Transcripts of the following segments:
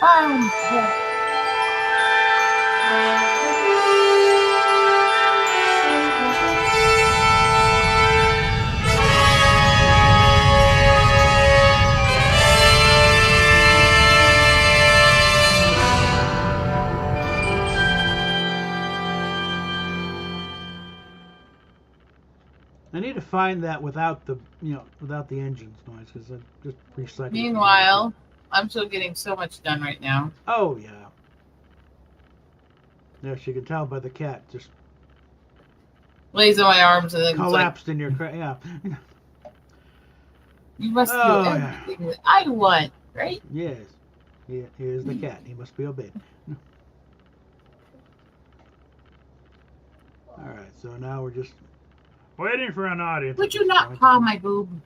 Yeah. I need to find that without the without the engine's noise because I just recycled it from the other clip. Meanwhile, I'm still getting so much done right now. Oh yeah, yes, you can tell by the cat just Lays on my arms and then it's like, collapsed in your yeah. you must do Oh yeah, everything that I want, right? yes, he is the cat. He must be obeyed. All right, so now we're just waiting for an audience at Would you this not point. paw my boob?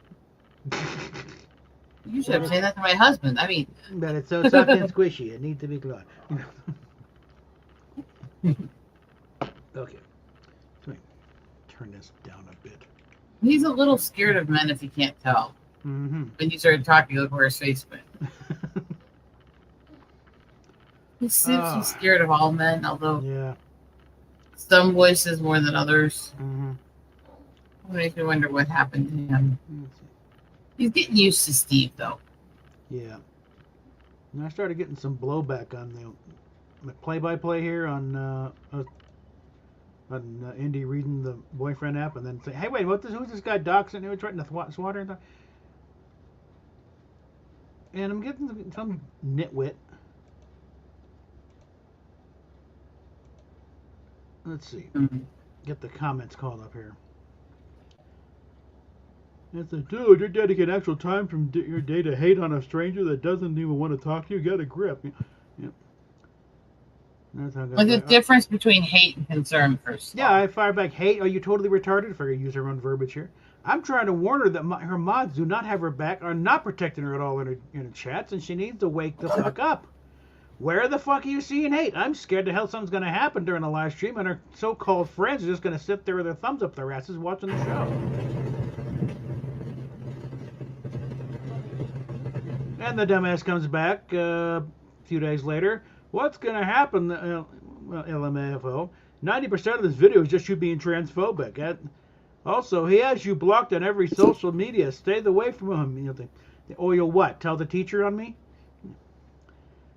You should have But said that to my husband. I mean, it's so soft and squishy. It needs to be glued. Okay, let me turn this down a bit. he's a little scared of men if you can't tell. Mm-hmm. When you started talking, look where his face went. He seems to be Oh, scared of all men, although yeah. some voices more than others. Mm-hmm. It makes me wonder what happened to him. Let's see. He's getting used to Steve, though. Yeah. And I started getting some blowback on the play-by-play here on Indy reading the boyfriend app, and then say, "Hey, wait, who's this guy doxing who threatened to swatter?" And I'm getting some nitwit. Let's see. Mm-hmm. Get the comments called up here. It's like, dude, you're dedicating actual time from your day to hate on a stranger that doesn't even want to talk to you. Get a grip. Yeah. That's how What's the difference between hate and concern, first of yeah, all? I fire back, hate. Are you totally retarded? If I could use her own verbiage here. I'm trying to warn her that her mods do not have her back, are not protecting her at all in her chats, and she needs to wake the fuck up. Where the fuck are you seeing hate? I'm scared to hell something's going to happen during a live stream, and her so-called friends are just going to sit there with their thumbs up their asses watching the show. And the dumbass comes back a few days later. What's going to happen, LMAFO? 90% of this video is just you being transphobic. Also, he has you blocked on every social media. Stay away from him. Or you'll what? Tell the teacher on me?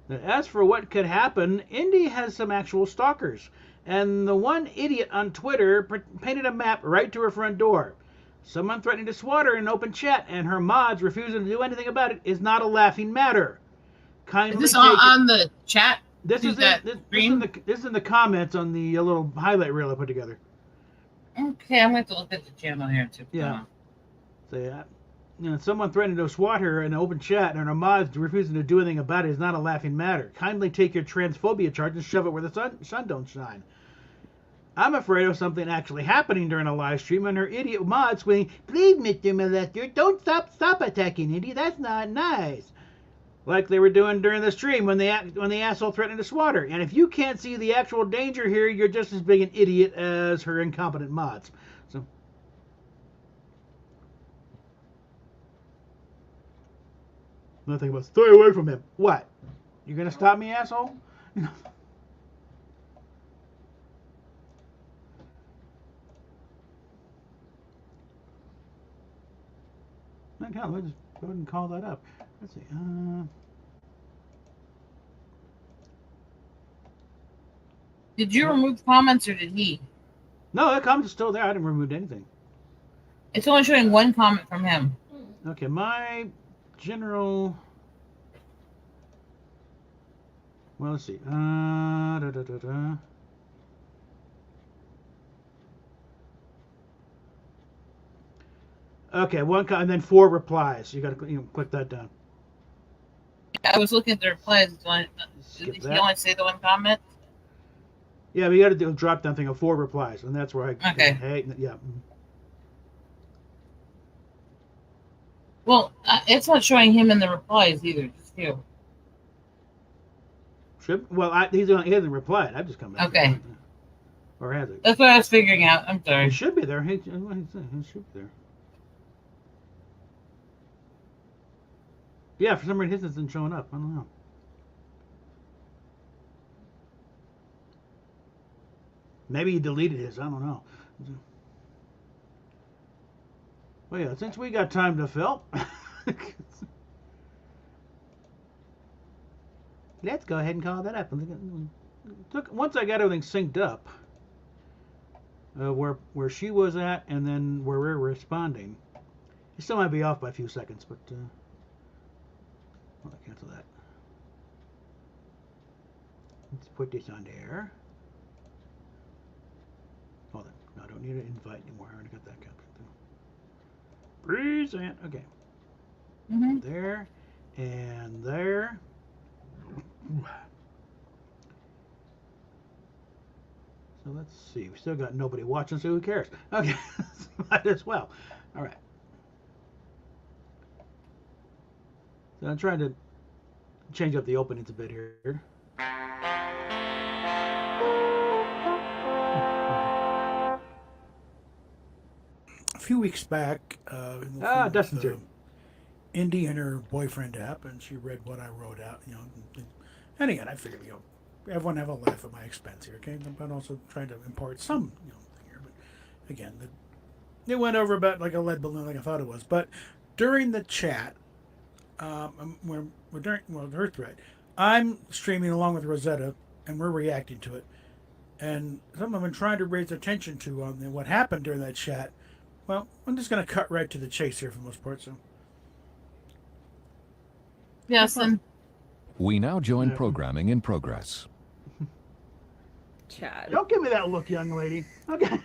As for what could happen, Indy has some actual stalkers. And the one idiot on Twitter painted a map right to her front door. Someone threatening to swat her in an open chat, and her mods refusing to do anything about it is not a laughing matter. Is this on the chat? This is in the comments on the little highlight reel I put together. Okay, I'm going to look at the channel here too. Yeah. So someone threatening to swat her in an open chat, and her mods refusing to do anything about it is not a laughing matter. Kindly take your transphobia charge and shove it where the sun don't shine. I'm afraid of something actually happening during a live stream, and her idiot mod screaming, "Please, Mr. Molester, don't stop attacking Indy. That's not nice." Like they were doing during the stream when the asshole threatened to swat her. And if you can't see the actual danger here, you're just as big an idiot as her incompetent mods. So, nothing but stay away from him. What? You're gonna stop me, asshole? My God, let's just go ahead and call that up. Let's see. Did you remove comments or did he? No, that comment's still there. I didn't remove anything. It's only showing one comment from him. Okay, my general. Well, let's see. Okay, and then 4 replies. You got to click that down. I was looking at the replies. Did he only say the one comment? Yeah, but you got to do a drop down thing of 4 replies, and that's where I. Okay. Hey, yeah. Well, it's not showing him in the replies either. Just you. Well, he hasn't replied. I've just come back. Okay. Or has it? That's what I was figuring out. I'm sorry. It should be there. It should be there. Yeah, for some reason his isn't showing up. I don't know. Maybe he deleted his. I don't know. Well, yeah, since we got time to fill, let's go ahead and call that up. Once I got everything synced up, where she was at, and then where we're responding, it still might be off by a few seconds, but I'll cancel that. Let's put this on there. Hold on. No, I don't need to invite anymore. I already got that captured. Present. Okay. There and there. So let's see. We still got nobody watching, so who cares? Okay. Might as well. All right. So I'm trying to change up the openings a bit here. A few weeks back, Dustin's here. Indy and her boyfriend app, and she read what I wrote out. And again, I figured everyone have a laugh at my expense here, okay? But also trying to impart some thing here. But again, it went over about like a lead balloon, like I thought it was. But during the chat, during her thread, I'm streaming along with Rosetta, and we're reacting to it. And some of them trying to raise attention to what happened during that chat. Well, I'm just going to cut right to the chase here for the most part. So, Yes, and We now join programming in progress. Chad. Don't give me that look, young lady. Okay.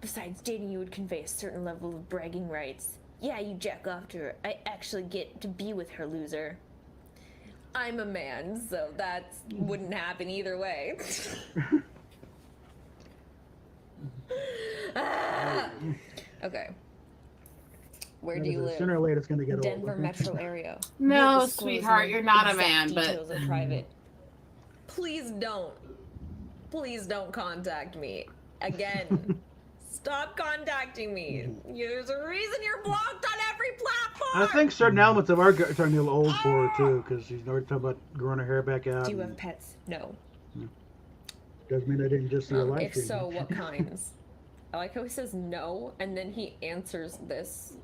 Besides dating, you would convey a certain level of bragging rights. Yeah, you jack off to her. I actually get to be with her, loser. I'm a man, so that wouldn't happen either way. Okay. Where do you live? Sooner or later, it's going to get Denver old. metro area. No, Won't disclose sweetheart, my you're not a exact man, but- details are private. Please don't. Please don't contact me again. Stop contacting me. There's a reason you're blocked on every platform. I think certain elements of art are starting to get a little old for her, too, because she's already talking about growing her hair back out. Do you have pets? No. Doesn't mean I didn't just see a live If stream. so, what kinds? I like how he says no, and then he answers this.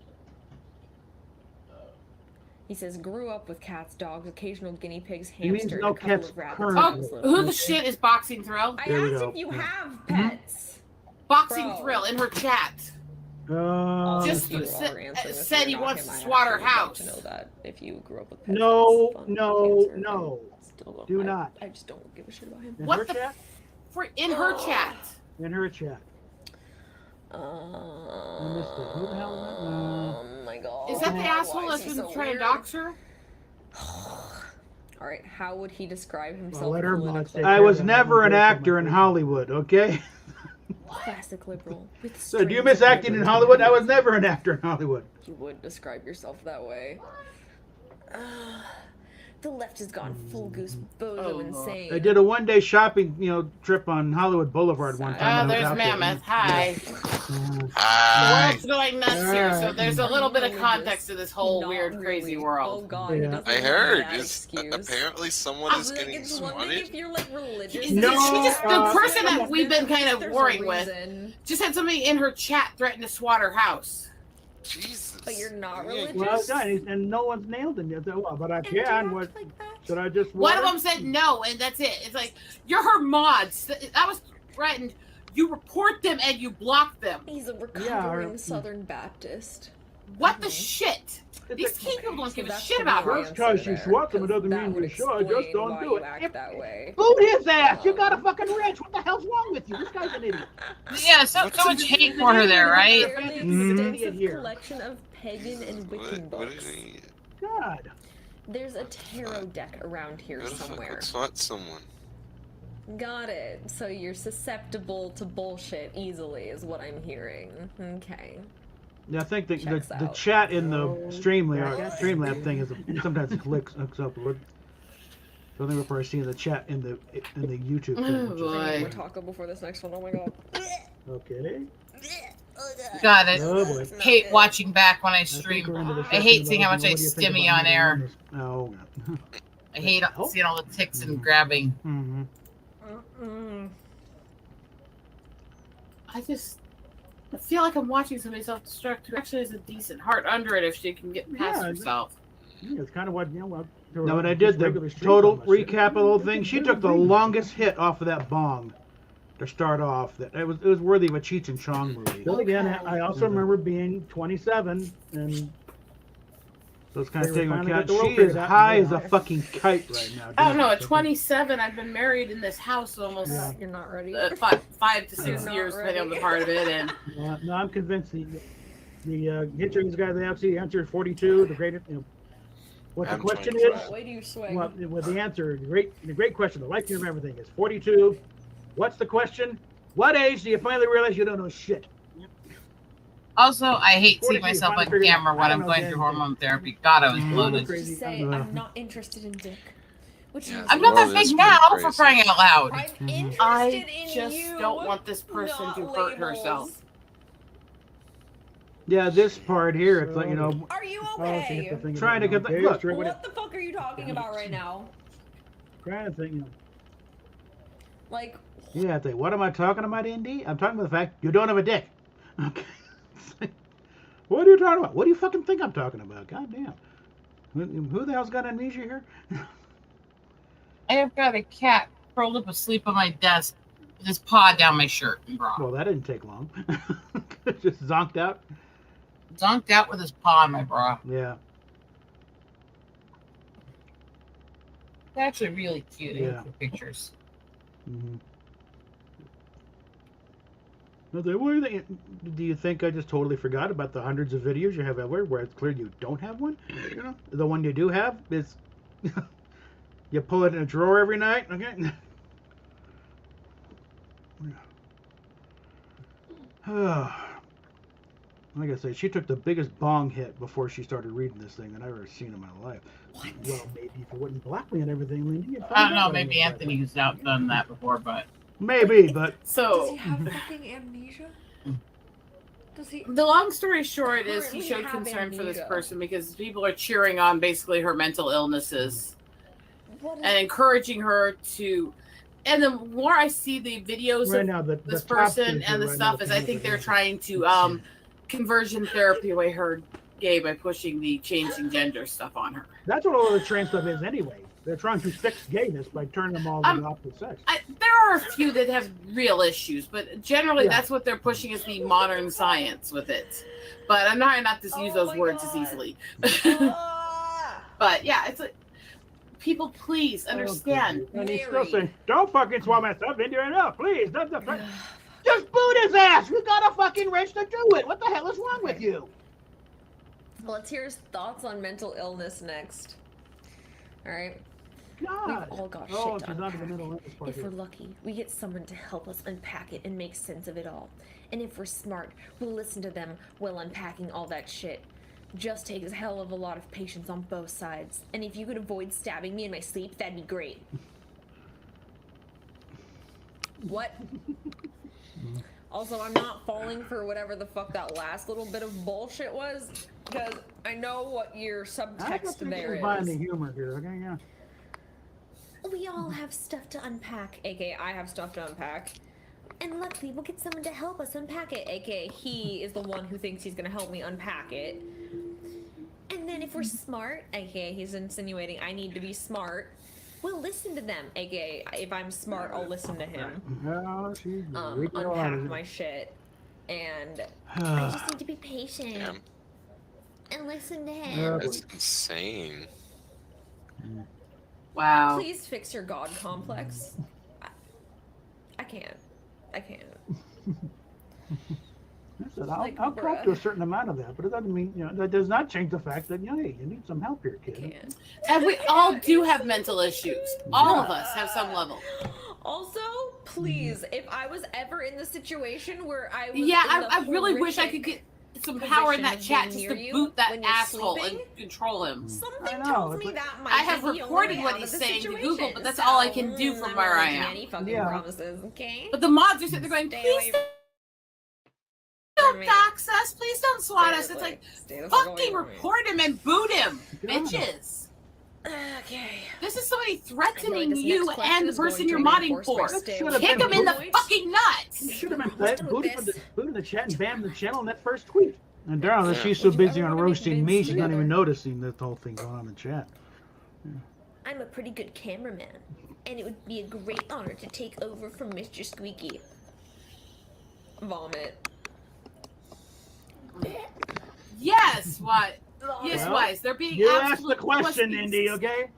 He says, grew up with cats, dogs, occasional guinea pigs, He means hamster, no and a couple cats of rabbits. currently. oh, who the shit is Boxing Thrill? I There we asked go. if you Yeah. have pets. Boxing Bro. Thrill in her chat. Just You said- are answering this, said you're he not wants him. to I'd swat her actually like house. To know that if you grew up with pets. No, that's a fun no, answer. no. I still don't, Do not. I just don't give a shit about him. In What her the chat? In her chat. In her chat. I missed it. Who the hell is that? Oh my god. Is that the Why asshole is that's he been so trying to weird? dox her? Alright, how would he describe himself? Well, let her politically? I was never an actor in Hollywood, okay? Classic liberal. With So do you strings miss of acting in liberty. Hollywood? I was never an actor in Hollywood. You would describe yourself that way. The left has gone full goose bozo Oh, insane. I did a one-day shopping, trip on Hollywood Boulevard one Oh, time. when I was there's out there. Mammoth. Hi. The Hi. world's going nuts here, so there's a little bit of context to this whole Not weird, really. crazy Oh world. god, he Yeah. doesn't I have heard. that It's, excuse. apparently someone I is was like, getting it's one thing if swatted. you're like religious. No, she's just the person that we've been kind of There's a warring with. reason. Just had somebody in her chat threaten to swat her house. Jesus. But you're not Yeah, religious. Well, yeah, and no one's nailed him yet. Well, but I And do you can. act What like that? should I just? One of water? them said no, and that's it. It's like, you're her mods. That was threatened. You report them and you block them. He's a Yeah, recovering or- Southern Baptist. What the shit? These It's people don't give a That's shit the about real her. Just 'cause answer you there, swat them, it 'cause doesn't that mean would you should. Just explain don't why do you it. act that way. Boot his ass! You got a fucking wrench. What the hell's wrong with you? This guy's an idiot. Yeah, so much hate for her there, right? Fairly Mhm. extensive Here. collection of pagan and Wiccan What books. did he? God. There's a tarot deck around here Who the fuck somewhere. would swat someone? Got it. So you're susceptible to bullshit easily, is what I'm hearing. Okay. Yeah, I think the Checks out. chat in the Oh, Streamlab thing is sometimes it hooks up. So I think we're probably seeing the chat in the YouTube thing. Oh, which is- boy. I need more taco before this next one. Oh my god. Okay. Got it. Oh boy. Hate watching back when I I think stream. we're into the I section hate about, seeing how much I what do you think stimmy about on air. Oh. I hate seeing all the ticks and grabbing. Mm-hmm. I feel like I'm watching somebody self-destruct who actually has a decent heart under it if she can get past Yeah, herself. Yeah, it's kind of what, well, Now, when I did the total recap of the whole thing, she took the longest hit off of that bong to start off. That it was worthy of a Cheech and Chong movie. But again, I also remember being 27 and So it's kind of They taking were into finally account. got the She rope is out high and as a they- fucking kite right now. I don't know. At dude. 27, I've been married in this house almost Yeah. You're not ready. 5 to 6 You're not years, depending on the ready. part of it. And no, I'm convinced the hitchhiker's guy they have the answer is 42. The greatest, what the I'm question 25. is? Why do you swing? Well, with the answer, the great question, the lifetime of everything is 42. What's the question? What age do you finally realize you don't know shit? also, I hate seeing 42, myself on finally figured it camera out. when I I'm don't know going the through answer. hormone therapy. God, I was Mhm. bloated. Crazy. Just say, Uh, I'm not interested in dick. Which Yeah, means I'm the not that world is big pretty now, for crazy. crying out loud. I'm interested I in just you. don't want this person not to hurt labels. herself. Yeah, this part here, it's like, you know, Are you Oh, so you have okay? to think Trying to about get it. the- Okay, look. straight with it. What the fuck are you talking about right now? Trying to think, Like, yeah, it's like, what am I talking about, Indy? I'm talking about the fact you don't have a dick. Okay. What are you talking about? What do you fucking think I'm talking about? God damn. Who the hell's got amnesia here? I have got a cat curled up asleep on my desk with his paw down my shirt and bra. Well, that didn't take long. Just zonked out. Zonked out with his paw in my bra. Yeah. It's actually really cute. I Yeah. have the pictures. Mm-hmm. Do you think I just totally forgot about the hundreds of videos you have everywhere where it's clear you don't have one? You know, the one you do have is you pull it in a drawer every night. Okay. Like I say, she took the biggest bong hit before she started reading this thing that I've ever seen in my life. well, maybe if it wouldn't block me and everything, Lindy, you'd I find don't know. out Maybe what it was. Anthony's outdone that before, but Maybe, but does so he have fucking amnesia? Does he? the long story short is he Currently showed have concern for this amnesia. person because people are cheering on basically her mental illnesses What is, and encouraging her to. And the more I see the videos Right of now, the this top person picture and the right stuff now is I think they're trying to conversion therapy away her gay by pushing the changing gender stuff on her. That's what all the trans stuff is anyway. They're trying to fix gayness by turning them all to the opposite sex. There are a few that have real issues, but generally Yeah. that's what they're pushing is the modern science with it. But I'm trying not to use Oh those my words God. as easily. Ah! But yeah, it's like people please understand. And he's still Mary. saying, "Don't fucking swallow my stuff into your mouth, please." Just boot his ass. You got a fucking wrench to do it. What the hell is wrong with you? Let's hear his thoughts on mental illness next. All right. God. We've all got Oh, shit to she's not in the unpack. middle of this part If we're here. lucky, we get someone to help us unpack it and make sense of it all. And if we're smart, we'll listen to them while unpacking all that shit. Just takes a hell of a lot of patience on both sides. And if you could avoid stabbing me in my sleep, that'd be great. What? Also, I'm not falling for whatever the fuck that last little bit of bullshit was, because I know what your I subtext think there she's buying the is. humor here. Okay, yeah. We all have stuff to unpack, aka I have stuff to unpack. And luckily, we'll get someone to help us unpack it, aka he is the one who thinks he's gonna help me unpack it. And then if we're smart, aka he's insinuating I need to be smart, we'll listen to them, aka if I'm smart, I'll listen to him. Oh, she's reading it all out Unpack of it. my shit. And I just need to be patient Damn, and listen to Yeah. him. that's insane. Wow. Please fix your god complex. I can't. I can't. Listen, Like, I'll clap to a bruh. certain amount of that, but it doesn't mean, that does not change the fact that, hey, you need some help here, I kid. can't. And we all do have mental issues. All of us have some level. Also, please, if I was ever in the situation where I was Yeah, in the I really wish I could horrific get some power in that position chat of just being to near you boot that when you're asshole sleeping. and control him. Something I know, tells it's me like- that might I have be the only reported way what out he's of the saying to situation. Google, but that's So, all I can do from I'm where not I making am. Any fucking Yeah. promises, okay? But the mods are sitting there going, Stay please away don't from me. dox us, please don't swat us. Stay It's like, the fuck away fucking from me. report him and boot him, Yeah. bitches. Okay. This This is somebody threatening this you next question and the is going person to you're modding reinforce for. my stale Should've Kick been him in the point. fucking nuts. You should have been What's booted with from this? the chat and banned the channel in that first tweet. And darn, Yeah. she's so Would you busy ever on wanna meet roasting Vince me, she's not together? even noticing this whole thing going on in the chat. I'm a pretty good cameraman, and it would be a great honor to take over from Mr. Squeaky. Vomit. Yes, what? Yes, Well, Wise. They're being You asked absolute the question, pussies. Indy, okay?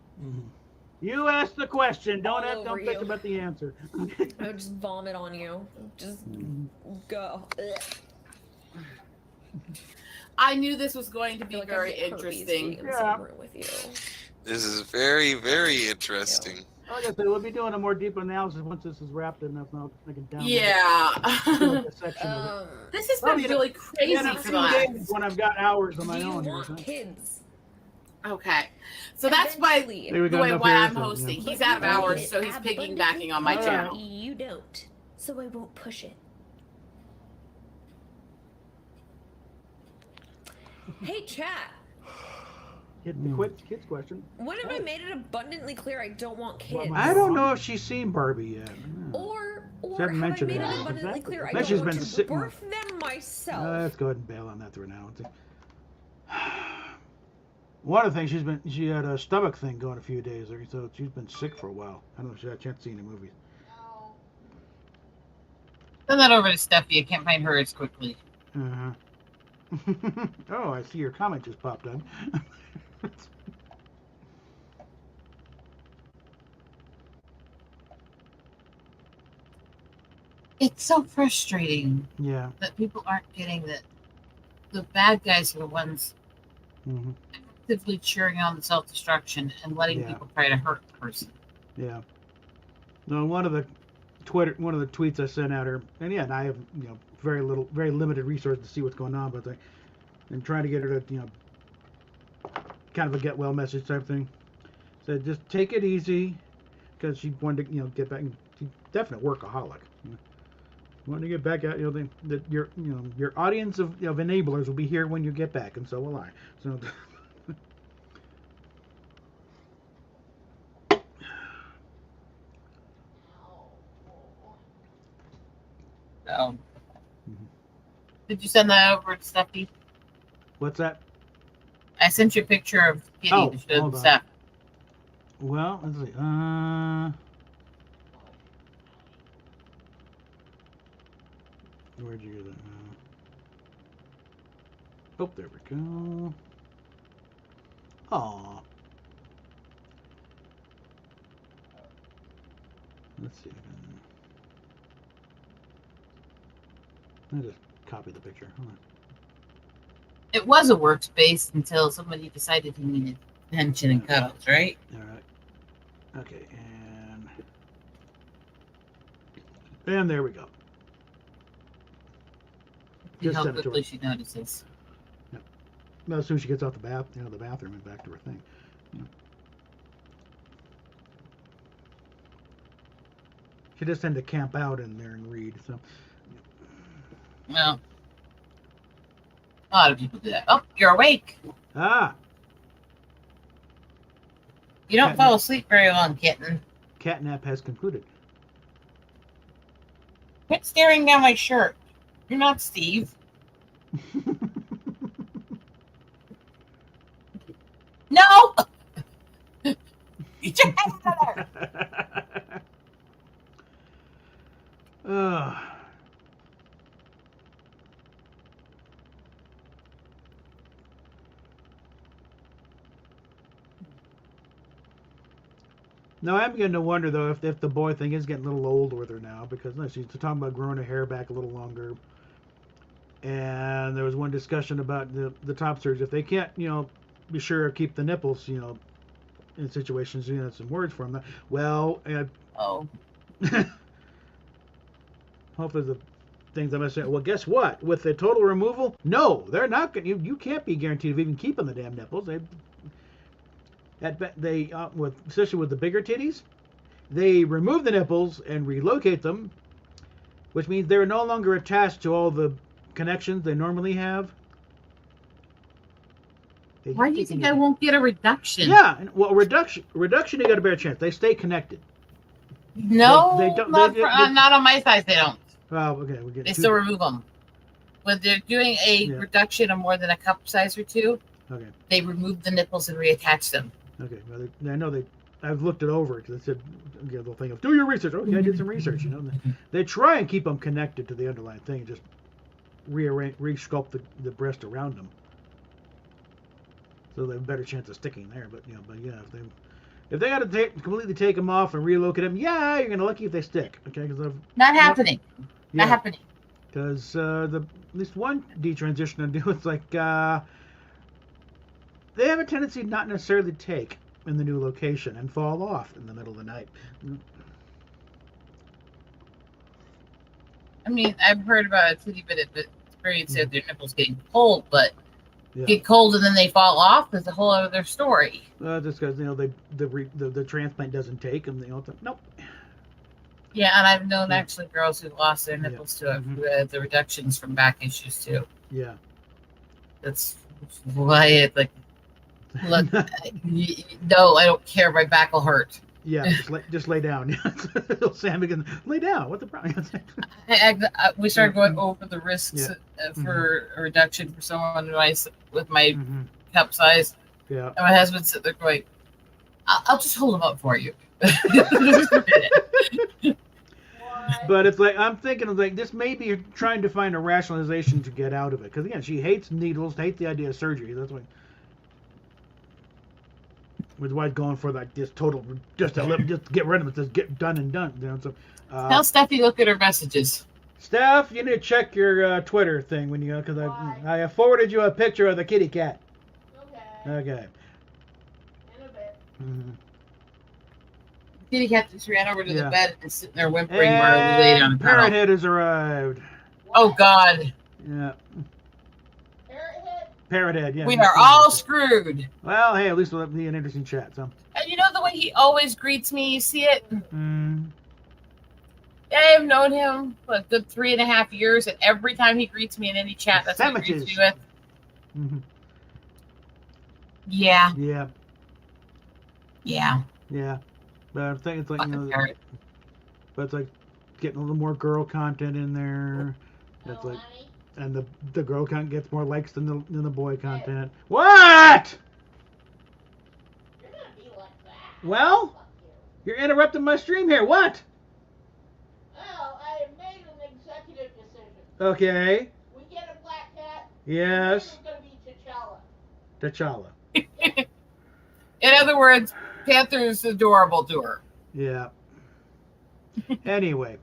You asked the question. Don't All over bitch you. about the answer. I would just vomit on you. Just go. Ugh. I knew this was going to I be feel like very I'd get herpes interesting. being in the Yeah. same room with you. This is very, very interesting. Like I said, we'll be doing a more deep analysis once this is wrapped enough. And I can download Yeah. a section of it. This has been Well, really crazy In a for few that. days when I've got hours on Do my you own. want Here, so. kids? Okay. So that's why Eventually. There we the go, way enough why here, I'm so, yeah. hosting. But He's out of you want hours, it so he's abundantly piggybacking on my clear. channel. You don't. So I won't push it. Hey chat, Hit the kids question. when have I made it abundantly clear I don't want kids? I don't know if she's seen Barbie yet. Or She hasn't have I mentioned made it. it abundantly Exactly. clear I Maybe don't she's want been to sitting- birth them myself? Let's go ahead and bail on that for now. One of the things she had a stomach thing going a few days ago, so she's been sick for a while. I don't know if she had a chance to see any movies. Send that over to Steffi. I can't find her as quickly. Uh-huh. Oh, I see your comment just popped up. It's so frustrating Yeah. that people aren't getting that the bad guys are the ones Hmm. actively cheering on the self-destruction and letting Yeah. people try to hurt the person. Yeah. No, one of the tweets I sent out her, and yeah, and I have very limited resources to see what's going on, but I'm trying to get her to kind of a get well message type thing. Said just take it easy, because she wanted to get back. She's definite workaholic. Wanting to get back out, that your audience of enablers will be here when you get back, and so will I. So. So, Mhm. did you send that over to Steffi? What's that? I sent you a picture of Kitty Oh, to show hold the on. stuff. Well, let's see. Where'd you get it? Oh, there we go. Aw. Let's see. I just copied the picture. Hold on. It was a workspace until somebody decided he needed attention and cuddles, right? All right. Okay, and there we go. See Just how send it to quickly her. she notices. Well, as soon as she gets out the bathroom and back to her thing. She just tend to camp out in there and read. So Well, a lot of people do that. Oh, you're awake. You don't fall asleep very long, kitten. catnap has concluded. Quit staring down my shirt. You're not Steve. No! Get your head out of there! Ugh. Now I'm beginning to wonder though if the boy thing is getting a little old with her now, because no, she's talking about growing her hair back a little longer. And there was one discussion about the top surgery. If they can't, be sure to keep the nipples, in situations, some words for them. Well, Oh. hopefully the things I'm going to say. Well, guess what? With the total removal, no, they're not going. You can't be guaranteed of even keeping the damn nipples. Especially with the bigger titties, they remove the nipples and relocate them, which means they're no longer attached to all the connections they normally have. Why do you think I won't get a reduction? Yeah, well, reduction, you got a better chance. They stay connected. No, They don't- not, they- not on my size. They don't. Well, okay, we get They two. still remove them. When they're doing a Yeah. reduction of more than a cup size or two, Okay, they remove the nipples and reattach them. okay. Well, I know they. I've looked it over because they said, okay, they'll think of do your research. Okay, I did some research. You know, they try and keep them connected to the underlying thing, and just rearrange, resculpt the breast around them, so they have a better chance of sticking there. But yeah, if they got to completely take them off and relocate them, yeah, you're gonna lucky if they stick. Okay, because Not happening. Not happening. Because at least one detransition I do, it's like they have a tendency not necessarily to take in the new location and fall off in the middle of the night. I mean, I've heard about a titty bit of experience of their nipples getting cold, but Yeah. get cold and then they fall off is a whole other story. Just because the transplant doesn't take them, nope. Yeah, and I've known Yeah. actually girls who lost their Yeah. nipples to it, Mhm. who had the reductions from back issues too. Yeah. That's why it's like, look, no, I don't care. My back will hurt. Yeah, just lay down. Sam again, lay down. What the problem? We started going over the risks for a reduction for someone with my Mhm. cup size. Yeah. And my husband's sitting there going, I'll just hold them up for you. But it's like I'm thinking of like this may be trying to find a rationalization to get out of it because again she hates needles, hates the idea of surgery. That's why. Which why it's going for like this total just get rid of it, just get done and done. So, Tell Steffi look at her messages. Steph, you need to check your Twitter thing when you because I forwarded you a picture of the kitty cat. Okay. In a bit. Mm-hmm. Kitty cat just ran over to Yeah. the bed and is sitting there whimpering while we laid on the Parrot pillow. Head has arrived. Oh God, Yeah. Parrothead. Parrot Head, yeah. we are all screwed. Well, hey, at least it'll be an interesting chat. So. And you know the way he always greets me? You see it? Mm. I've known him for a good 3.5 years, and every time he greets me in any chat, that's what he greets me Sandwiches. with. Mm-hmm. Yeah, Yeah. yeah. Yeah. But I think it's like Fucking parrot. but it's like getting a little more girl content in there. That's like, and the girl content gets more likes than the boy content. What? You're gonna be like that. Well, Fuck you. you're interrupting my stream here. What? Well, I made an executive decision. Okay. We get a black cat. Yes. It's gonna be T'Challa. T'Challa. In other words, Panther's adorable to her. Yeah. Anyway,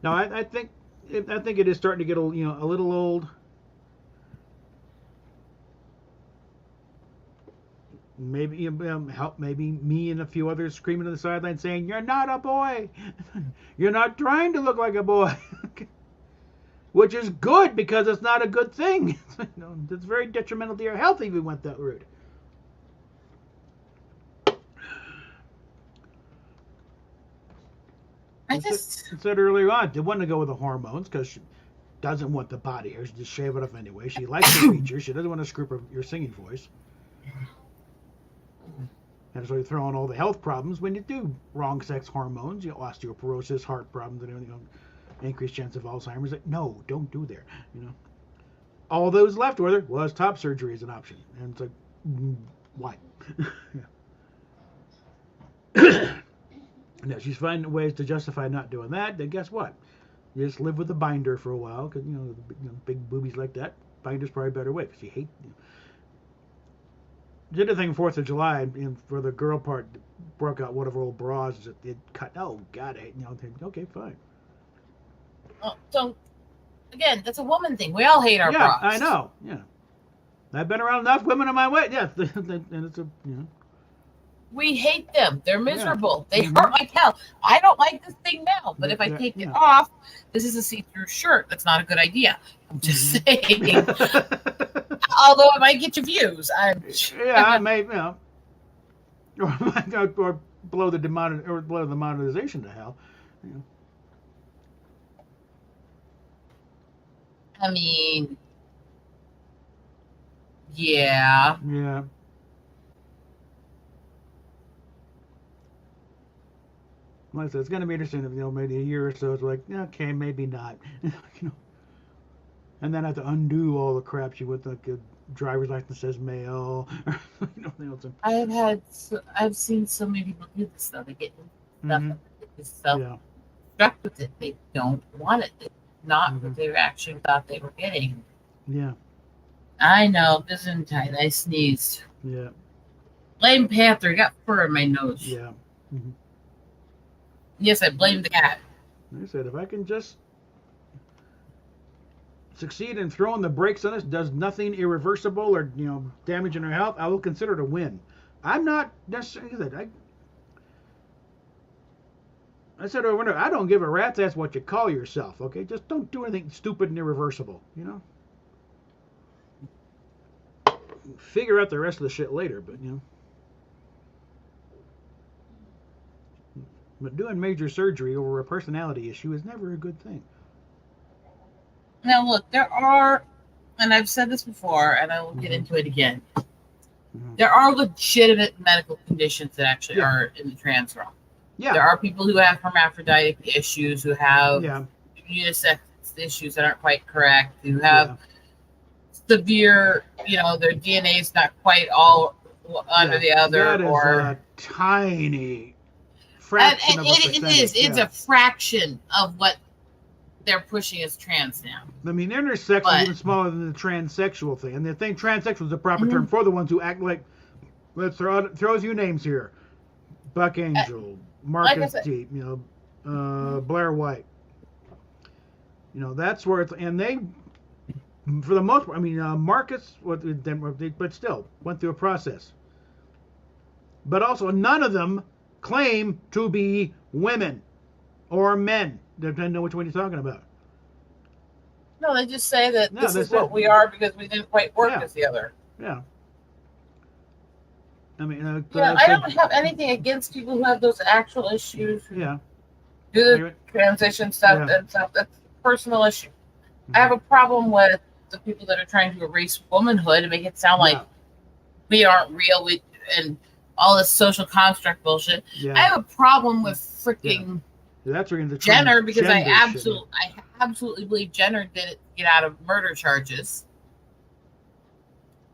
no, I think it is starting to get a little old. Maybe help. Maybe me and a few others screaming to the sideline saying, "You're not a boy. You're not trying to look like a boy," which is good because it's not a good thing. It's very detrimental to your health if you went that route. I just, I said earlier on, they want to go with the hormones because she doesn't want the body hair. She just shave it off anyway. She likes the features. She doesn't want to screw up your singing voice. And so you throw in all the health problems when you do wrong sex hormones, osteoporosis, heart problems, and everything, increased chance of Alzheimer's. Like, no, don't do there. All those left with her was top surgery as an option, and it's like, why? Now she's finding ways to justify not doing that. Then guess what? You just live with a binder for a while because big boobies like that. Binder's probably a better way because she hates. Did a thing 4th of July for the girl part, broke out one of her old bras. It cut. Oh God, I hate. Okay, fine. so again, that's a woman thing. We all hate our bras. I know. Yeah, I've been around enough women in my way. Yeah, and it's a We hate them. They're miserable. Yeah. They hurt my tail. I don't like this thing now, but if I Yeah, take it yeah. off, this is a see-through shirt. That's not a good idea. I'm just saying. Although it might get you views. Yeah, I may, or blow the monetization to hell. I mean, Yeah. Yeah. Like I said, it's going to be interesting if, maybe a year or so it's like, okay, maybe not. you know. And then I have to undo all the crap she went, like a driver's license says male. I've seen so many people do this stuff. They get stuff, Mhm. this stuff Yeah. stuck with it. They don't want it. It's not Mhm. what they actually thought they were getting. Yeah. I know. Gesundheit. I sneezed. Yeah. Blame Panther. Got fur in my nose. Yeah. Mhm. Yes, I blame the cat. Like I said, if I can just succeed in throwing the brakes on this, does nothing irreversible or damaging her health, I will consider it a win. I'm not necessarily. I said over and over, I don't give a rat's ass what you call yourself. Okay, just don't do anything stupid and irreversible. Figure out the rest of the shit later, but But doing major surgery over a personality issue is never a good thing. Now, look, there are, and I've said this before, and I will get into it again. There are legitimate medical conditions that actually are in the trans realm. Yeah. There are people who have hermaphroditic issues, who have Yeah. unisex issues that aren't quite correct, who have severe, their DNA is not quite all under the other, That is or a tiny fraction of a it percentage. is. It's a fraction of what they're pushing as trans now. I mean, intersex is even smaller than the transsexual thing. And the thing, transsexual is the proper term for the ones who act like, let's throw a few names here. Buck Angel, Marcus Deep, Blair White. That's where it's, and they, for the most part, I mean, Marcus, but still, went through a process. But also, none of them claim to be women or men, depending on which one you're talking about. No, they just say that No, this that's is what it. we are because we didn't quite work Yeah. as the other. Yeah. I mean, I don't have anything against people who have those actual issues, who Yeah. do the transition stuff and stuff. That's a personal issue. I have a problem with the people that are trying to erase womanhood and make it sound like we aren't real, and all this social construct bullshit. Yeah. I have a problem with freaking That's where the Jenner because I transgender shit. absolutely believe Jenner didn't get out of murder charges.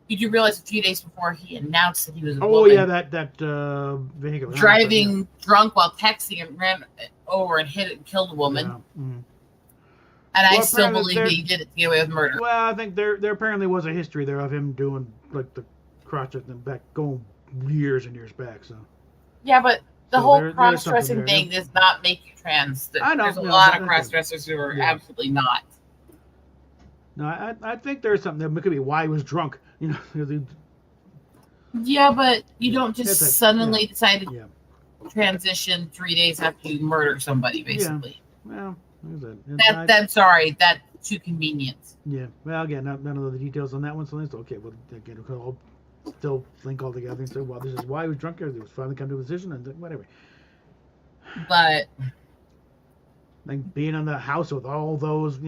Did you realize a few days before he announced that he was a Oh woman, yeah, that vehicle driving drunk while texting and ran over and hit it and killed a woman? Yeah. Mhm. And I Well, still apparently believe that he did it to get away with murder. Well, I think there apparently was a history there of him doing like the crotch and back going years and years back. So Yeah, but the So whole there's cross-dressing something there, thing does not make you trans. I know, There's a no, lot that- of that's cross-dressers who are yeah. absolutely not. no, I think there's something that could be why he was drunk. Yeah, but you don't just It's a- suddenly decide to Yeah. transition 3 days after you murder somebody, basically. Well, I'm sorry, that's too convenient. Yeah. Well, again, none of the details on that one. So it's okay. Well, again, we can all still link all together and say, well, this is why he was drunk. He was finally come to a decision and whatever. But Like being in the house with all those,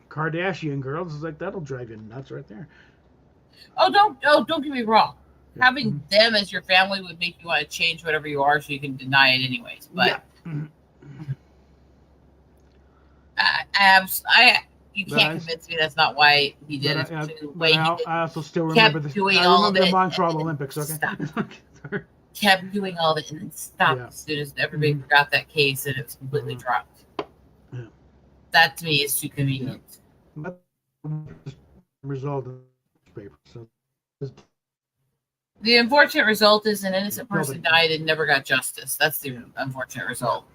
Kardashian girls is like that'll drive you nuts right there. don't get me wrong. Having them as your family would make you want to change whatever you are, so you can deny it anyways. But you But can't convince me that's not why he did it. The way he did. I also still remember this. doing I all remember of the it Montreal and then Olympics. Okay. stopped. Kept doing all of it and then stopped Yeah. as soon as everybody forgot that case and it was completely dropped. Yeah. That to me is too convenient. But result of this paper. So The unfortunate result is an innocent person Nobody- died and never got justice. That's the unfortunate result.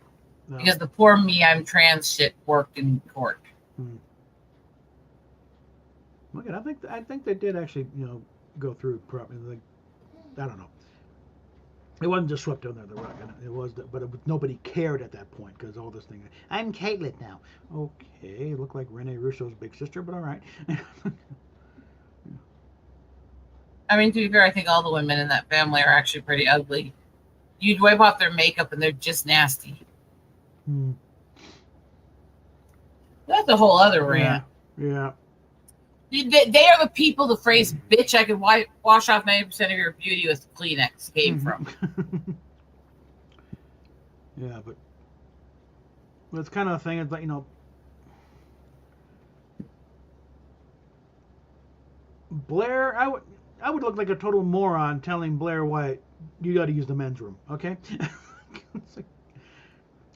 no. Because the poor me, I'm trans shit worked in court. Look, I think they did actually, go through properly. Like, I don't know. It wasn't just swept under the rug. It was, nobody cared at that point because all this thing. I'm Caitlyn now. Okay, look like Rene Russo's big sister, but all right. I mean, to be fair, I think all the women in that family are actually pretty ugly. You'd wipe off their makeup and they're just nasty. That's a whole other rant. Yeah. They are the people the phrase "bitch, I can wash off 90% of your beauty with Kleenex" came from. Yeah, but it's kind of a thing. It's like, Blair. I would look like a total moron telling Blair White, "You got to use the men's room." Okay. It's like,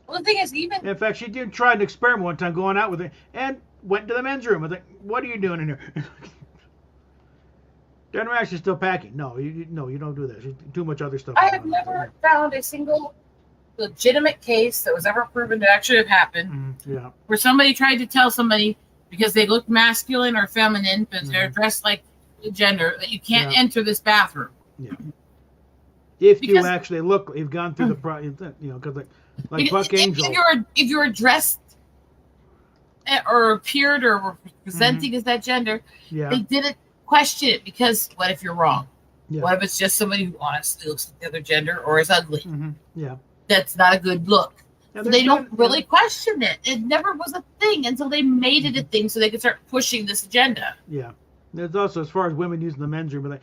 Well, the thing is, even in fact, she did try an experiment one time going out with it and went to the men's room. I was like, "What are you doing in here?" Darren Rash is still packing. No, you don't do this. Too much other stuff. I have never found a single legitimate case that was ever proven to actually have happened Yeah. where somebody tried to tell somebody because they look masculine or feminine, but they're dressed like gender, that you can't enter this bathroom. Yeah. If you Because- actually look, you've gone through the because like Buck Angel. If you're dressed or appeared or were presenting as that gender, Yeah. they didn't question it because what if you're wrong? Yeah. What if it's just somebody who honestly looks like the other gender or is ugly? Yeah. That's not a good look. Yeah, So they don't really question it. It never was a thing until they made it a thing so they could start pushing this agenda. Yeah. There's also, as far as women using the men's room,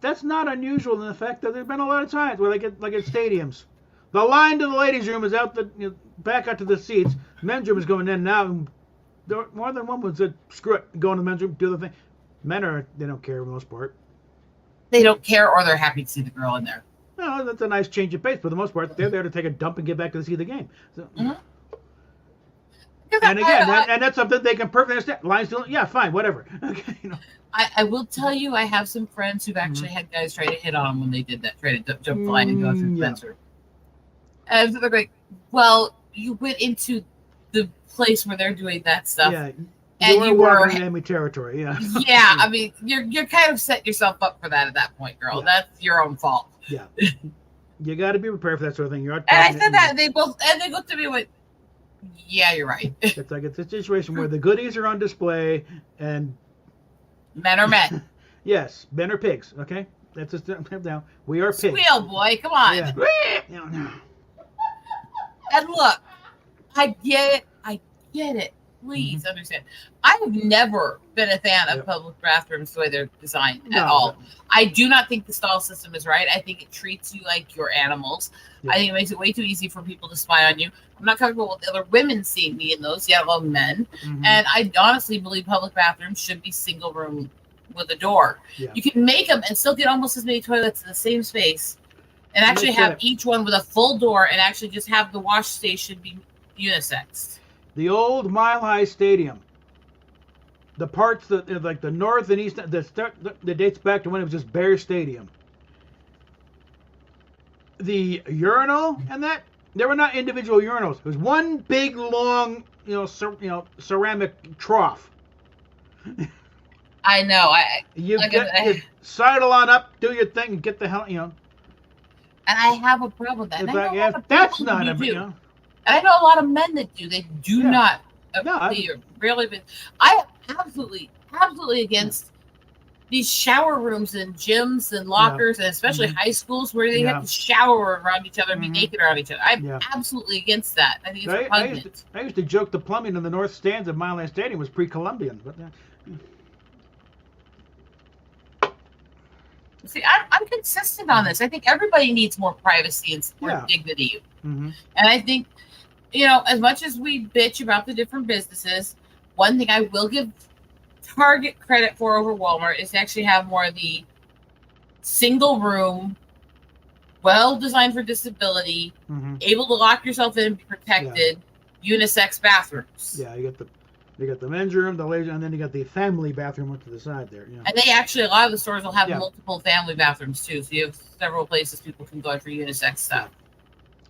that's not unusual in the fact that there's been a lot of times where at stadiums, the line to the ladies' room is out back out to the seats. Men's room is going in now. And more than one would said, "Screw it, go in the men's room, do the thing." Men they don't care for the most part. They don't care or they're happy to see the girl in there. No, that's a nice change of pace. For the most part, they're there to take a dump and get back to see the game. So, and again, and that's something they can perfectly understand. Lines still, yeah, fine, whatever. Okay, I will tell you, I have some friends who've actually had guys try to hit on them when they did that, try to jump the line and go through the men's room. And so they're like, well, you went into the place where they're doing that stuff. Yeah, and you walking were in enemy territory. Yeah. yeah, I mean, you're kind of setting yourself up for that at that point, girl. Yeah. That's your own fault. Yeah. You got to be prepared for that sort of thing. You're And I said that, and they looked at me and went, yeah, you're right. It's like it's a situation where the goodies are on display, and Men are men. yes, men are pigs. Okay, that's just now. We are pigs. Squeal, boy, come on. Yeah. And look, I get it. Please understand. I have never been a fan of public bathrooms the way they're designed at all. No. I do not think the stall system is right. I think it treats you like you're animals. Yeah. I think it makes it way too easy for people to spy on you. I'm not comfortable with other women seeing me in those, yet alone men. Mhm. And I honestly believe public bathrooms should be single room with a door. Yeah. You can make them and still get almost as many toilets in the same space and actually That's have it. each one with a full door and actually just have the wash station be unisex. The old Mile High Stadium. The parts that like the north and east that dates back to when it was just Bear Stadium. The urinal and that there were not individual urinals. It was one big long ceramic trough. I know. You Like you sidle on up, do your thing, and get the hell And I have a problem with that. It's And I like, know a lot of that's people not who a do. And I know a lot of men that do. They do Yeah. not. No, Really, I am absolutely against these shower rooms and gyms and lockers, and especially high schools where they Yeah. have to shower around each other and be Mhm. naked around each other. I'm Yeah. absolutely against that. I think it's I repugnant. used to joke the plumbing in the north stands of Mile High Stadium was pre-Columbian, but See, I'm consistent on this. I think everybody needs more privacy and more Yeah. dignity. Mhm. And I think, as much as we bitch about the different businesses, one thing I will give Target credit for over Walmart is to actually have more of the single room, well designed for disability, Mhm. able to lock yourself in, be protected, unisex bathrooms. Yeah, you got the men's room, the ladies, and then you got the family bathroom up to the side there. Yeah. And they actually, a lot of the stores will have Yeah. multiple family bathrooms too. So you have several places people can go for unisex stuff.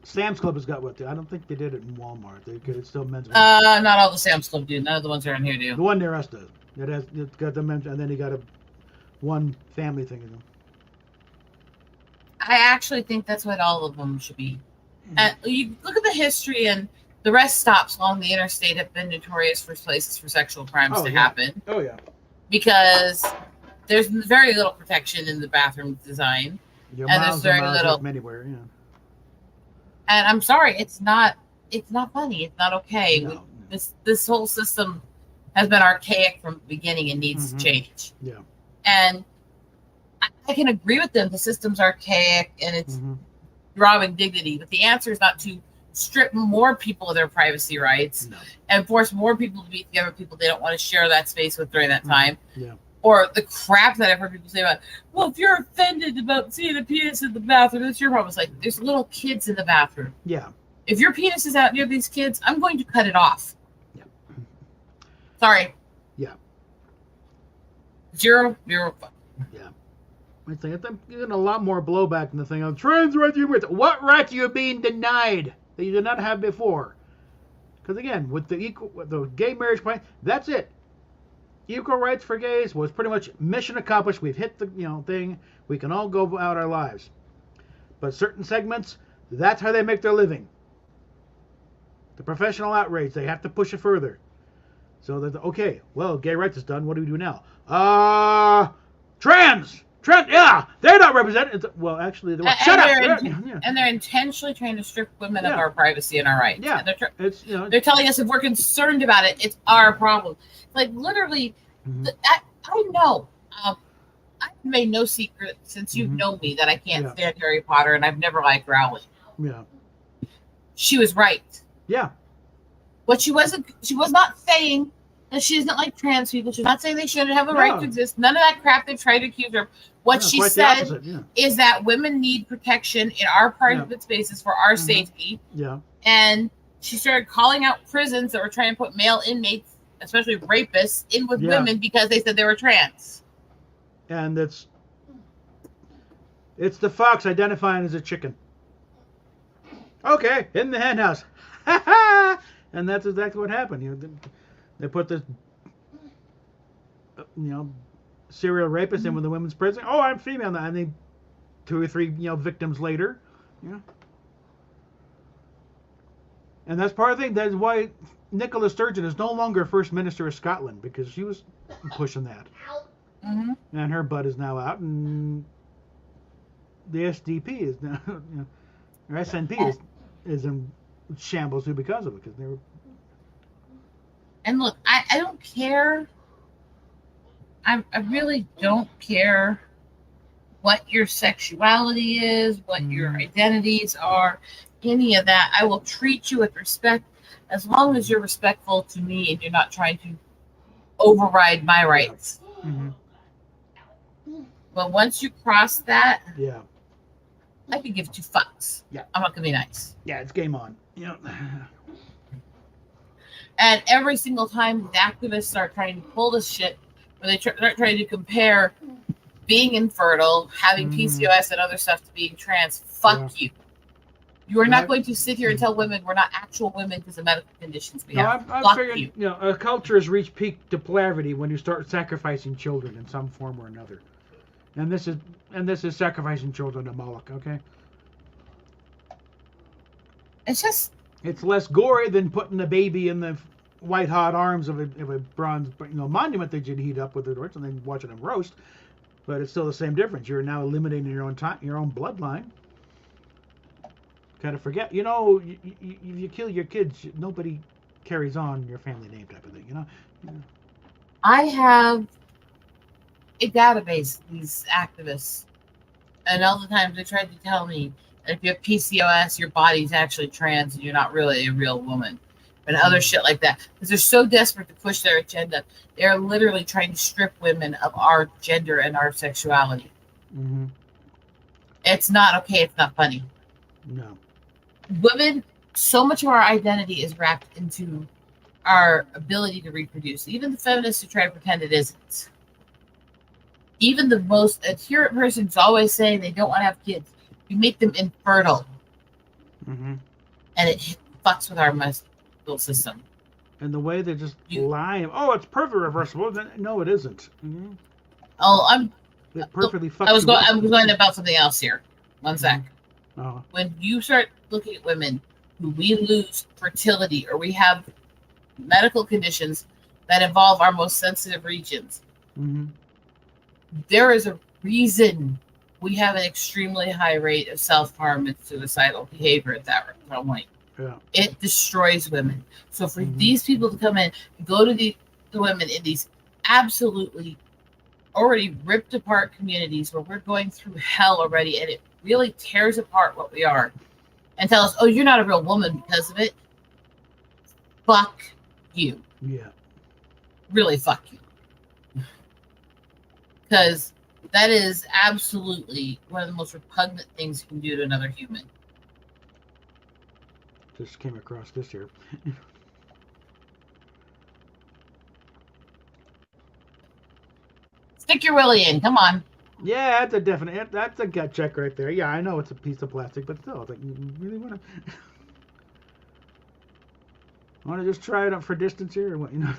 Sam's Club has got what? I don't think they did it in Walmart. It's still men's. Not all the Sam's Club do. None of the ones around here do. The one near us does. It's got the men's, and then you got one family thing in them. I actually think that's what all of them should be. Mm-hmm. And you look at the history, and the rest stops along the interstate have been notorious for places for sexual crimes to happen Oh yeah. because there's very little protection in the bathroom design. You're And there's miles very miles little- from anywhere. Yeah. And I'm sorry, it's not funny. It's not okay. No, no. This whole system has been archaic from the beginning and needs to change. Yeah. And I can agree with them. The system's archaic and it's Mm-hmm. robbing dignity, but the answer is not to strip more people of their privacy rights No. and force more people to be together with people they don't want to share that space with during that time. Yeah. Or the crap that I've heard people say about, well, if you're offended about seeing a penis in the bathroom, that's your problem. It's like, there's little kids in the bathroom. Yeah. If your penis is out near these kids, I'm going to cut it off. Yeah. Sorry. Yeah. Zero. Yeah. I think I'm getting a lot more blowback than the thing on trans rights. What rights are you being denied that you did not have before? Because again, with the gay marriage plan, that's it. Equal rights for gays was pretty much mission accomplished. We've hit the thing. We can all go about our lives. But certain segments, that's how they make their living. The professional outrage, they have to push it further. So that okay, well, gay rights is done. What do we do now? Trans, yeah, they're not represented. Well, actually, they were. Shut up. Yeah. And they're intentionally trying to strip women of Yeah. our privacy and our rights. Yeah, And it's they're telling us if we're concerned about it, it's our problem. Like literally, Mhm. I know. I've made no secret since you've Mhm. known me that I can't Yeah. stand Harry Potter, and I've never liked Rowling. yeah, She was right. yeah, What she was not saying that she doesn't like trans people. She's not saying they shouldn't have a right No. to exist. None of that crap they tried to accuse her of. What yeah, she quite the said opposite, yeah, is that women need protection in our private spaces for our Mhm. safety. yeah, And she started calling out prisons that were trying to put male inmates, especially rapists, in with Yeah. women because they said they were trans. and it's the fox identifying as a chicken. Okay, in the hen house, and that's exactly what happened. They put this, serial rapist in with the women's prison. Oh, I'm female now. And then 2 or 3, victims later, And that's part of the thing. That's why Nicola Sturgeon is no longer First Minister of Scotland, because she was pushing that. Mm-hmm. And her butt is now out, and the SDP is now, or SNP is in shambles too because of it, because they were. And look, I don't care. I really don't care what your sexuality is, what your identities are, any of that. I will treat you with respect as long as you're respectful to me and you're not trying to override my rights. Mm-hmm. But once you cross that, Yeah, I could give 2 fucks. Yeah. I'm not gonna be nice. yeah, it's game on. And every single time the activists start trying to pull this shit, where they start trying to compare being infertile, having PCOS, and other stuff to being trans, fuck you. You are not going to sit here and tell women we're not actual women because of medical conditions we have. I Fuck figured, you. a culture has reached peak depravity when you start sacrificing children in some form or another, and this is sacrificing children to Moloch. Okay, It's just it's less gory than putting a baby in the white hot arms of a bronze monument that you'd heat up with the torch and then watching them roast, but it's still the same difference. You're now eliminating your own bloodline. Kind of forget, if you kill your kids, nobody carries on your family name, type of thing. I have a database of these activists, and all the times they tried to tell me that if you have PCOS, your body's actually trans and you're not really a real woman, and other shit like that. Because they're so desperate to push their agenda, they're literally trying to strip women of our gender and our sexuality. Mm-hmm. It's not okay. It's not funny. No. Women, so much of our identity is wrapped into our ability to reproduce. Even the feminists who try to pretend it isn't. Even the most adherent person's always saying they don't want to have kids. You make them infertile. Mm-hmm. And it fucks with our muscle system. And the way they just lie. Oh, it's perfectly reversible. No, it isn't. Mm-hmm. Oh, It perfectly fucks I was you up. going about something else here. One sec. Oh. When you start looking at women who we lose fertility or we have medical conditions that involve our most sensitive regions, Mm-hmm. there is a reason we have an extremely high rate of self-harm and suicidal behavior at that point. Yeah. It destroys women. So for these people to come in and go to the the women in these absolutely already ripped apart communities where we're going through hell already, and it really tears apart what we are, and tell us, oh, you're not a real woman because of it. Fuck you. Yeah. Really fuck you. Because that is absolutely one of the most repugnant things you can do to another human. Just came across this here. Stick your willy in. Come on. Yeah, that's a definite. That's a gut check right there. Yeah, I know it's a piece of plastic, but still, it's like, you really want to? Want to just try it up for distance here, or what? You know.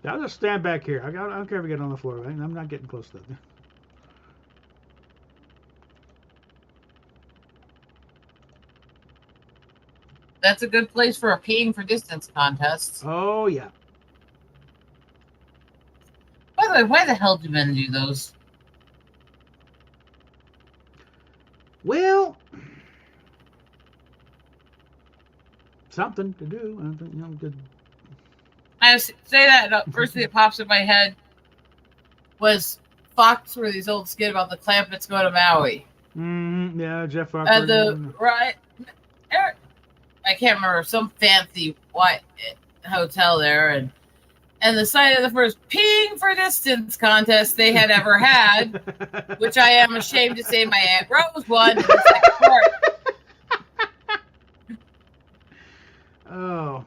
I'll just stand back here. I don't care if we get on the floor. Right? I'm not getting close to that. That's a good place for a peeing for distance contest. Oh yeah. By the way, why the hell do men do those? Well, something to do. I think, you know, good. I say that, and the first thing that pops in my head was Fox, where these old skit about the Clampets go to Maui. Yeah, Jeff Fox. At the right, I can't remember, some fancy white hotel there, and the site of the first peeing for distance contest they had ever had, which I am ashamed to say my Aunt Rose won in the second part. Oh.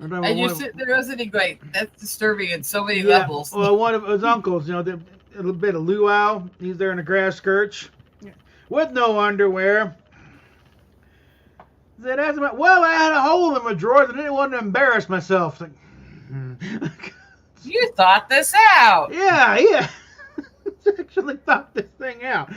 And you're sitting there listening, like, that's disturbing in so many levels. Well, one of his uncles, you know, a little bit of luau. He's there in a grass skirt with no underwear. Said, well, I had a hole in my drawers and I didn't want to embarrass myself. Like, You thought this out. yeah. Actually thought this thing out.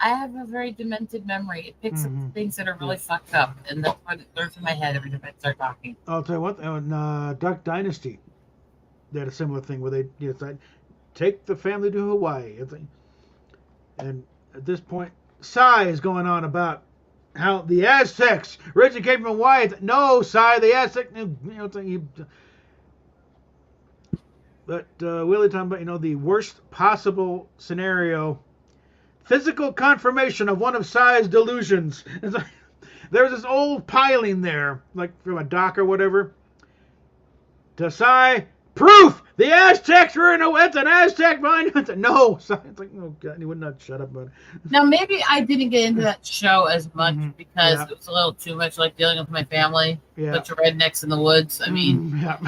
I have a very demented memory. It picks up things that are really fucked up, and that's what it learns in my head every time I start talking. I'll tell you what, on Duck Dynasty, they had a similar thing where they said, take the family to Hawaii. And at this point, Sai is going on about how the Aztecs originally came from Hawaii. No, Sai, the Aztecs, but Willie talking about, the worst possible scenario. Physical confirmation of one of Sai's delusions. It's like, there was this old piling there, like from a dock or whatever. To Sai, proof! The Aztecs were it's an Aztec mine. No, Sai. It's like, oh God, he would not shut up about it. Now, maybe I didn't get into that show as much because it was a little too much like dealing with my family. Yeah. Bunch of rednecks in the woods. I mean, yeah.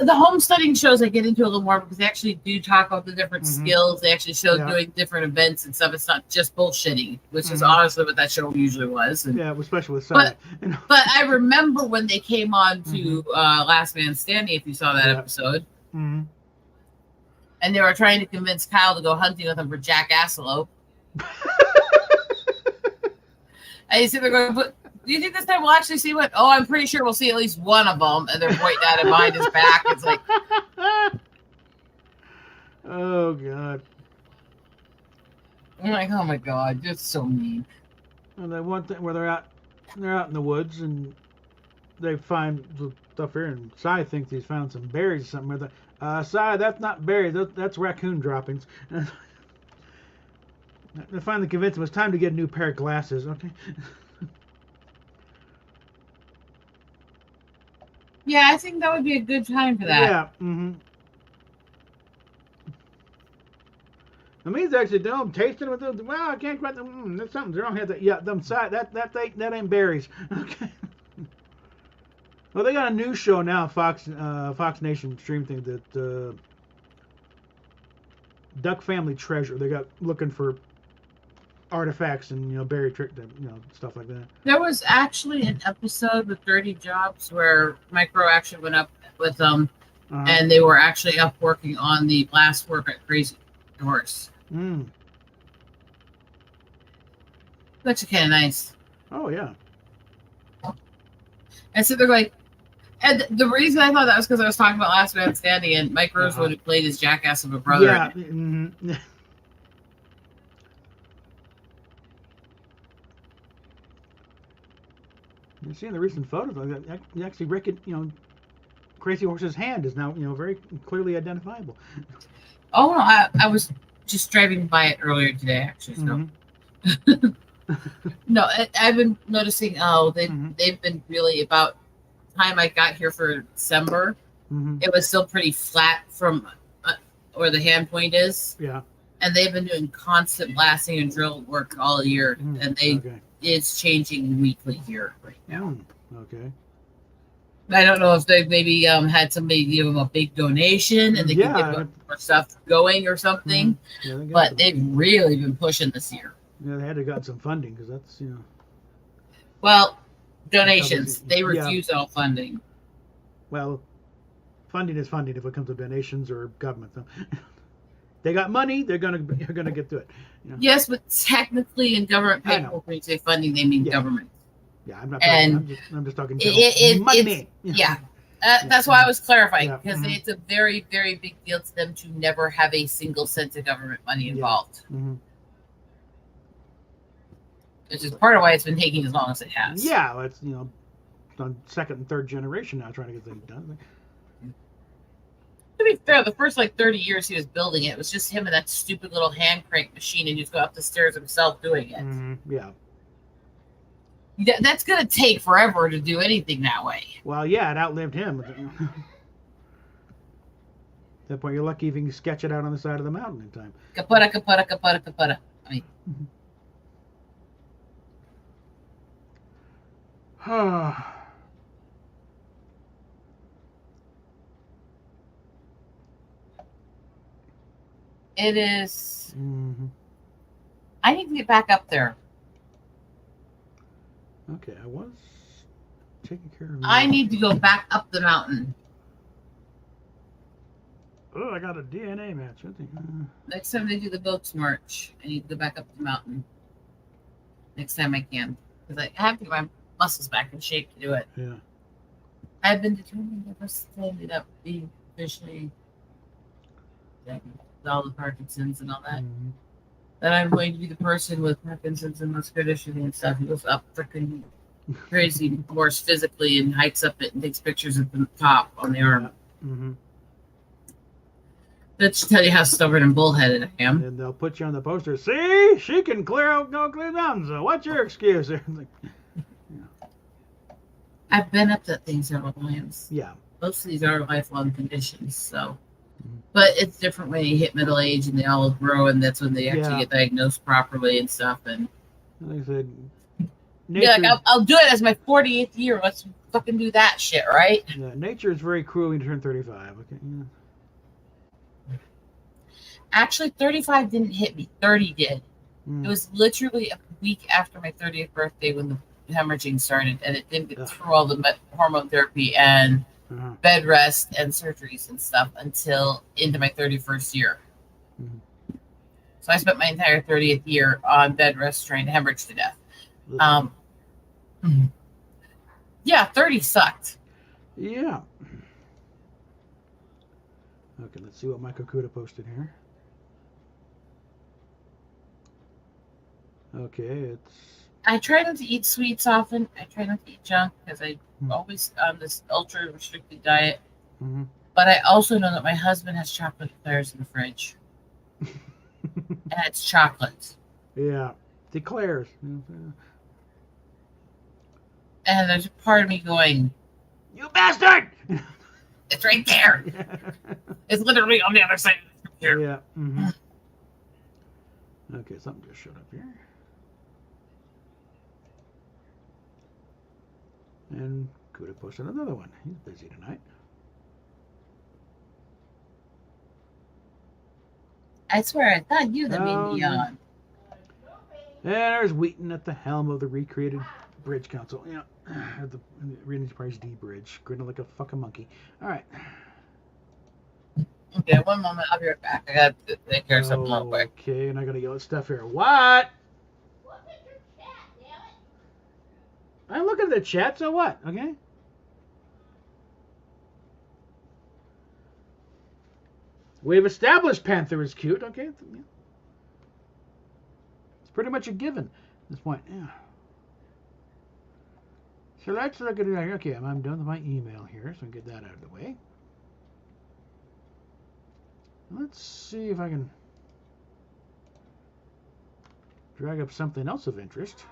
The homesteading shows I get into a little more because they actually do talk about the different skills. They actually show doing different events and stuff. It's not just bullshitting, which is honestly what that show usually was. And, yeah, especially with Sai. But I remember when they came on to Last Man Standing, if you saw that episode. And they were trying to convince Kyle to go hunting with them for Jack Asselope. And you see they're going, but do you think this time we'll actually see one? Oh, I'm pretty sure we'll see at least one of them. And they're pointing at him behind his back. It's like, oh God. I'm like, oh my God, you're so mean. And then one thing where they're out in the woods and they find the stuff here, and Sai thinks he's found some berries or something. Sai, that's not berries, that's raccoon droppings. They finally convinced him it's time to get a new pair of glasses. Okay. Yeah, I think that would be a good time for that. Yeah. The means actually do them, tasting with them. Well, I can't quite. There's something wrong here. Yeah, them side that ain't berries. Okay. Well, they got a new show now, Fox Nation stream thing that Duck Family Treasure. They got looking for artifacts and berry trick, stuff like that. There was actually an episode with Dirty Jobs where Micro actually went up with them, and they were actually up working on the last work at Crazy Horse. That's kind of nice. Oh yeah. And so they're like, and the reason I thought that was because I was talking about Last Man Standing, and Mike Rosewood who played his jackass of a brother. Yeah. You're seeing the recent photos. You actually reckon, Crazy Horse's hand is now, very clearly identifiable. Oh, no, I was just driving by it earlier today, actually. So. Mhm. No, I've been noticing. They've been really about time I got here for December. Mhm. It was still pretty flat from where the hand point is, Yeah. and they've been doing constant blasting and drill work all year, and Okay. it's changing weekly here right now. Okay. I don't know if they maybe had somebody give them a big donation and they could Yeah. get more stuff going or something, Yeah, they got but some- they've really been pushing this year. Yeah, they had to got some funding because that's Well, donations. They Yeah. refuse all funding. well, funding is funding if it comes to donations or government. So they got money, they're gonna get to it. Yes, but technically in government I know. paperwork, when you say funding, they mean Yeah. government. Yeah, I'm not. And I'm just talking. it- money. it's- yeah. That's why I was clarifying Yeah. because Mhm. it's a very, very big deal to them to never have a single cent of government money Yeah. involved, Mhm. which is part of why it's been taking as long as it has. Yeah, it's on second and third generation now trying to get things done. To be fair, the first 30 years he was building it was just him and that stupid little hand crank machine, and he's go up the stairs himself doing it. Mhm. Yeah. That's going to take forever to do anything that way. Well, yeah, it outlived him. At that point, you're lucky if you can sketch it out on the side of the mountain in time. Kaputta, kaputta, kaputta, kaputta. I mean, it is. Mhm. I need to get back up there. Okay, I was taking care of. I need to go back up the mountain. Oh, I got a DNA match. I think. Next time they do the boats march, I need to go back up the mountain. Next time I can. Because I have to get my muscles back in shape to do it. Yeah. I've been determined ever since I ended up being officially with all the Parkinson's and all that, Mhm. that I'm going to be the person with Parkinson's and muscular dystrophy and stuff who goes up freaking crazy horse physically and hikes up it and takes pictures of the top on the arm. Mhm. That should tell you how stubborn and bullheaded I am. And they'll put you on the poster. See, she can clear mountains. So what's your excuse? Like, I've been up that thing several times. yeah. Most of these are lifelong conditions, so. Mhm. But it's different when you hit middle age and they all grow, and that's when they actually Yeah. get diagnosed properly and stuff. And Like I said, be like, I'll do it as my 48th year. Let's fucking do that shit, right? yeah, nature is very cruel when you turn 35. Okay. Yeah. Actually, 35 didn't hit me. 30 did. Mm. It was literally a week after my 30th birthday when the hemorrhaging started, and it didn't get Ugh. through all the hormone therapy and Uh-huh. bed rest and surgeries and stuff until into my 31st year. Mhm. So I spent my entire 30th year on bed rest trying to hemorrhage to death. Yeah, 30 sucked. Yeah. Okay, let's see what Michael Kuda posted here. Okay, it's I try not to eat sweets often. I try not to eat junk because I'm Hmm. always on this ultra restricted diet. mhm. But I also know that my husband has chocolate eclairs in the fridge, and it's chocolate. yeah, declares. And there's a part of me going, You bastard! it's right there. It's literally on the other side of the computer. Yeah. Mhm. Okay, something just showed up here. And Kuda posted another one. He's busy tonight. I swear, I thought you that Oh, made me no. yawn. And there's Wheaton at the helm of the recreated Bridge Council. Yeah, at the Enterprise D Bridge, grinning like a fucking monkey. All right. Okay, one moment. I'll be right back. I got to take care of something real quick. Okay, and I gotta yell at stuff here. What? I'm looking at the chat, so what? Okay. We've established Panther is cute. Okay. It's pretty much a given at this point. Yeah. So let's look at it. Okay, I'm done with my email here, so I can get that out of the way. Let's see if I can drag up something else of interest.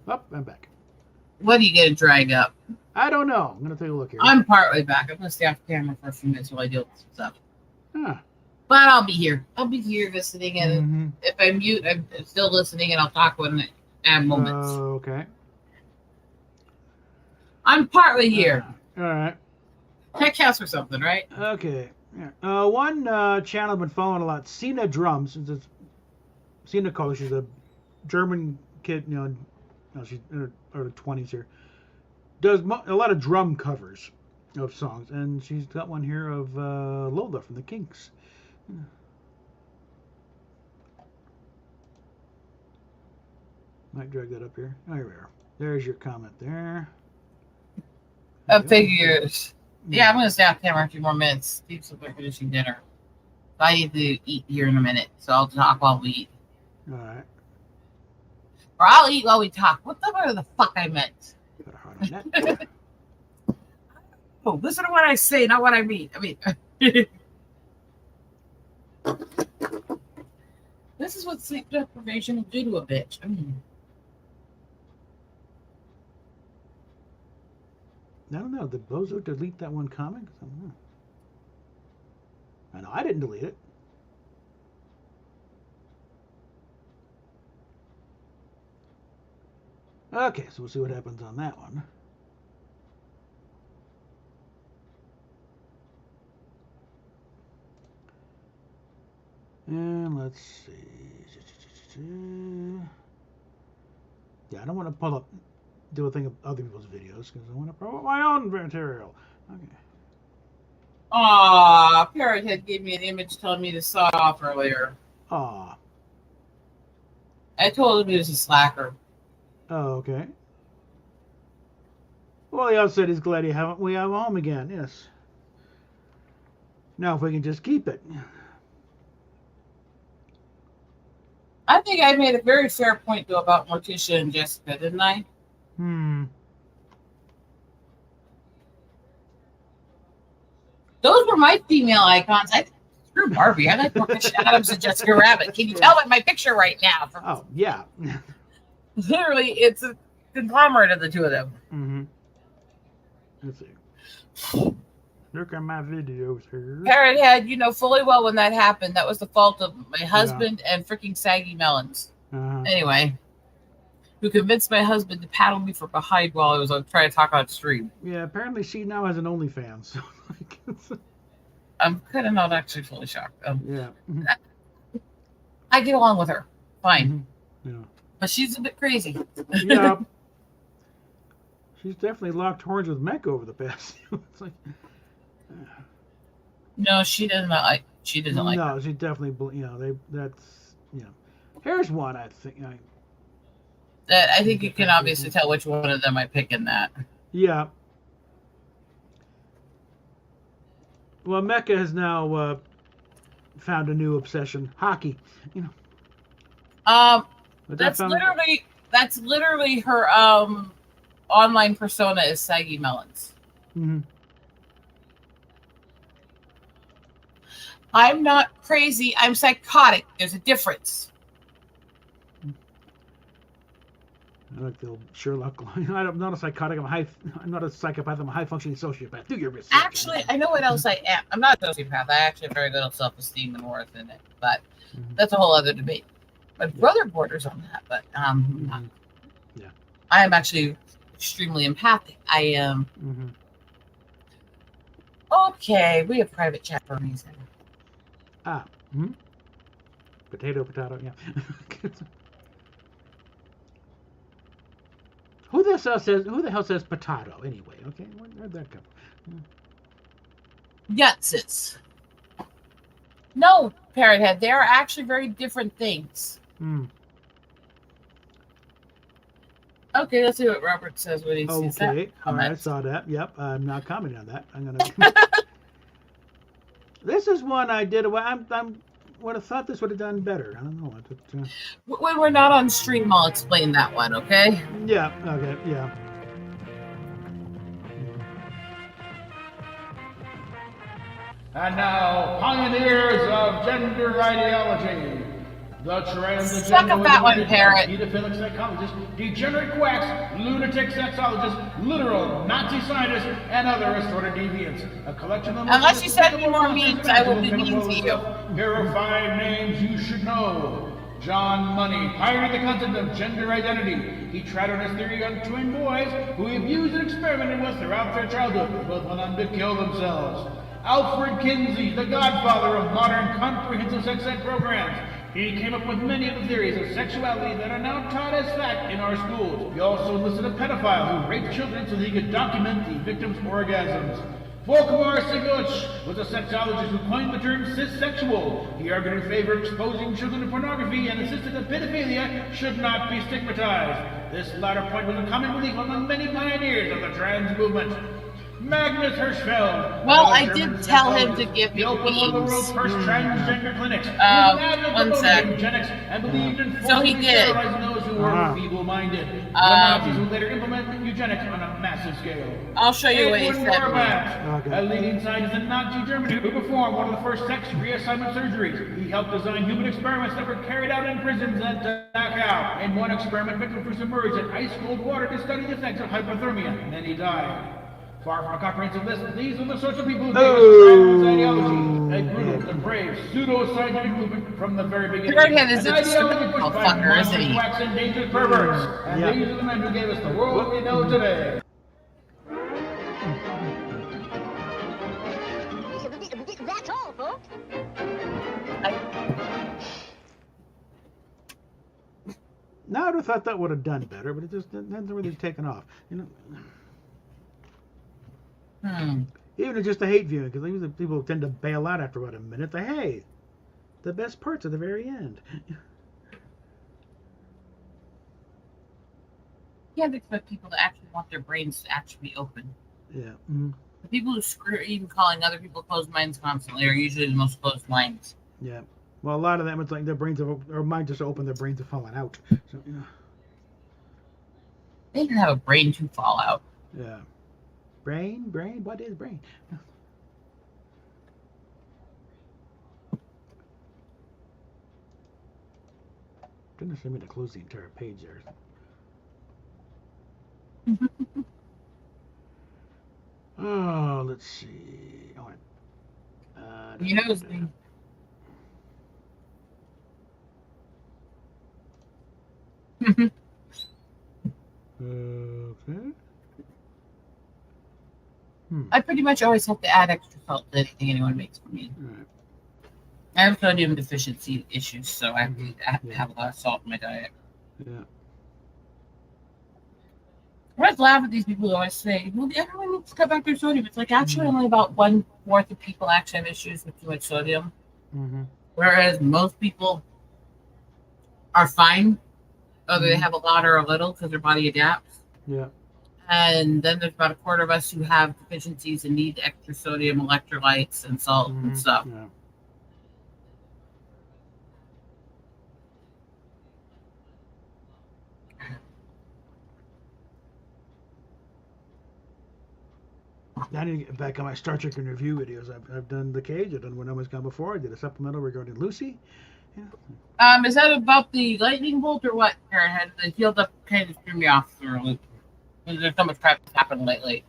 Oh, I'm back. What are you gonna drag up? I don't know. I'm gonna take a look here. I'm partway back. I'm gonna stay off camera for a few minutes while I deal with some stuff. Huh. But I'll be here. I'll be here listening, and Mhm. if I mute, I'm still listening, and I'll talk when I have moments. Okay. I'm partly here. All right. That counts for something, right? Okay. Yeah. One channel I've been following a lot, Cena Drums. It's Cena Cole. She's a German kid. She's in her early 20s here. Does a lot of drum covers of songs, and she's got one here of Lola from the Kinks. Might drag that up here. Oh, here we are. There's your comment there. Figures. Yeah, I'm gonna stay off camera a few more minutes. Steve's up there finishing dinner. I need to eat here in a minute, so I'll talk while we eat. All right. Or I'll eat while we talk. What the fuck I meant? Got a heart on that. Oh, listen to what I say, not what I mean. This is what sleep deprivation will do to a bitch. I don't know. Did Bozo delete that one comment? I don't know. I know I didn't delete it. Okay, so we'll see what happens on that one. And let's see. Yeah, I don't want to pull up, do a thing of other people's videos because I want to promote my own material. Okay. Aw, Parrot Head gave me an image telling me to saw off earlier. Aw. I told him he was a slacker. Oh, okay. Well, he also said he's glad we have home again. Yes. Now, if we can just keep it. I think I made a very fair point, though, about Morticia and Jessica, didn't I? Those were my female icons. Screw Barbie. I like Morticia Adams and Jessica Rabbit. Can you tell by my picture right now? Oh, yeah. Literally, it's a conglomerate of the two of them. Mm-hmm. Let's see. Look at my videos here. Parrot Head, you know fully well when that happened. That was the fault of my husband and freaking Saggy Melons. Anyway, who convinced my husband to paddle me from behind while I was trying to talk on stream. Yeah, apparently she now has an OnlyFans. So I'm kind of not actually fully shocked. Yeah. I get along with her. Fine. Yeah. But she's a bit crazy. Yeah. She's definitely locked horns with Mech over the past. It's like, no, she doesn't like. She doesn't like. No, she definitely. That's. Here's one I think. That I think you can obviously tell which one of them I pick in that. Yeah. Well, Mecca has now found a new obsession: hockey. That's literally her online persona is Saggy Melons. Mm-hmm. I'm not crazy. I'm psychotic. There's a difference. I like the old Sherlock line. I'm not a psychotic. I'm not a psychopath. I'm a high-functioning sociopath. Do your research. Actually, I know what else I am. I'm not a sociopath. I actually have very little self-esteem and worth in it. But that's a whole other debate. My brother borders on that. But yeah, I am actually extremely empathic. I am. Okay, we have private chat for a reason. Potato, yeah. Who the hell says potato anyway? Okay, where'd that come from? Yutsis. No, Parrot Head. They are actually very different things. Okay, let's see what Robert says when he sees that. Okay, all right, I saw that. Yep, I'm not commenting on that. I'm gonna. This is one I did. I would have thought this would have done better. I don't know. When we're not on stream, I'll explain that one. Okay. Yeah. Okay. Yeah. And now, pioneers of gender ideology. The transgender Suck up that one, parrot. pedophilic psychologists, degenerate quacks, lunatic sexologists, literal Nazi scientists, and other assorted deviants. A collection of Unless you send me more memes, I will be mean to you. Here are 5 names you should know. John Money pioneered the concept of gender identity. He tried on his theory on twin boys who he abused and experimented with throughout their childhood. Both went on to kill themselves. Alfred Kinsey, the godfather of modern comprehensive sex ed programs. He came up with many of the theories of sexuality that are now taught as fact in our schools. He also enlisted a pedophile who raped children so that he could document the victim's orgasms. Volkmar Sigurd was a sexologist who coined the term cissexual. He argued in favor of exposing children to pornography and insisted that pedophilia should not be stigmatized. This latter point was a common belief among many pioneers of the trans movement. Magnus Hirschfeld. Well, I did tell him to give me He opened one of the world's first transgender clinics. One sec. Eugenics and believed in So he forcibly did. sterilizing those who were feeble-minded. The Nazis would later implement eugenics on a massive scale. I'll show you what he Edwin said. Morbat, Okay. a leading scientist in Nazi Germany who performed one of the first sex reassignment surgeries. He helped design human experiments that were carried out in prisons at Dachau. In one experiment, victims were submerged in ice-cold water to study the effects of hypothermia. Many died. Far from a comprehensive list, these are the sorts of people who gave us trans ideology, a brutal, depraved, pseudo-scientific movement from the very beginning. Redhead is An a ideology stupid pushed by fucker, isn't monsters, he? quacks, and dangerous perverts. And Yeah. these are the men who gave us the world we know today. That's all, folks. Now, I would have thought that would have done better, but it just hasn't really taken off. You know, even if just the hate viewing, because people tend to bail out after about a minute. Hey, the best parts at the very end. You can't expect people to actually want their brains to actually be open. Yeah. Mm-hmm. The people who screw, even calling other people closed minds constantly, are usually the most closed minds. Yeah. Well, a lot of them, it's like their brains have, or minds just open, their brains have fallen out. So, you know, They didn't have a brain to fall out. yeah. Brain? What is brain? Didn't necessarily mean to close the entire page there. Oh, let's see. You know, Okay. I pretty much always have to add extra salt to anything anyone makes for me. Right. I have sodium deficiency issues, so I have to have a lot of salt in my diet. Yeah. I always laugh at these people who always say, well, everyone needs to cut back their sodium. It's like actually only about 1/4 of people actually have issues with too much sodium. Mm-hmm. Whereas most people are fine, whether they have a lot or a little, because their body adapts. Yeah. And then there's about 1/4 of us who have deficiencies and need extra sodium, electrolytes, and salt and stuff. Yeah. I need to get back on my Star Trek and review videos. I've done The Cage. I've done When No One's Gone Before. I did a supplemental regarding Lucy. Yeah. Is that about the lightning bolt or what? The healed up kind of threw me off for a loop. There's so much crap that's happened lately.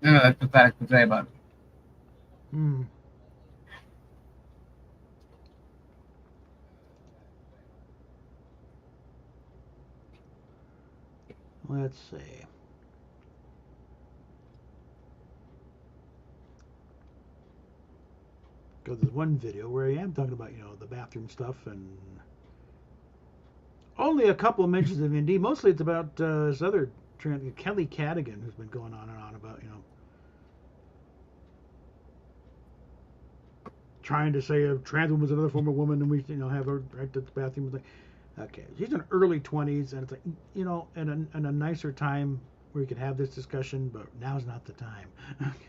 No, that's pathetic to say about it. Hmm. Let's see. Go to this one video where I am talking about, the bathroom stuff, and only a couple of mentions of Indy. Mostly it's about this other Kelly Cadigan, who's been going on and on about, trying to say a trans woman is another form of woman, and we, have her right to the bathroom. Okay, she's in her early 20s, and it's like, in a nicer time where we could have this discussion, but now's not the time. Okay,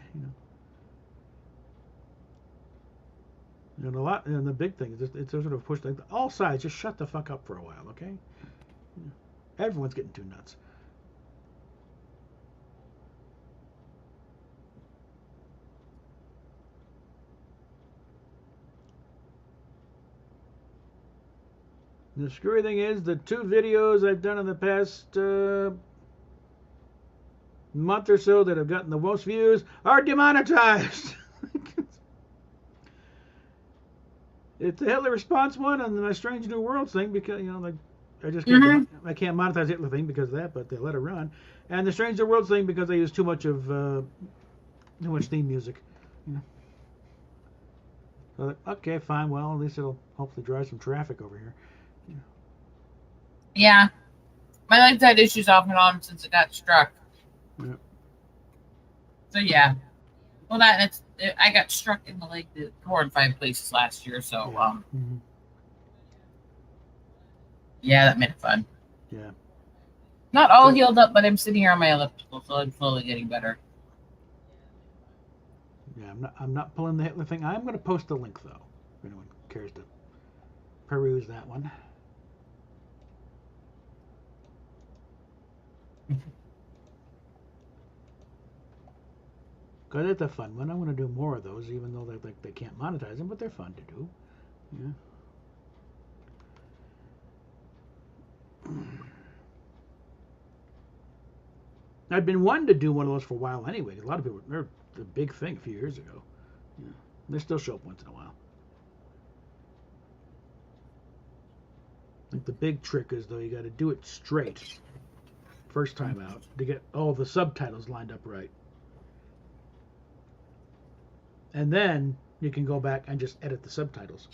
And the big thing is it's sort of pushed, like, all sides, just shut the fuck up for a while, okay? Everyone's getting too nuts. The screwy thing is, the 2 videos I've done in the past month or so that have gotten the most views are demonetized. It's the Hitler response one and the Strange New Worlds thing because like I just can't I can't monetize Hitler thing because of that, but they let it run. And the Strange New Worlds thing because I use too much theme music. So, okay, fine. Well, at least it'll hopefully drive some traffic over here. Yeah. My leg's had issues off and on since it got struck. Yep. So yeah. Well, I got struck in the leg 4 and 5 places last year, so yeah, that made it fun. Yeah. Not all healed up, but I'm sitting here on my elliptical, so I'm slowly getting better. Yeah, I'm not pulling the Hitler thing. I'm going to post a link though, if anyone cares to peruse that one. Because it's a fun one. I want to do more of those, even though they can't monetize them, but they're fun to do. Yeah. I'd been wanting to do one of those for a while anyway. A lot of people, they're a big thing a few years ago. Yeah. They still show up once in a while. Like the big trick is though, you got to do it straight first time out to get all the subtitles lined up right. And then you can go back and just edit the subtitles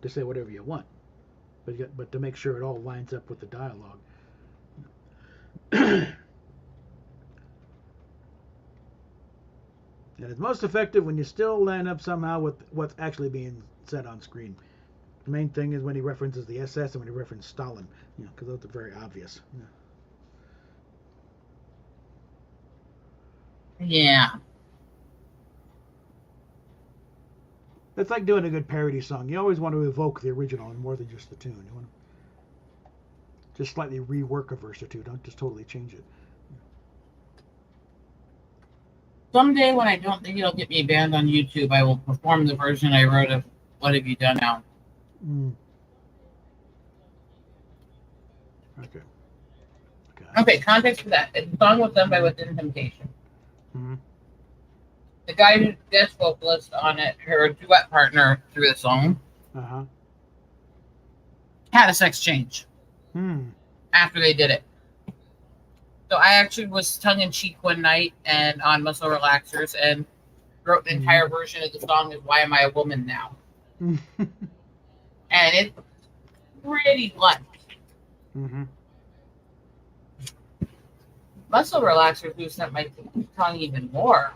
to say whatever you want. But to make sure it all lines up with the dialogue. And it's most effective when you still line up somehow with what's actually being said on screen. The main thing is when he references the SS and when he references Stalin, because those are very obvious. Yeah. It's like doing a good parody song. You always want to evoke the original and more than just the tune. You want to just slightly rework a verse or two. Don't just totally change it. Someday when I don't think it'll get me banned on YouTube, I will perform the version I wrote of What Have You Done Now? Okay. Okay, context for that. The song was done by Within Temptation. Mm-hmm. The guy who's guest vocalist on it, her duet partner through the song, had a sex change after they did it. So I actually was tongue-in-cheek one night and on Muscle Relaxers and wrote an entire version of the song of Why Am I a Woman Now? And it's pretty blunt. Muscle Relaxers loosen my tongue even more.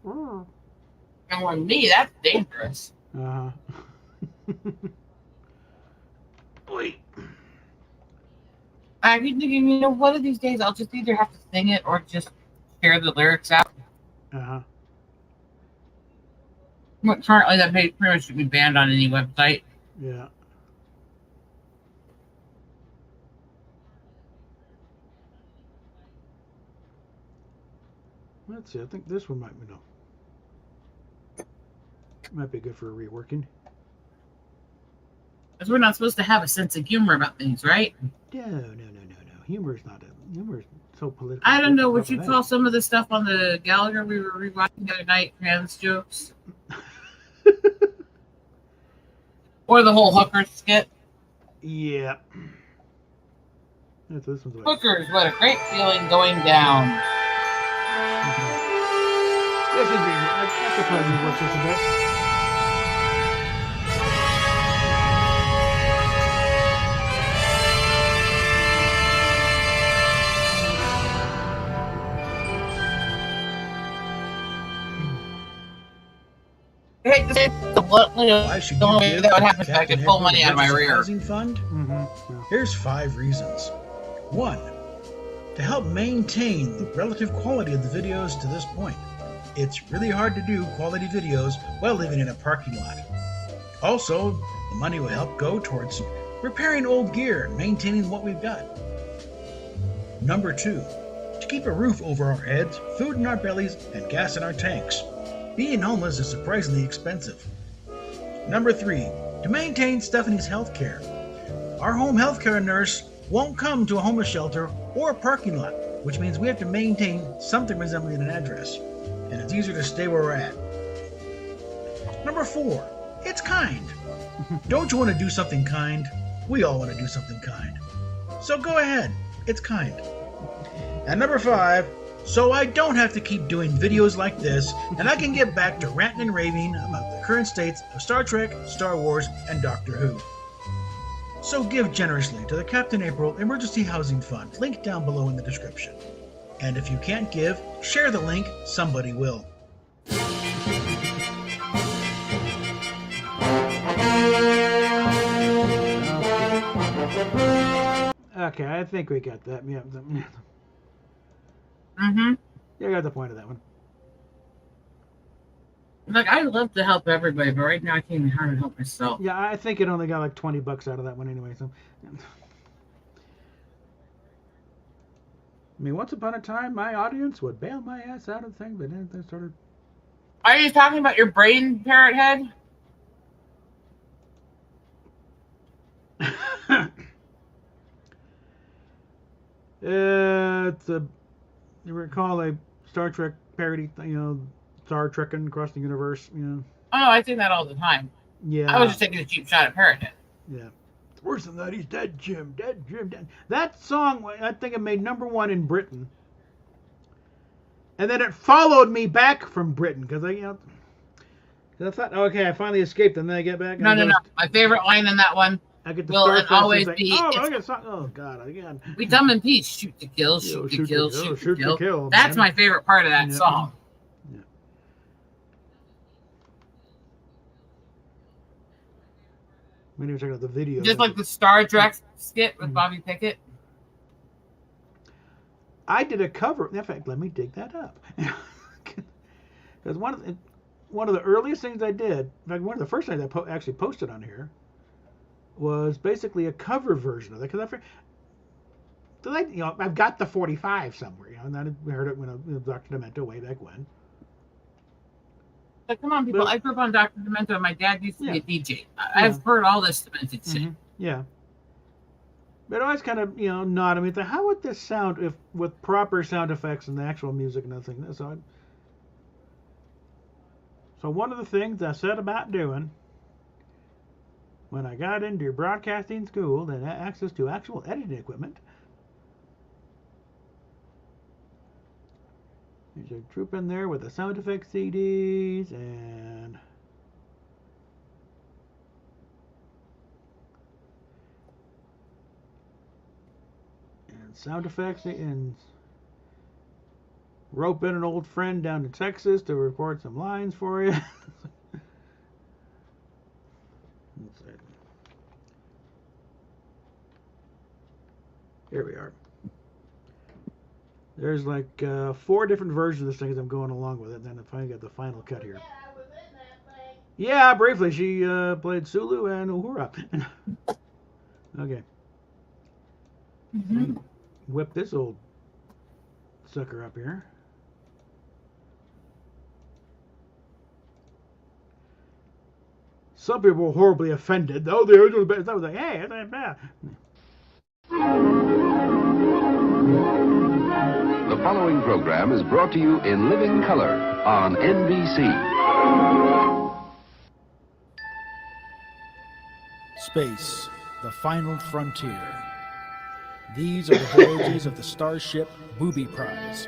And with me, that's dangerous. Boy. I've been thinking, one of these days I'll just either have to sing it or just share the lyrics out. But currently, that page pretty much should be banned on any website. Yeah. Let's see. I think this one might be good for reworking. Because we're not supposed to have a sense of humor about things, right? No. Humor is so political. I don't know what you call some of the stuff on the Gallagher we were rewatching the other night, trans jokes. Or the whole hooker skit. Yeah. This one's like, Hookers, what a great feeling going down. This is I could probably watch this a bit. Why should you give that would happen if I Captain could pull Hector money out of my Emergency rear. Housing Fund? Here's 5 reasons. 1. To help maintain the relative quality of the videos to this point. It's really hard to do quality videos while living in a parking lot. Also, the money will help go towards repairing old gear and maintaining what we've got. Number 2. To keep a roof over our heads, food in our bellies, and gas in our tanks. Being homeless is surprisingly expensive. Number 3. To maintain Stephanie's health care. our home healthcare nurse won't come to a homeless shelter or a parking lot, which means we have to maintain something resembling an address, and it's easier to stay where we're at. Number 4, it's kind. Don't you want to do something kind? We all want to do something kind. So go ahead, it's kind. And number 5, so I don't have to keep doing videos like this, and I can get back to ranting and raving about the current states of Star Trek, Star Wars, and Doctor Who. So give generously to the Captain April Emergency Housing Fund, link down below in the description. And if you can't give, share the link, somebody will. Okay, I think we got that. Yeah, Mm-hmm. yeah, I got the point of that one. Like, I love to help everybody, but right now I can't even hardly help myself. Yeah, I think it only got like $20 out of that one anyway. So, I mean, once upon a time, my audience would bail my ass out of the thing, but then they started. Are you talking about your brain parrot head? It's a, you recall a Star Trek parody, Star Trekking across the universe, Oh, I think that all the time. Yeah. I was just taking a cheap shot at parrot head. Yeah. It's worse than that. He's dead, Jim. Dead, Jim. Dead. That song, I think it made #1 in Britain. And then it followed me back from Britain because I thought, okay, I finally escaped, and then I get back. No. My favorite line in that one I get the will Star and always Fest be. oh God, again. We come in peace. Shoot to kill. Shoot to kill. Shoot to kill. That's man. my favorite part of that Yeah. song. Yeah. We need to check out the video. Just like the Star Trek skit with Bobby Pickett. I did a cover. In fact, let me dig that up. Because one of the earliest things I did, in fact, one of the first things I actually posted on here, was basically a cover version of it. Because I've got the 45 somewhere, and I heard it when I was Dr. Demento way back when. Like, come on, people! But, I grew up on Dr. Demento, and my dad used to be a DJ. Yeah. I've heard all this demented shit. Yeah. But I always kind of, nod. I mean, how would this sound if with proper sound effects and the actual music and everything? So one of the things I set about doing when I got into broadcasting school and had access to actual editing equipment, there's a troop in there with the sound effects CDs and sound effects and rope in an old friend down to Texas to record some lines for you. Let's see. Here we are. There's like 4 different versions of this thing as I'm going along with it, and then I finally got the final cut here. Yeah, briefly. She played Sulu and Uhura. Okay. Whip this old sucker up here. Some people were horribly offended. Oh, the original best. I was like, hey, that's bad. The following program is brought to you in living color on NBC. Space, the final frontier. These are the voyages of the starship Booby Prize.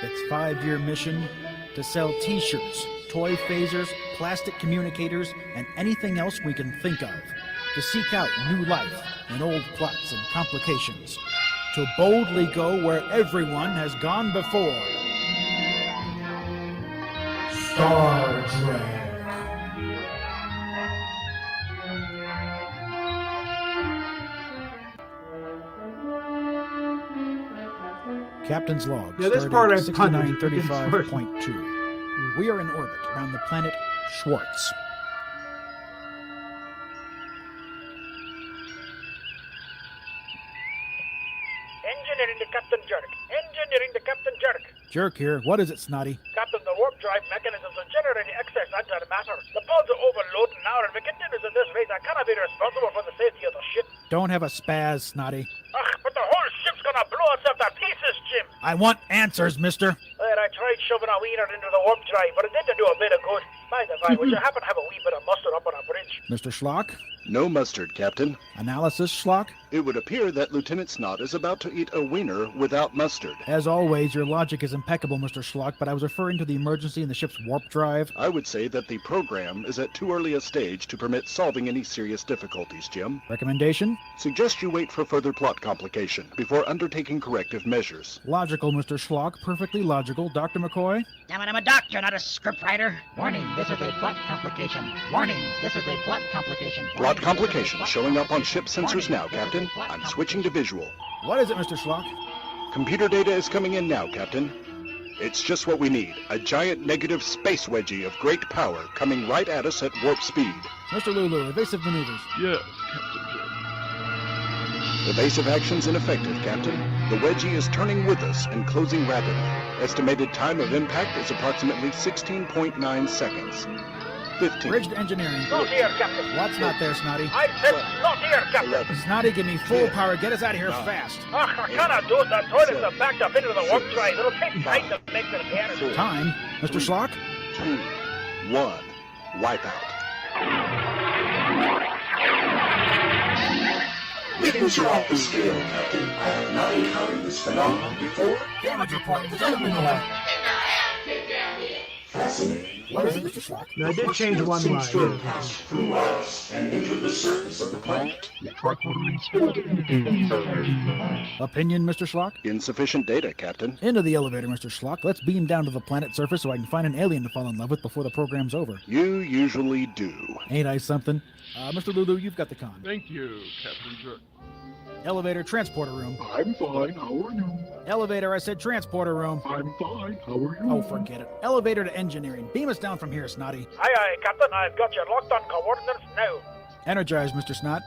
Its 5-year mission: to sell t-shirts, toy phasers, plastic communicators, and anything else we can think of. To seek out new life in old plots and complications. To boldly go where everyone has gone before. Star Trek. Captain's log. Yeah, this part I Stardate punted. 6935.2. We are in orbit around the planet Schwartz. Engineering to Captain Jerk. Engineering to Captain Jerk. Jerk here. What is it, Snotty? Captain, the warp drive drive mechanisms are generating excess antimatter. The pods are overloading now, and if it continues at this rate, I cannot be responsible for the safety of the ship. Don't have a spaz, Snotty. Ugh, but the whole ship's gonna blow itself to pieces, Jim. I want answers, mister. Well, I tried shoving a wiener into the warp drive, but it didn't do a bit of good. By the by, would you happen to have a wee bit of mustard up on a bridge? Mr. Schlock? No mustard, Captain. Analysis, Schlock? It would appear that Lieutenant Snot is about to eat a wiener without mustard. As always, your logic is impeccable, Mr. Schlock, but I was referring to the emergency in the ship's warp drive. I would say that the program is at too early a stage to permit solving any serious difficulties, Jim. Recommendation? Suggest you wait for further plot complication before undertaking corrective measures. Logical, Mr. Schlock. Perfectly logical. Dr. McCoy? Damn it, I'm a doctor, not a scriptwriter. Warning, this is a plot complication. Warning, this is a plot complication. Plot complication showing up on ship sensors now, Captain. I'm switching to visual. What is it, Mr. Schlock? Computer data is coming in now, Captain. It's just what we need. A giant negative space wedgie of great power coming right at us at warp speed. Mr. Lulu, evasive maneuvers. Yes, Captain Jack. Evasive actions ineffective, Captain. The wedgie is turning with us and closing rapidly. Estimated time of impact is approximately 16.9 seconds. 15. Bridge to engineering. Not here, Captain. What's not there, Snotty? I said not here, Captain. Snotty, give me full power. Get us out of here fast. Ugh, I cannot do it. The toilets are backed up into the warp drive. It'll take time to make the repair. Time? Mr. Schlock? 2, 1, wipe out. Weapons are off the scale, Captain. I have not encountered this phenomenon before. Damage report is eliminated. Fascinating. What is it, Mr. Schlock? No, I did change one line. Storm passed through us and into the surface of the planet. Opinion, Mr. Schlock? Insufficient data, Captain. Into the elevator, Mr. Schlock. Let's beam down to the planet's surface so I can find an alien to fall in love with before the program's over. You usually do. Ain't I something? Mr. Lulu, you've got the con. Thank you, Captain Jerk. Elevator, transporter room. I'm fine. How are you? Elevator, I said transporter room. I'm fine. How are you? Oh, forget it. Elevator to engineering. Beam us down from here, Snotty. Aye, aye, Captain. I've got you locked on coordinates now. Energize, Mr. Snot.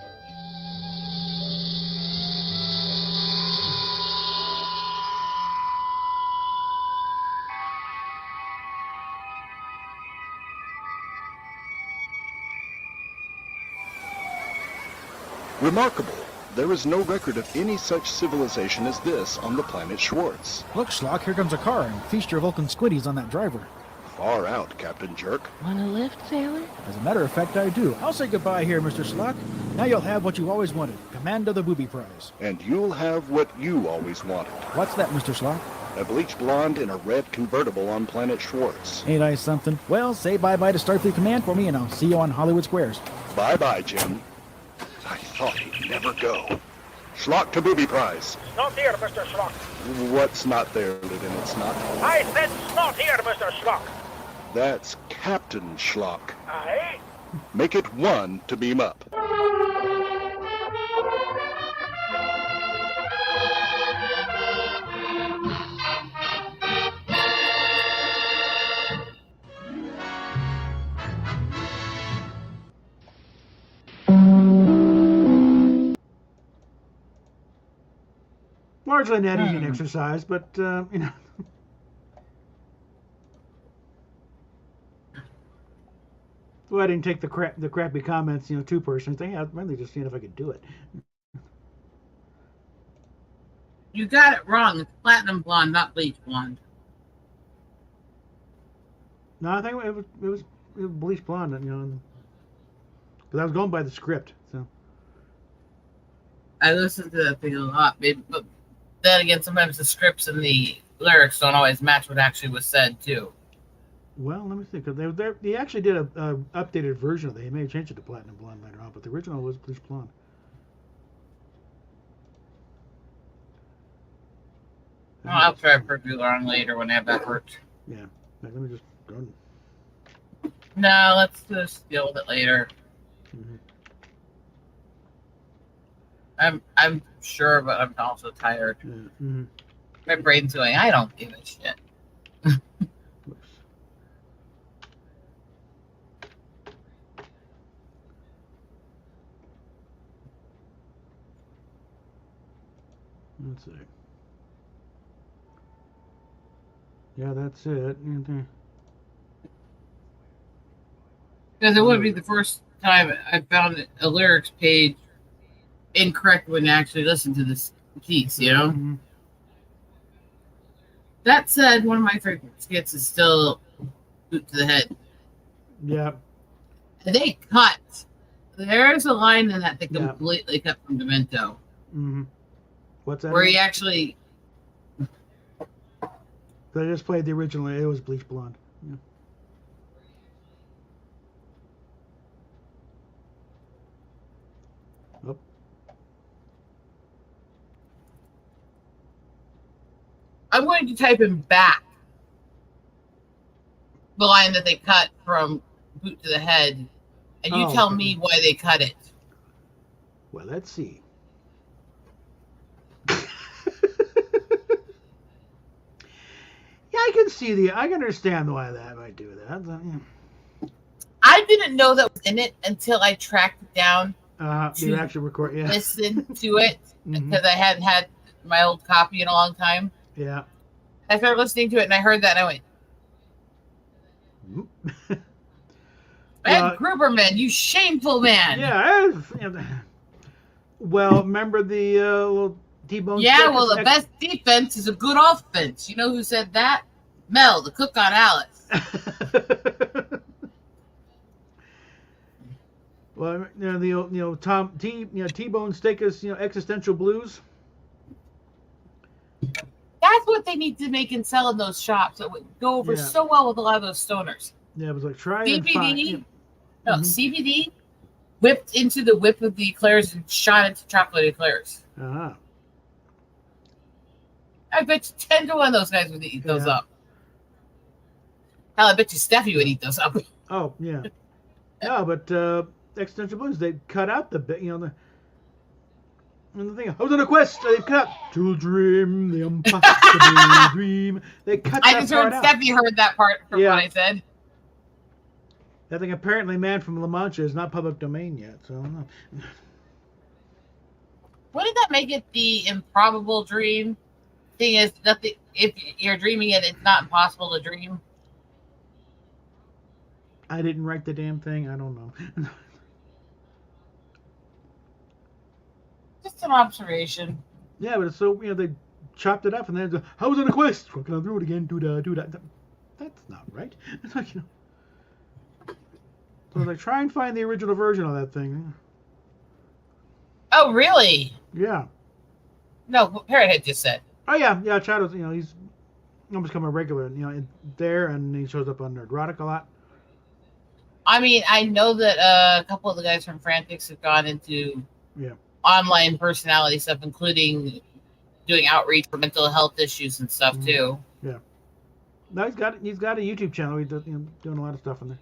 Remarkable. There is no record of any such civilization as this on the planet Schwartz. Look, Schlock, here comes a car, and feast your Vulcan squiddies on that driver. Far out, Captain Jerk. Want a lift, sailor? As a matter of fact, I do. I'll say goodbye here, Mr. Schlock. Now you'll have what you always wanted, command of the booby prize. And you'll have what you always wanted. What's that, Mr. Schlock? A bleached blonde in a red convertible on planet Schwartz. Ain't I something? Well, say bye-bye to Starfleet Command for me, and I'll see you on Hollywood Squares. Bye-bye, Jim. I thought he'd never go. Schlock to booby prize. Not here, Mr. Schlock. What's not there, Lieutenant Snot? I said not here, Mr. Schlock. That's Captain Schlock. Aye? Make it 1 to beam up. Largely an editing exercise, but, you know. Well, I didn't take the crappy comments, you know, too personally. I was mainly just seeing if I could do it. You got it wrong. It's platinum blonde, not bleach blonde. No, I think it was bleach blonde, you know, because I was going by the script. So I listen to that thing a lot, maybe, but then again, sometimes the scripts and the lyrics don't always match what actually was said too. Well, let me think. They actually did a updated version of it. They may have changed it to platinum blonde later on, but the original was bleach blonde. Well, I'll try Purdue on later when I have that worked. Yeah, let me just go. No, let's just deal with it later. Mm-hmm. I'm sure, but I'm also tired. Yeah. Mm-hmm. My brain's going, I don't give a shit. Let's see. Yeah, that's it. Because it wouldn't be the first time I found a lyrics page incorrect when I actually listened to this piece, you know? Mm-hmm. That said, one of my favorite skits is still Boot to the Head. Yeah. And they cut. There's a line in that they completely cut from Demento. Mm-hmm. What's that? Where he actually... They just played the original. It was Bleach Blonde. Yeah. Oh. I'm going to type in back the line that they cut from Boot to the Head, and you tell me why they cut it. Well, let's see. Yeah, I can understand why that might do that. Yeah. I didn't know that was in it until I tracked it down. You actually record, yeah. Listen to it because I hadn't had my old copy in a long time. Yeah. I started listening to it and I heard that and I went, Ed Gruberman, you shameful man. Yeah. Well, remember the little T-Bone? Yeah, well, the best defense is a good offense. You know who said that? Mel, the cook on Alice. Well, T-Bone Steakhouse, existential blues. That's what they need to make and sell in those shops. It would go over so well with a lot of those stoners. Yeah, it was like try CBD, and find. No, CBD whipped into the whip of the eclairs and shot into chocolate eclairs. Uh-huh. I bet you 10 to 1 those guys would eat those up. Hell, I bet you Steffi would eat those up. Oh, yeah. No, but existential blues, they cut out the bit, and the thing, I was on a quest. They cut to dream the impossible dream. They cut I that just heard part out. Steffi heard that part from what I said. That thing apparently, Man from La Mancha is not public domain yet, so I don't know. Wouldn't that make it the improbable dream? Thing is, nothing. If you're dreaming it, it's not impossible to dream. I didn't write the damn thing. I don't know. Just an observation. Yeah, but it's so they chopped it up and then I was on a quest. What can I do it again? Do that. That's not right. It's like So I was like, try and find the original version of that thing. Oh, really? Yeah. No, Parrothead just said. Oh yeah, Chadow's. He's almost become a regular. There, and he shows up on Nerdrotic a lot. I mean, I know that a couple of the guys from Frantics have gone into online personality stuff, including doing outreach for mental health issues and stuff too. Yeah. No, he's got a YouTube channel. He's doing a lot of stuff on there.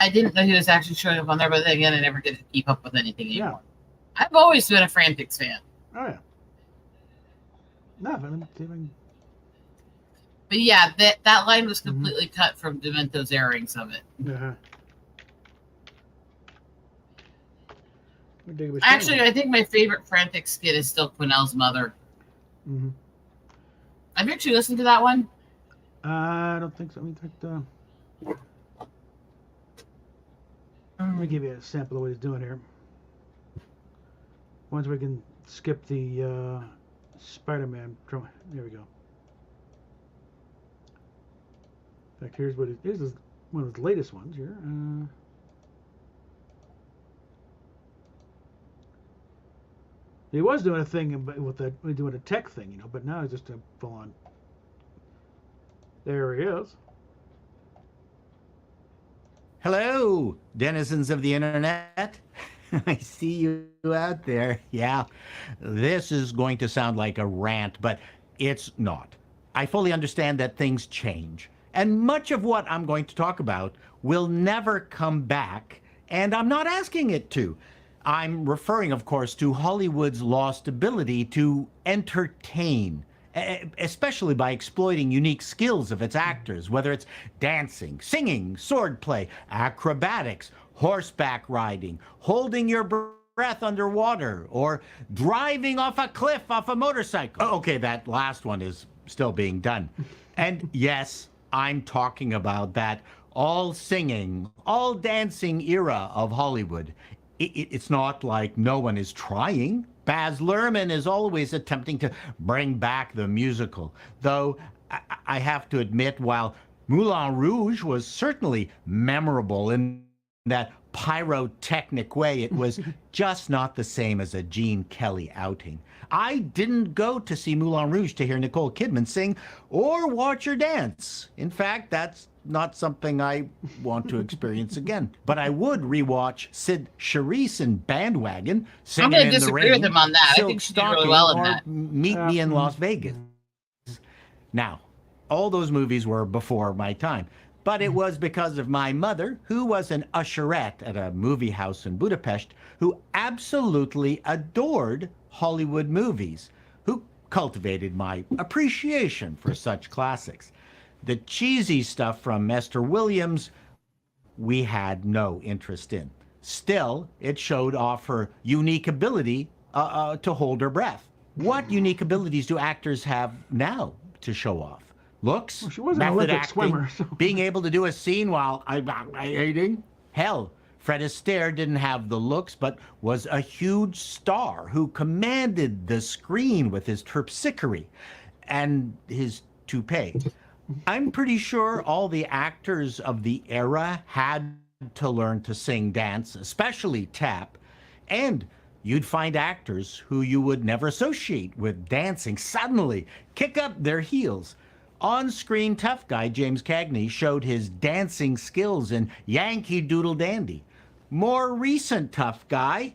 I didn't know he was actually showing up on there, but then again, I never get to keep up with anything anymore. I've always been a Frantics fan. Oh yeah. No, But yeah, that line was completely cut from Demento's airings of it. Uh-huh. Actually, I think my favorite Frantic skit is still Quinnell's mother. Mm-hmm. Have you actually listened to that one? I don't think so. Let me give you a sample of what he's doing here. Once we can skip the Spider-Man. There we go. In fact, here's one of his latest ones here. He was doing a thing with doing a tech thing, but now he's just a full-on. There he is. Hello, denizens of the internet. I see you out there. Yeah, this is going to sound like a rant, but it's not. I fully understand that things change, and much of what I'm going to talk about will never come back, and I'm not asking it to. I'm referring, of course, to Hollywood's lost ability to entertain, especially by exploiting unique skills of its actors, whether it's dancing, singing, swordplay, acrobatics, horseback riding, holding your breath underwater, or driving off a cliff off a motorcycle. Oh, okay, that last one is still being done. And yes, I'm talking about that all singing, all dancing era of Hollywood. It's not like no one is trying. Baz Luhrmann is always attempting to bring back the musical. Though I have to admit, while Moulin Rouge was certainly memorable in that pyrotechnic way, it was just not the same as a Gene Kelly outing. I didn't go to see Moulin Rouge to hear Nicole Kidman sing or watch her dance. In fact, that's not something I want to experience again. But I would rewatch Sid Charisse in Bandwagon, I'm Singing going to in the disagree Rain, with him on that. I Silk think she did really Stocking, well in or that. Meet Me in Las Vegas. Now, all those movies were before my time, but it was because of my mother, who was an usherette at a movie house in Budapest, who absolutely adored Hollywood movies, who cultivated my appreciation for such classics. The cheesy stuff from Esther Williams, we had no interest in. Still, it showed off her unique ability to hold her breath. What unique abilities do actors have now to show off? Looks, Well, she was an method Olympic acting, swimmer, so- being able to do a scene while eating. Hell, Fred Astaire didn't have the looks, but was a huge star who commanded the screen with his terpsichore and his toupee. I'm pretty sure all the actors of the era had to learn to sing, dance, especially tap, and you'd find actors who you would never associate with dancing suddenly kick up their heels. On-screen tough guy James Cagney showed his dancing skills in Yankee Doodle Dandy. More recent tough guy,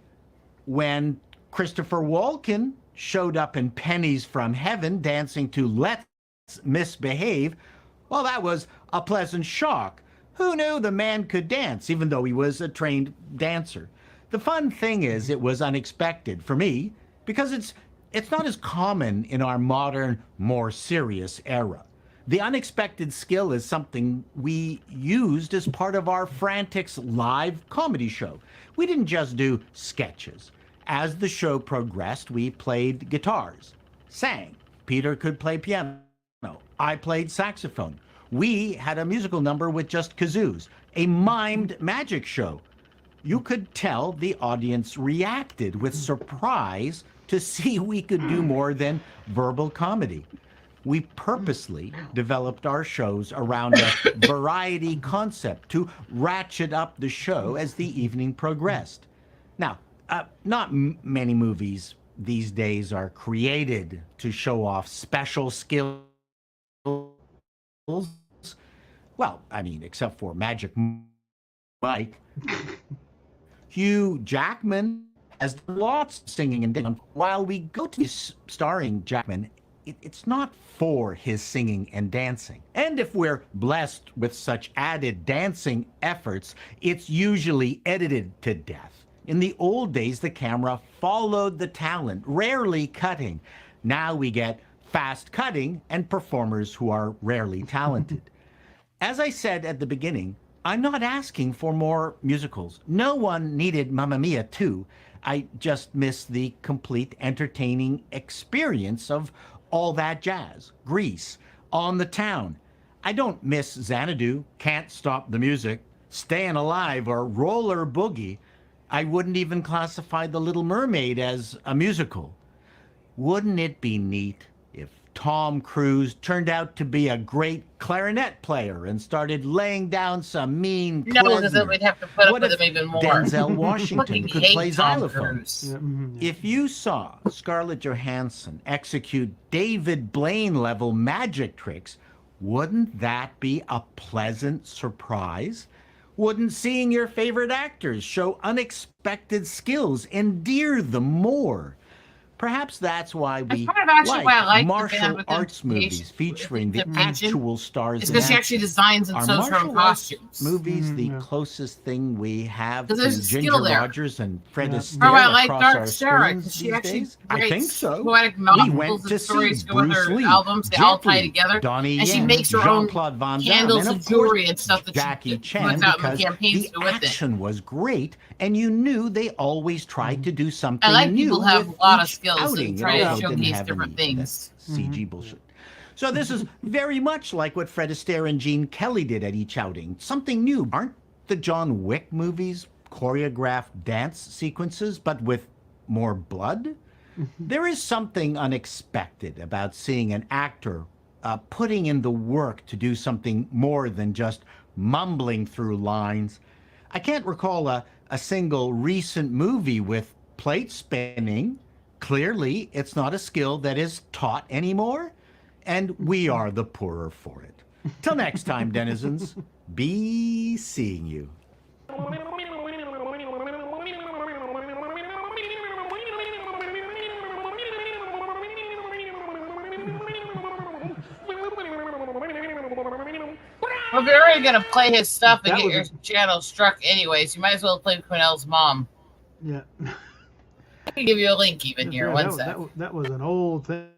when Christopher Walken showed up in Pennies from Heaven dancing to Let's Misbehave, well, that was a pleasant shock. Who knew the man could dance, even though he was a trained dancer? The fun thing is, it was unexpected for me, because it's not as common in our modern, more serious era. The unexpected skill is something we used as part of our Frantics live comedy show. We didn't just do sketches. As the show progressed, we played guitars, sang. Peter could play piano. I played saxophone. We had a musical number with just kazoos, a mimed magic show. You could tell the audience reacted with surprise to see we could do more than verbal comedy. We purposely developed our shows around a variety concept to ratchet up the show as the evening progressed. Now, not many movies these days are created to show off special skills. Well, I mean, except for Magic Mike. Hugh Jackman has lots of singing and dancing. While we go to starring Jackman, it's not for his singing and dancing. And if we're blessed with such added dancing efforts, it's usually edited to death. In the old days, the camera followed the talent, rarely cutting. Now we get fast cutting and performers who are rarely talented. As I said at the beginning, I'm not asking for more musicals. No one needed Mamma Mia 2. I just miss the complete entertaining experience of All That Jazz, Grease, On the Town. I don't miss Xanadu, Can't Stop the Music, Stayin' Alive, or Roller Boogie. I wouldn't even classify The Little Mermaid as a musical. Wouldn't it be neat if Tom Cruise turned out to be a great clarinet player and started laying down some mean No, because klezmer? then we'd have to put up What with if him even more. Denzel Washington Fucking could hate play Tom xylophone? Cruise. If you saw Scarlett Johansson execute David Blaine-level magic tricks, wouldn't that be a pleasant surprise? Wouldn't seeing your favorite actors show unexpected skills endear them more? Perhaps that's why we part of actually why I like the martial band with arts movies featuring the actual stars. It's in because she action. actually designs and Are sews her own martial arts costumes. movies the closest thing we have to Because there's a Ginger skill there. Rogers and Fred Astaire Oh, I like across Dark our Sarah screens because she these actually days? I writes think so. poetic We novels went and to stories see go with Bruce her Lee, albums. They Jet all tie Li, together, Donnie and she Yen, makes her own Jean-Claude Van Damme, candles and and of course, jewelry and stuff that Jackie she Chan, puts out in because the campaigns the to go with it. action was great, and you knew they always tried to do something I like new people have with a lot of each skills outing. and It try to also didn't showcase have different any things. CG bullshit. So this is very much like what Fred Astaire and Gene Kelly did at each outing. Something new. Aren't the John Wick movies choreographed dance sequences, but with more blood? There is something unexpected about seeing an actor putting in the work to do something more than just mumbling through lines. I can't recall a single recent movie with plate spinning. Clearly, it's not a skill that is taught anymore, and we are the poorer for it. Till next time, denizens, be seeing you. Well, if you're already going to play his stuff and That get was your channel struck anyways, you might as well play Quinnell's mom. Yeah. I can give you a link even here. Yeah, One that, sec. that was an old thing.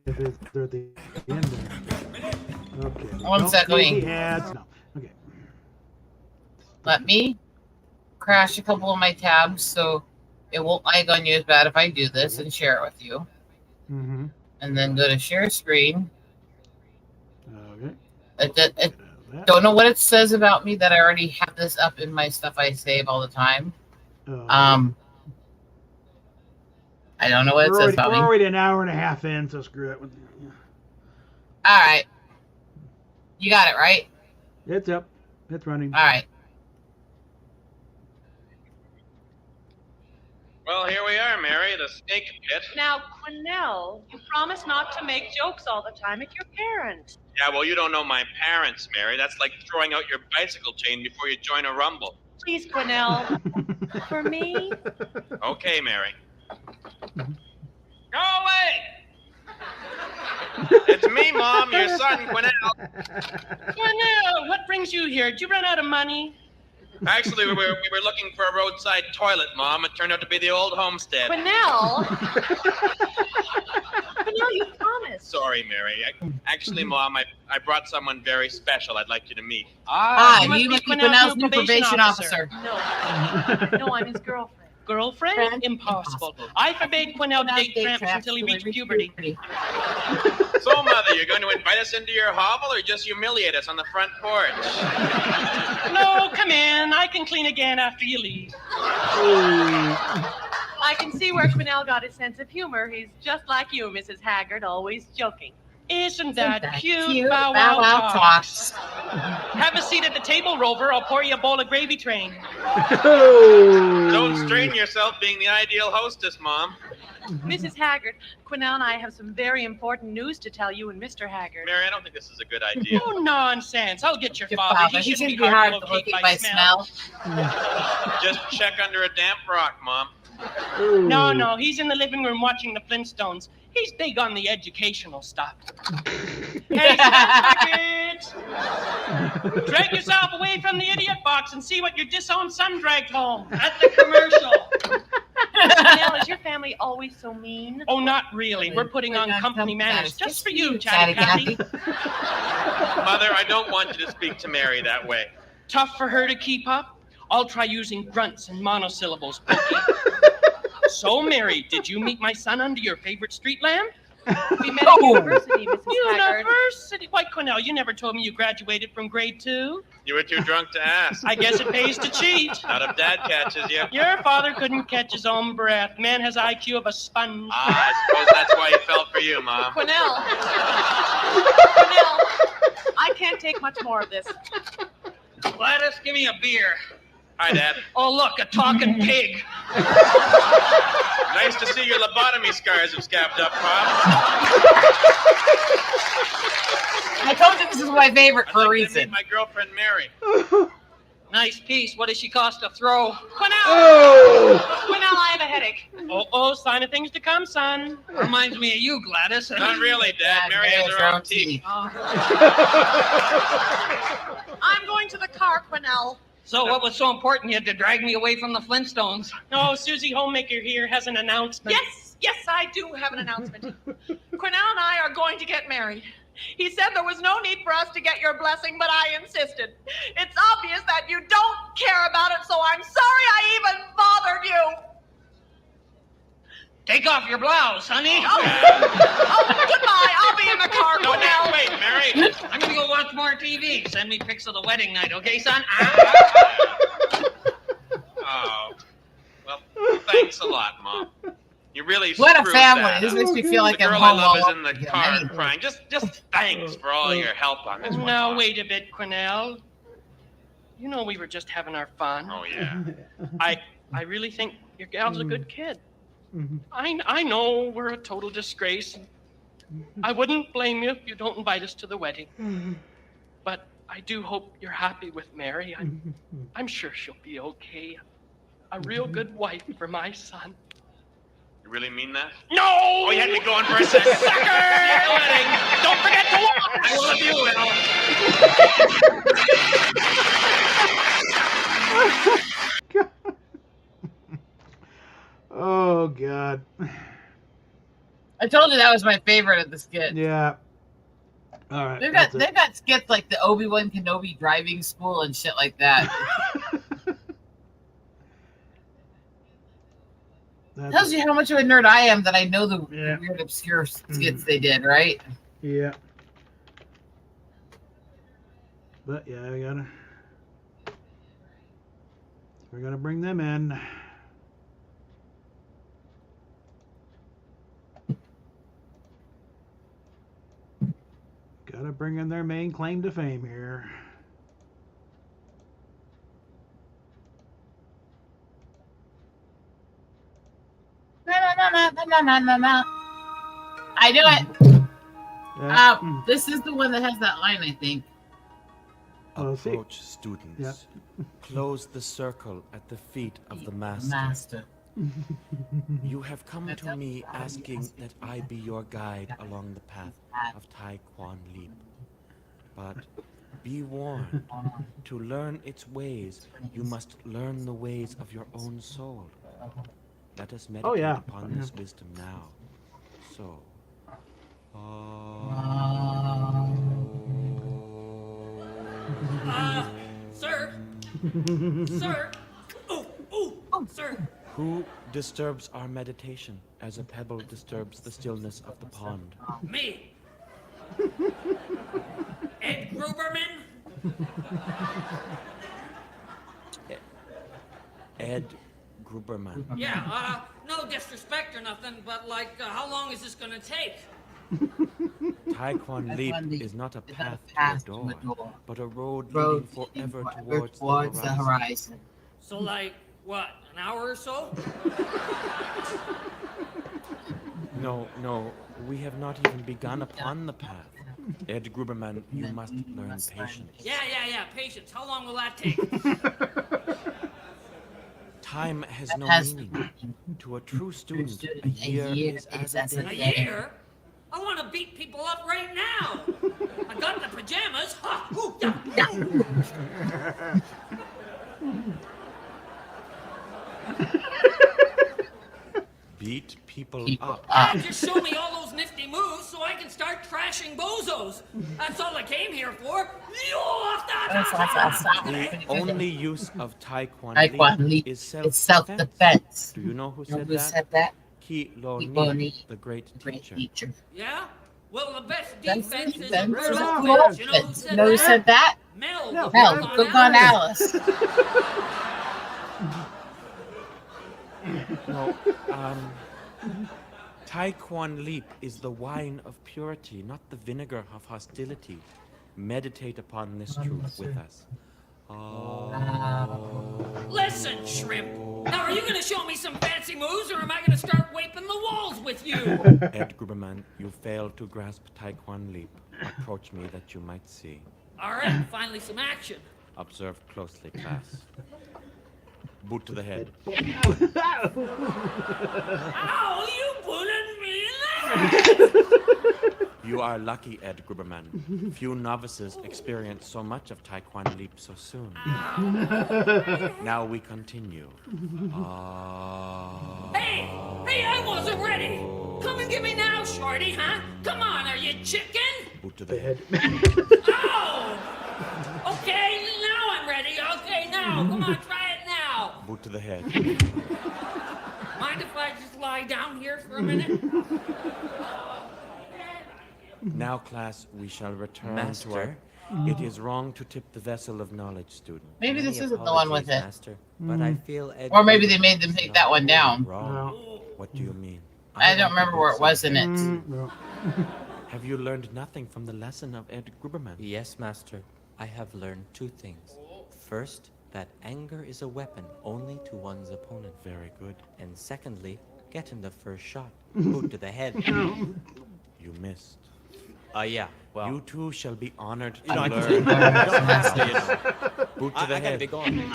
If it's there at the end there. Okay. One sec, Don't wait. do the ads. No. Okay. Let me crash a couple of my tabs so it won't lag on you as bad if I do this and share it with you. Mm-hmm. And then go to share screen. Okay. Don't know what it says about me that I already have this up in my stuff I save all the time. I don't know what it says about We're me. already an hour and a half in, so screw it. All right. You got it, right? It's up. It's running. All right. Well, here we are, Mary, the snake pit. Now, Quinnell, you promise not to make jokes all the time at your parents. Yeah, well, you don't know my parents, Mary. That's like throwing out your bicycle chain before you join a rumble. Please, Quinnell. For me? Okay, Mary. Go away! It's me, Mom, your son, Quinnell. Quinnell, what brings you here? Did you run out of money? Actually, we were looking for a roadside toilet, Mom. It turned out to be the old homestead. Quinnell? Quinnell, you promised. Sorry, Mary. Actually, Mom, I brought someone very special I'd like you to meet. Hi, you must be Quinnell's new probation officer. No, I'm his girlfriend. Girlfriend? Impossible. I forbade Quinnell to date tramps until he reached puberty. So, Mother, you're going to invite us into your hovel or just humiliate us on the front porch? No, come in. I can clean again after you leave. I can see where Quinnell got his sense of humor. He's just like you, Mrs. Haggard, always joking. Isn't that cute? Bow Wow talks. Have a seat at the table, Rover. I'll pour you a bowl of gravy train. Don't strain yourself being the ideal hostess, Mom. Mrs. Haggard, Quinnell and I have some very important news to tell you and Mr. Haggard. Mary, I don't think this is a good idea. Oh, nonsense. I'll get your father. He shouldn't be hard to locate by smell. Just check under a damp rock, Mom. No, he's in the living room watching the Flintstones. He's big on the educational stuff. Hey, Haggard! Drag yourself away from the idiot box and see what your disowned son dragged home at the commercial. Quinnell, is your family always so mean? Oh, not really. We're putting on company manners just for you, Chatty Cathy. Mother, I don't want you to speak to Mary that way. Tough for her to keep up? I'll try using grunts and monosyllables, Pokey. So, Mary, did you meet my son under your favorite street lamp? We met at university, Mrs. Haggard. University? Why, Quinnell, you never told me you graduated from grade 2. You were too drunk to ask. I guess it pays to cheat. Not if Dad catches you. Your father couldn't catch his own breath. Man has IQ of a sponge. I suppose that's why he fell for you, Mom. Quinnell, I can't take much more of this. Gladys, give me a beer. Hi, Dad. Oh, look, a talking pig. Nice to see your lobotomy scars have scabbed up, Pop. I told you this is my favorite for a reason. My girlfriend, Mary. Nice piece. What does she cost to throw? Quinnell! Oh! Quinnell, I have a headache. Oh, sign of things to come, son. Reminds me of you, Gladys. Not really, Dad. Mary has her own tea. I'm going to the car, Quinnell. So what was so important you had to drag me away from the Flintstones? No, Susie Homemaker here has an announcement. Yes, I do have an announcement. Quinnell and I are going to get married. He said there was no need for us to get your blessing, but I insisted. It's obvious that you don't care about it, so I'm sorry I even bothered you. Take off your blouse, honey. Oh, goodbye. I'll be in the car, No, Quinnell. wait, Mary. I'm gonna go watch more TV. Send me pics of the wedding night, okay, son? Oh, well, thanks a lot, Mom. You really What a screwed family. that This up. makes me feel like the I'm girl I home love all is in the over car again. crying. Just thanks for all your help on this one. Now, Mom. wait a bit, Quinnell. You know we were just having our fun. Oh yeah. I really think your gal's a good kid. I know we're a total disgrace. I wouldn't blame you if you don't invite us to the wedding. But I do hope you're happy with Mary. I'm sure she'll be okay. A real good wife for my son. You really mean that? No! Oh, you had me going for a second. Sucker! Don't forget to watch! I love you, Al. Oh God. I told you that was my favorite of the skits. Yeah. All right. They've that's got skits like the Obi-Wan Kenobi driving school and shit like that. Tells you how much of a nerd I am that I know the weird obscure skits they did, right? Yeah. But yeah, we're gonna bring them in. Gotta bring in their main claim to fame here. No. I knew it. This is the one that has that line, I think. Approach students. Close the circle at the feet of the master. You have come to me asking that I be your guide along the path of Tai Quan Leap. But be warned, to learn its ways, you must learn the ways of your own soul. Let us meditate upon this wisdom now. So. Sir. Sir. Sir. Who disturbs our meditation as a pebble disturbs the stillness of the pond? Me. Ed Gruberman. Ed Gruberman. Yeah, no disrespect or nothing, but like, how long is this gonna take? Tai Quan Leap is not a path to a door, but a road leading forever towards the horizon. So like, what, an hour or so? No, we have not even begun upon the path. Ed Gruberman, you must learn patience. Yeah, patience. How long will that take? Time has no meaning. To a true student, a year is as a day. A year? I want to beat people up right now. I got the pajamas. Ha! Ooh, yeah. Beat people up. Just show me all those nifty moves so I can start trashing bozos. That's all I came here for. The only use of Tai Quan Leap is self-defense. Do you know who said that? that? Ki Lo Ni, the great teacher. Yeah? Well, the best defense is defense brutal is offense. You know who said that? Mel. Look on Alice. No, Tai Quan Leap is the wine of purity, not the vinegar of hostility. Meditate upon this truth with us. Listen, Shrimp. Now, are you going to show me some fancy moves, or am I going to start wiping the walls with you? Ed Gruberman, you failed to grasp Tai Quan Leap. Approach me that you might see. All right, finally some action. Observe closely, class. Boot to the head. Ow, you pulling me in the You are lucky, Ed Gruberman. Few novices experience so much of Tai Quan Leap so soon. Now we continue. Hey, I wasn't ready. Come and get me now, shorty, huh? Come on, are you chicken? Boot to the head. Ow! Okay, now I'm ready. Okay, now, come on, try it now. Boot to the head. Mind if I just lie down here for a minute? Now, class, we shall return Master. to our... It is wrong to tip the vessel of knowledge, student. Maybe this Many isn't the one with apologies, it. Master, but I feel Or maybe they made them take that one down. Wrong. What do you mean? I don't remember where it was in it. Have you learned nothing from the lesson of Ed Gruberman? Yes, Master. I have learned two things. First, that anger is a weapon only to one's opponent. Very good. And secondly, get him the first shot. Boot to the head. You missed. Yeah, well. You two shall be honored to You know, I learn. Boot to the I gotta head. be going.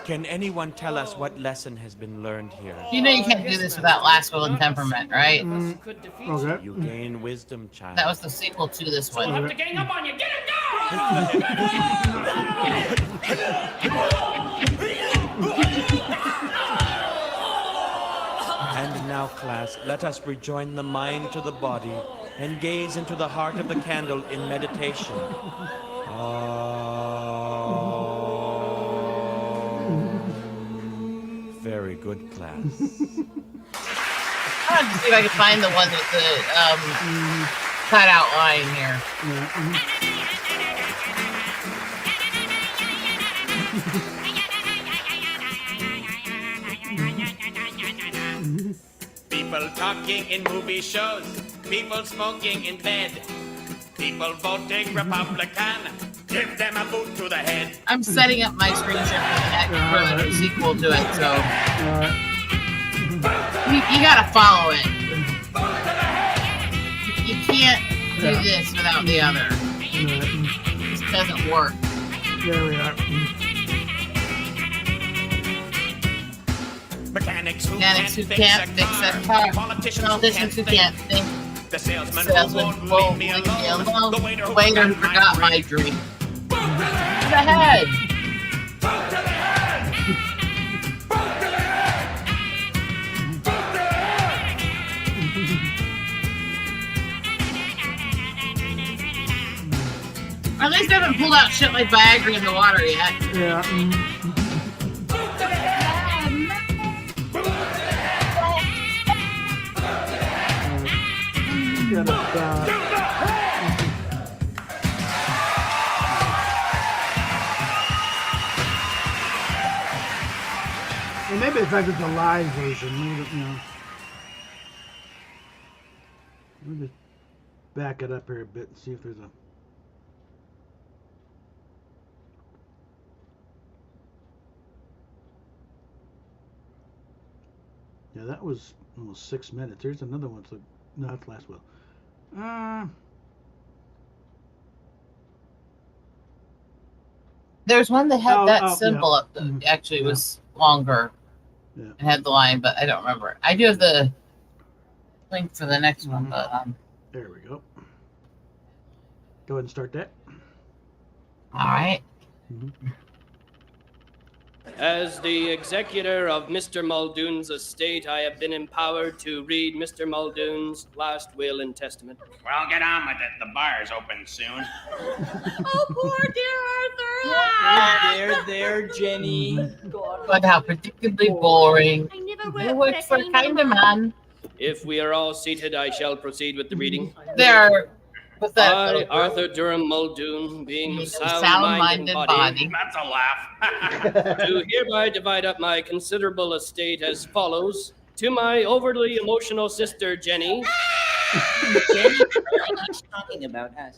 Can anyone tell us what lesson has been learned here? You know you can't do this without last will and temperament, right? Okay. You gain wisdom, child. That was the sequel to this We'll have one. to gang up on you. Get him And now, class, let us rejoin the mind to the body and gaze into the heart of the candle in meditation. Very good, class. I'll have to see if I can find the one with the cutout line here. People talking in movie shows, people smoking in bed, people voting Republican. Give them a boot to the head. I'm setting up my screen share for the sequel to it, so you gotta follow it. You can't do this without the other. This doesn't work. There we are. Mechanics who can't fix a car. Politicians who can't think. The salesman who won't leave me alone. The waiter who forgot my drink. To the head. At least I haven't pulled out shit like Viagra in the water yet. Yeah. And maybe it's like it's a live version. Maybe, you know. Let me just back it up here a bit and see if there's a. Yeah, that was almost 6 minutes. There's another one. So no, that's last will. There's one that had that symbol yeah. up that actually was longer and had the line, but I don't remember. I do have the link for the next one, but there we go. Go ahead and start that. All right. As the executor of Mr. Muldoon's estate, I have been empowered to read Mr. Muldoon's last will and testament. Well, get on with it. The bar's open soon. Oh, poor dear Arthur. There, Jenny. But how predictably boring. I never It works for a kind of man. If we are all seated, I shall proceed with the reading. There. I, Arthur Durham Muldoon, being of sound-minded body, That's a laugh. do hereby divide up my considerable estate as follows. To my overly emotional sister, Jenny. Jenny, she's talking about us.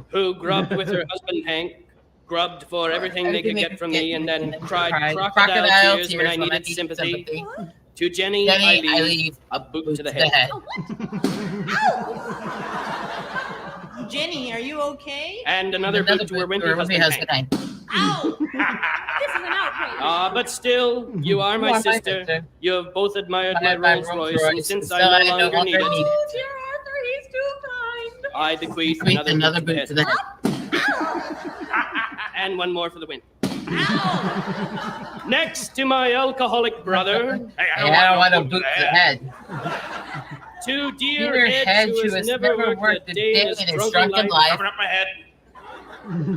Who grubbed with her husband, Hank. Grubbed for everything they could get from me, and then cried crocodile tears when I needed sympathy. To Jenny, I leave a boot to the head. Jenny, are you okay? And another boot to her wimpy husband, Hank. Ow! This is an outrage. But still, you are my sister. You have both admired my Rolls Royce, and since I no longer need it, Oh, dear Arthur, he's too kind. I bequeath another boot to the head. And one more for the win. Next to my alcoholic brother. I don't want to boot the head. To dear Dear Ed, who has never worked a day in his drunken life. Cover up my head.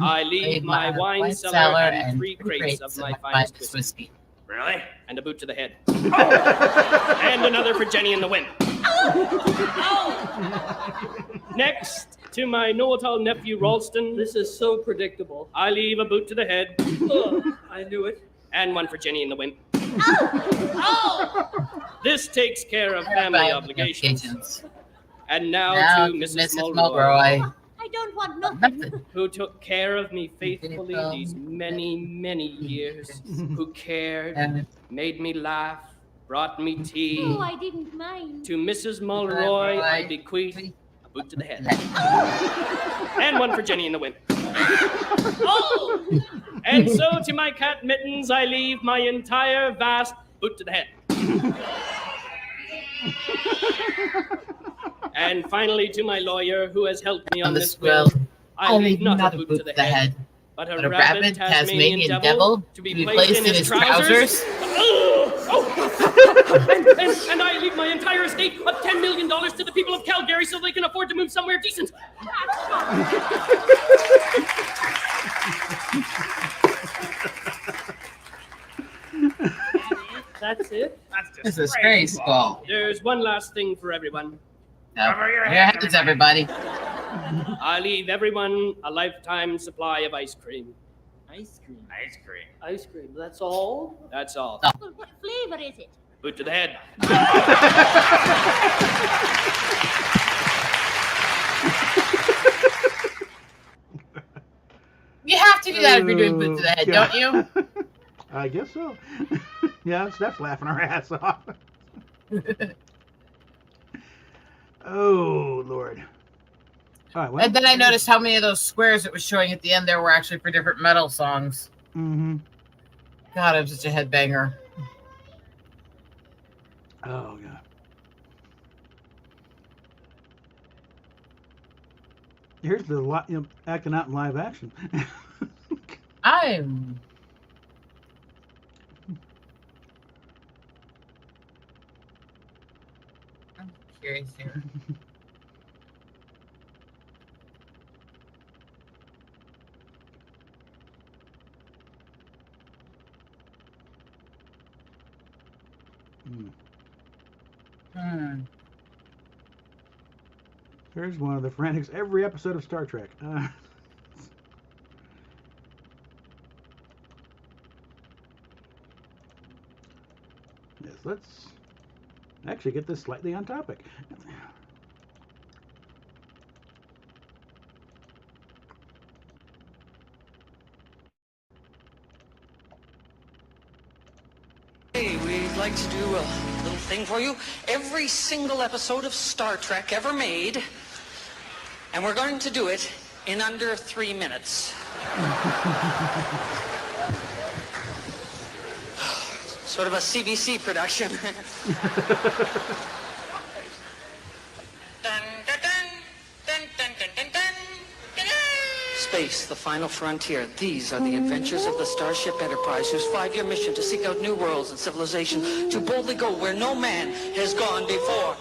I leave my wine cellar and 3 crates of my finest whiskey. Really? And a boot to the head. And another for Jenny and the Wimp. Next, to my know-it-all nephew Ralston. This is so predictable. I leave a boot to the head. I knew it. And one for Jenny and the Wimp. This takes care of family obligations. And now to Mrs. Mulroy. I don't want nothing. Who took care of me faithfully these many, many years. Who cared, made me laugh, brought me tea. Oh, I didn't mind. To Mrs. Mulroy, I bequeath a boot to the head. And one for Jenny and the Wimp. And so to my cat Mittens, I leave my entire vast boot to the head. And finally to my lawyer who has helped me on this bill, I leave not a boot to the head, but a rabid Tasmanian devil to be placed in his trousers. And I leave my entire estate of $10 million to the people of Calgary so they can afford to move somewhere decent. That's it? This is graceful. There's one last thing for everyone. Cover your heads, everybody. I leave everyone a lifetime supply of ice cream. Ice cream. Ice cream. Ice cream. That's all? That's all. Well, what flavor is it? Boot to the head. You have to do that if you're doing boot to the head, don't you? I guess so. Yeah, Steph's laughing her ass off. Oh, Lord. All right, well, And then I noticed how many of those squares it was showing at the end there were actually for different metal songs. Mm-hmm. God, I'm such a headbanger. Oh, God. Here's the acting out in live action. I'm curious here. Here's one of the frantics every episode of Star Trek. Yes, let's actually get this slightly on topic. Hey, we'd like to do a little thing for you. Every single episode of Star Trek ever made, and we're going to do it in under 3 minutes. Sort of a CBC production. Space, the final frontier. These are the adventures of the Starship Enterprise, whose 5-year mission to seek out new worlds and civilization, to boldly go where no man has gone before.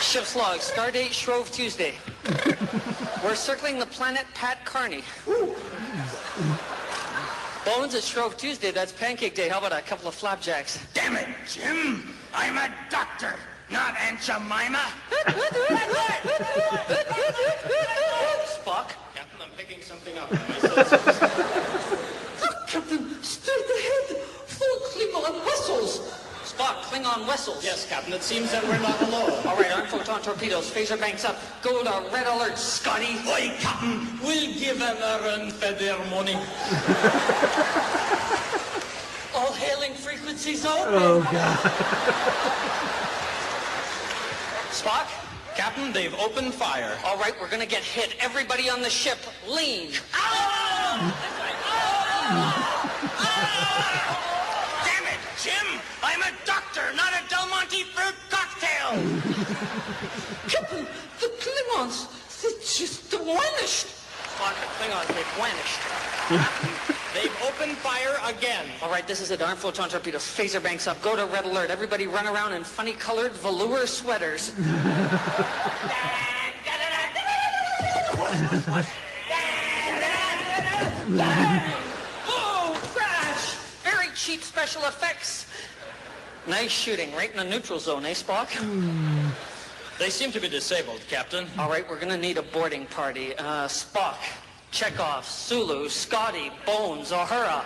Ship's log, stardate Shrove Tuesday. We're circling the planet Pat Carney. Bones, it's Shrove Tuesday. That's Pancake Day. How about a couple of flapjacks? Damn it, Jim! I'm a doctor, not Aunt Jemima. Spock? Captain, I'm picking something up. Captain, straight ahead. Full Klingon vessels. Spock, Klingon vessels. Yes, Captain, it seems that we're not alone. All right, arm photon torpedoes, phaser banks up. Go to red alert, Scotty. Oi, Captain, we'll give them a run for their money. All hailing frequencies out. Oh, God. Spock? Captain, they've opened fire. All right, we're gonna get hit. Everybody on the ship, lean. Damn it, Jim! I'm a doctor, not a Del Monte fruit cocktail! Captain, the Klingons, they just vanished. Spock, Hang on, they've vanished. They've opened fire again. All right, this is it. Arm photon torpedoes. Phaser banks up. Go to red alert. Everybody run around in funny colored velour sweaters. Whoa, crash! Very cheap special effects. Nice shooting. Right in the neutral zone, eh, Spock? They seem to be disabled, Captain. All right, we're gonna need a boarding party. Spock, Chekhov, Sulu, Scotty, Bones, O'Hara.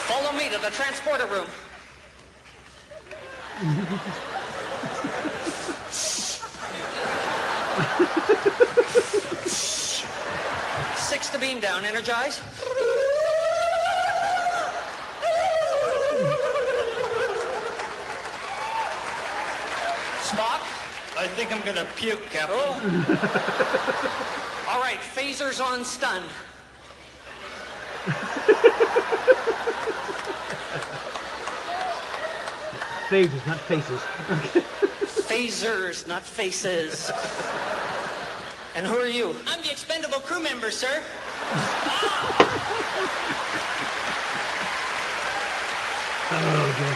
Follow me to the transporter room. Six to beam down, energize. Spock? I think I'm gonna puke, Captain. All right, phasers on stun. Phases, not faces. Phasers, not faces. And who are you? I'm the expendable crew member, sir.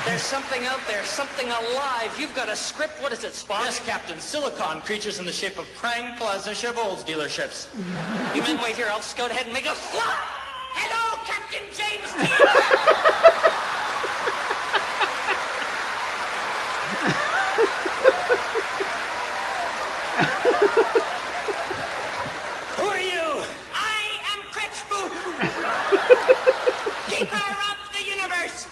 There's something out there, something alive. You've got a script. What is it, Spock? Yes, Captain. Silicon creatures in the shape of Krang Plaza Chevrolet dealerships. You men wait here. I'll scout ahead and make a fly. Hello, Captain James Who are you? I am Kretschboo, keeper of the universe.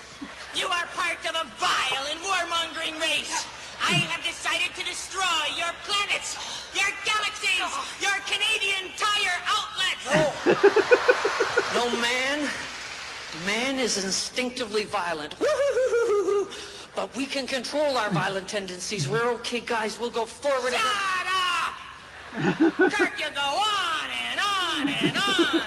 You are part of a vile and warmongering race. I have decided to destroy your planets, your galaxies, your Canadian Tire outlets. No, man. Man is instinctively violent. But we can control our violent tendencies. We're okay, guys. We'll go forward. Kirk, you go on and on and on.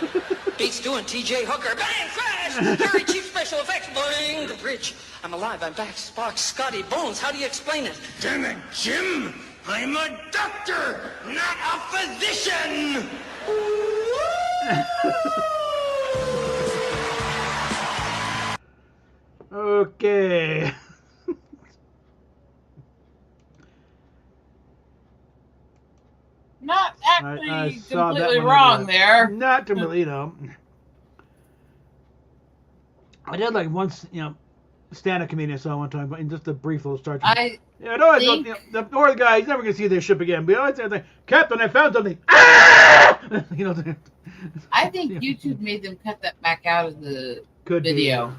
Beats doing TJ Hooker. Bang, crash! Very cheap special effects. Boing, the bridge. I'm alive. I'm back. Spock, Scotty, Bones. How do you explain it? Damn it, Jim! I'm a doctor, not a physician! Okay. Not actually I saw that completely one wrong over there. Not completely, you know. I did like once, you know, stand-up comedian I saw one time, but in just a brief little Star Trek. Yeah, no, think- the poor guy, he's never going to see their ship again. But I always say, Captain, I found something. Ah! You know. I think YouTube made them cut that back out of the Could be. video.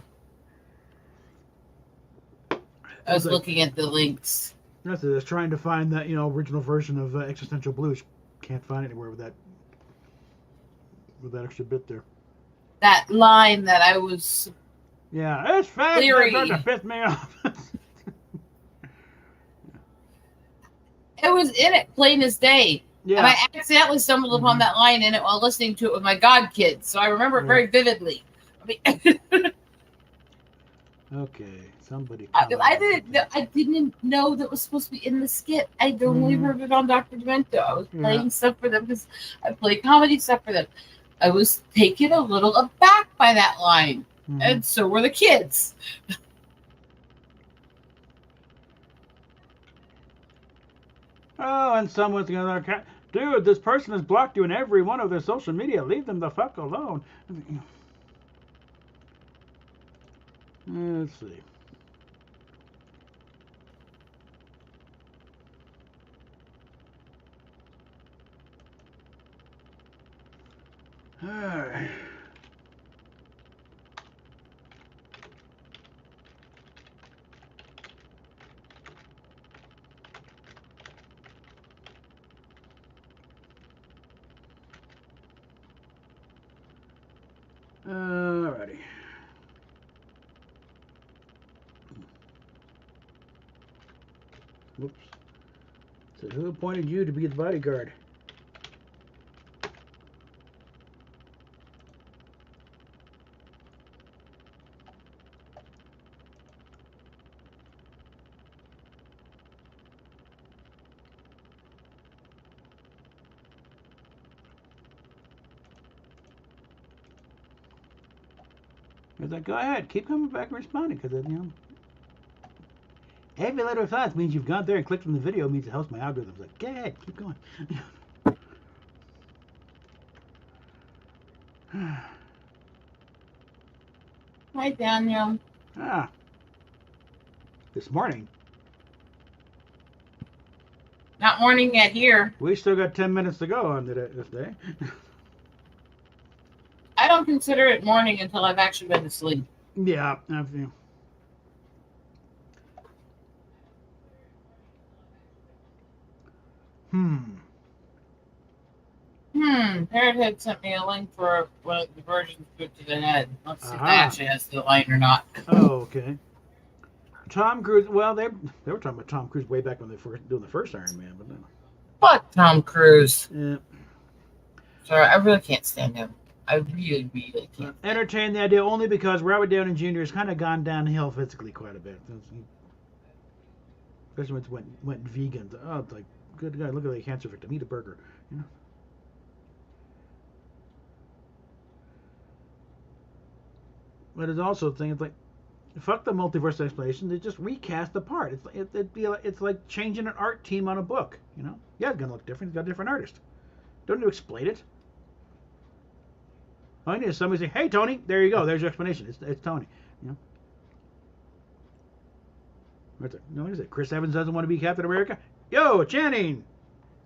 I was like- looking at the links. That's it. It's trying to find that, you know, original version of Existential Blues. Can't find it anywhere with that extra bit there. That line that I was Yeah, it's fast. Leery. It's starting to piss me off. It was in it, plain as day. Yeah. And I accidentally stumbled upon that line in it while listening to it with my godkids. So I remember it very vividly. I mean, Okay, somebody. I didn't know that was supposed to be in the skit. I only heard it on Dr. Demento. I was playing Yeah. stuff for them because I play comedy stuff for them. I was taken a little aback by that line. And so were the kids. Oh, and someone's gonna, dude, this person has blocked you in every one of their social media. Leave them the fuck alone. Let's see. All right. Alrighty. Whoops. So who appointed you to be the bodyguard? It's like, go ahead, keep coming back and responding, because every letter of thoughts means you've gone there and clicked on the video. Means it helps my algorithms. Like, go ahead, keep going. Hi, Daniel. This morning. Not morning yet here. We still got 10 minutes to go on this day. I don't consider it morning until I've actually been to sleep. Yeah, I feel. Parrothead sent me a link for one of the versions put to the head. Let's see if that actually has the line or not. Oh, okay. Tom Cruise. Well, they were talking about Tom Cruise way back when they were doing the first Iron Man, but then. Fuck Tom Cruise. Yeah. Sorry, I really can't stand him. I really, really can't. Entertain the idea only because Robert Downey Jr. has kind of gone downhill physically quite a bit. Especially when it went vegan. Oh, it's like, good God, look at that cancer victim. Eat a burger. You know. But it's also a thing. It's like, fuck the multiverse explanation. They just recast the part. It's like changing an art team on a book. You know, yeah, it's gonna look different. It's got a different artist. Don't need to explain it. All I need is somebody say, "Hey, Tony, there you go. There's your explanation. It's Tony." You know. What's it? No, what is it? Chris Evans doesn't want to be Captain America. Yo, Channing.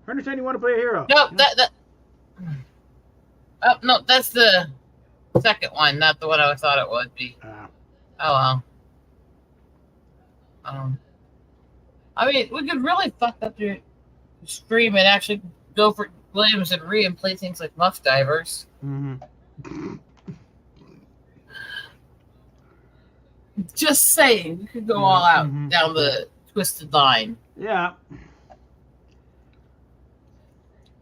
I understand you want to play a hero. No, no, that's the second one, not the one I thought it would be. Oh well. I mean, we could really fuck up your stream and actually go for Williams and Rhea and play things like Muff Divers. Just saying, you could go all out down the twisted line. Yeah.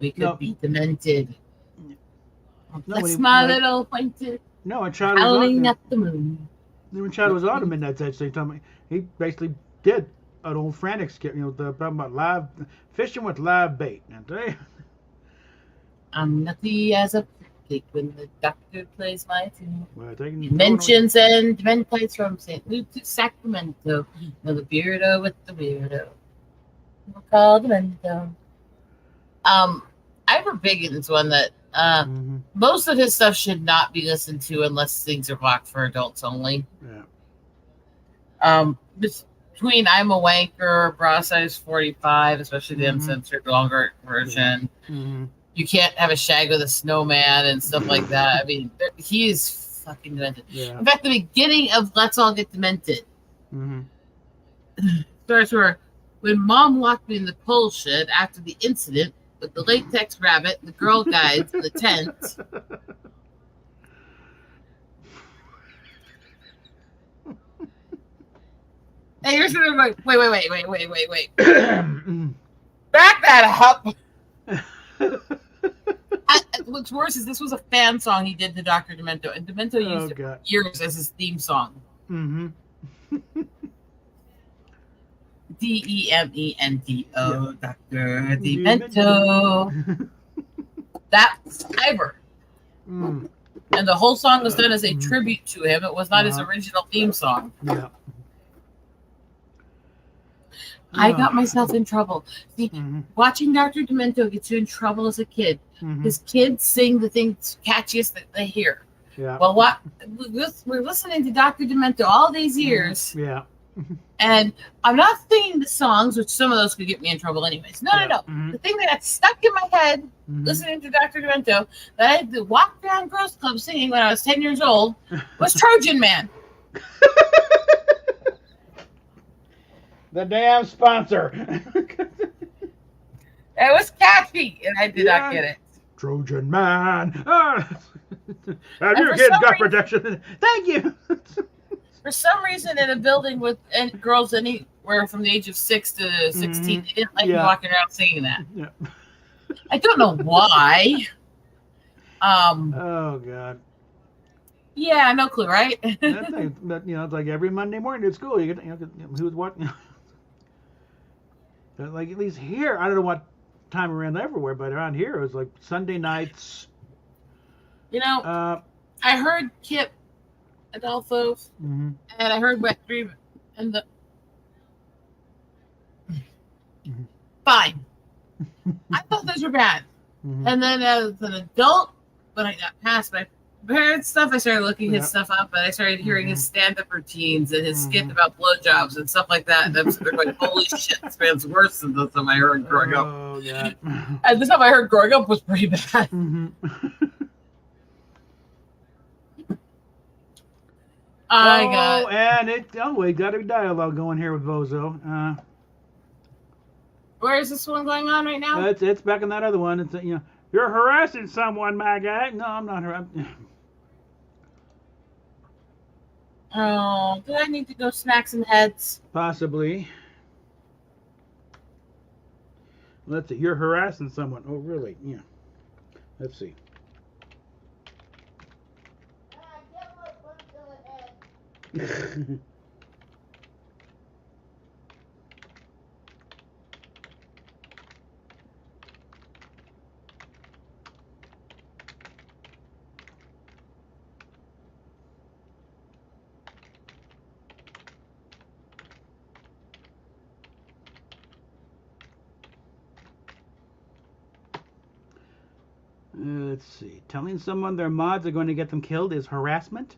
We could be demented. No, That's my little pointed. No, when Chad howling at the moon. When Chad was on Midnight Edge, he basically did an old frantic skit. You know, the problem about fishing with live bait. I'm nutty as a pig when the doctor plays my tune. Well, Mentions and plays from St. Luke to Sacramento. Know the beardo with the weirdo. We'll call Demento. Ivor Biggins one that most of his stuff should not be listened to unless things are blocked for adults only. Yeah. Between I'm a Wanker, Bra Size 45, especially the uncensored longer version. You can't have a shag with a snowman and stuff like that. I mean, he is fucking demented. Yeah. In fact, the beginning of Let's All Get Demented starts where when Mom locked me in the coal shed after the incident with the latex rabbit, the Girl Guides, the tent. Hey, you're sort of like, wait. Back that up. What's worse is this was a fan song he did to Dr. Demento, and Demento used it for years as his theme song. Demento, Dr. Demento. That's Ivor. And the whole song was done as a tribute to him. It was not his original theme song. Yeah. I got myself in trouble. See, watching Dr. Demento gets you in trouble as a kid. His kids sing the things catchiest that they hear. Yeah. Well, we're listening to Dr. Demento all these years. Yeah. And I'm not singing the songs, which some of those could get me in trouble anyways. No. The thing that got stuck in my head, listening to Dr. Demento, that I had to walk around Girls Club singing when I was 10 years old, was Trojan Man. The damn sponsor. It was catchy, and I did not get it. Trojan Man. Have your kids got protection? Thank you. For some reason, in a building with girls anywhere from the age of 6 to 16, they didn't like me walking around singing that. Yeah. I don't know why. Oh God. Yeah, no clue, right? But it's like every Monday morning at school, you get who's what. Like at least here, I don't know what time around everywhere, but around here it was like Sunday nights. I heard Kip Adolfo, Mm-hmm. and I heard Wet Dream, and the fine. I thought those were bad, and then as an adult, when I got past my parents' stuff, I started looking his stuff up, and I started hearing his stand-up routines and his skit about blowjobs and stuff like that. And I'm sort of like, holy shit, this man's worse than the stuff I heard growing up. Oh, yeah. And the stuff I heard growing up was pretty bad. We got a dialogue going here with Bozo. Where is this one going on right now? It's back in that other one. It's you're harassing someone, my guy. No, I'm not harassing. Oh, do I need to go smack some heads? Possibly. Let's see. You're harassing someone. Oh, really? Yeah. Let's see. Let's see. Telling someone their mods are going to get them killed is harassment?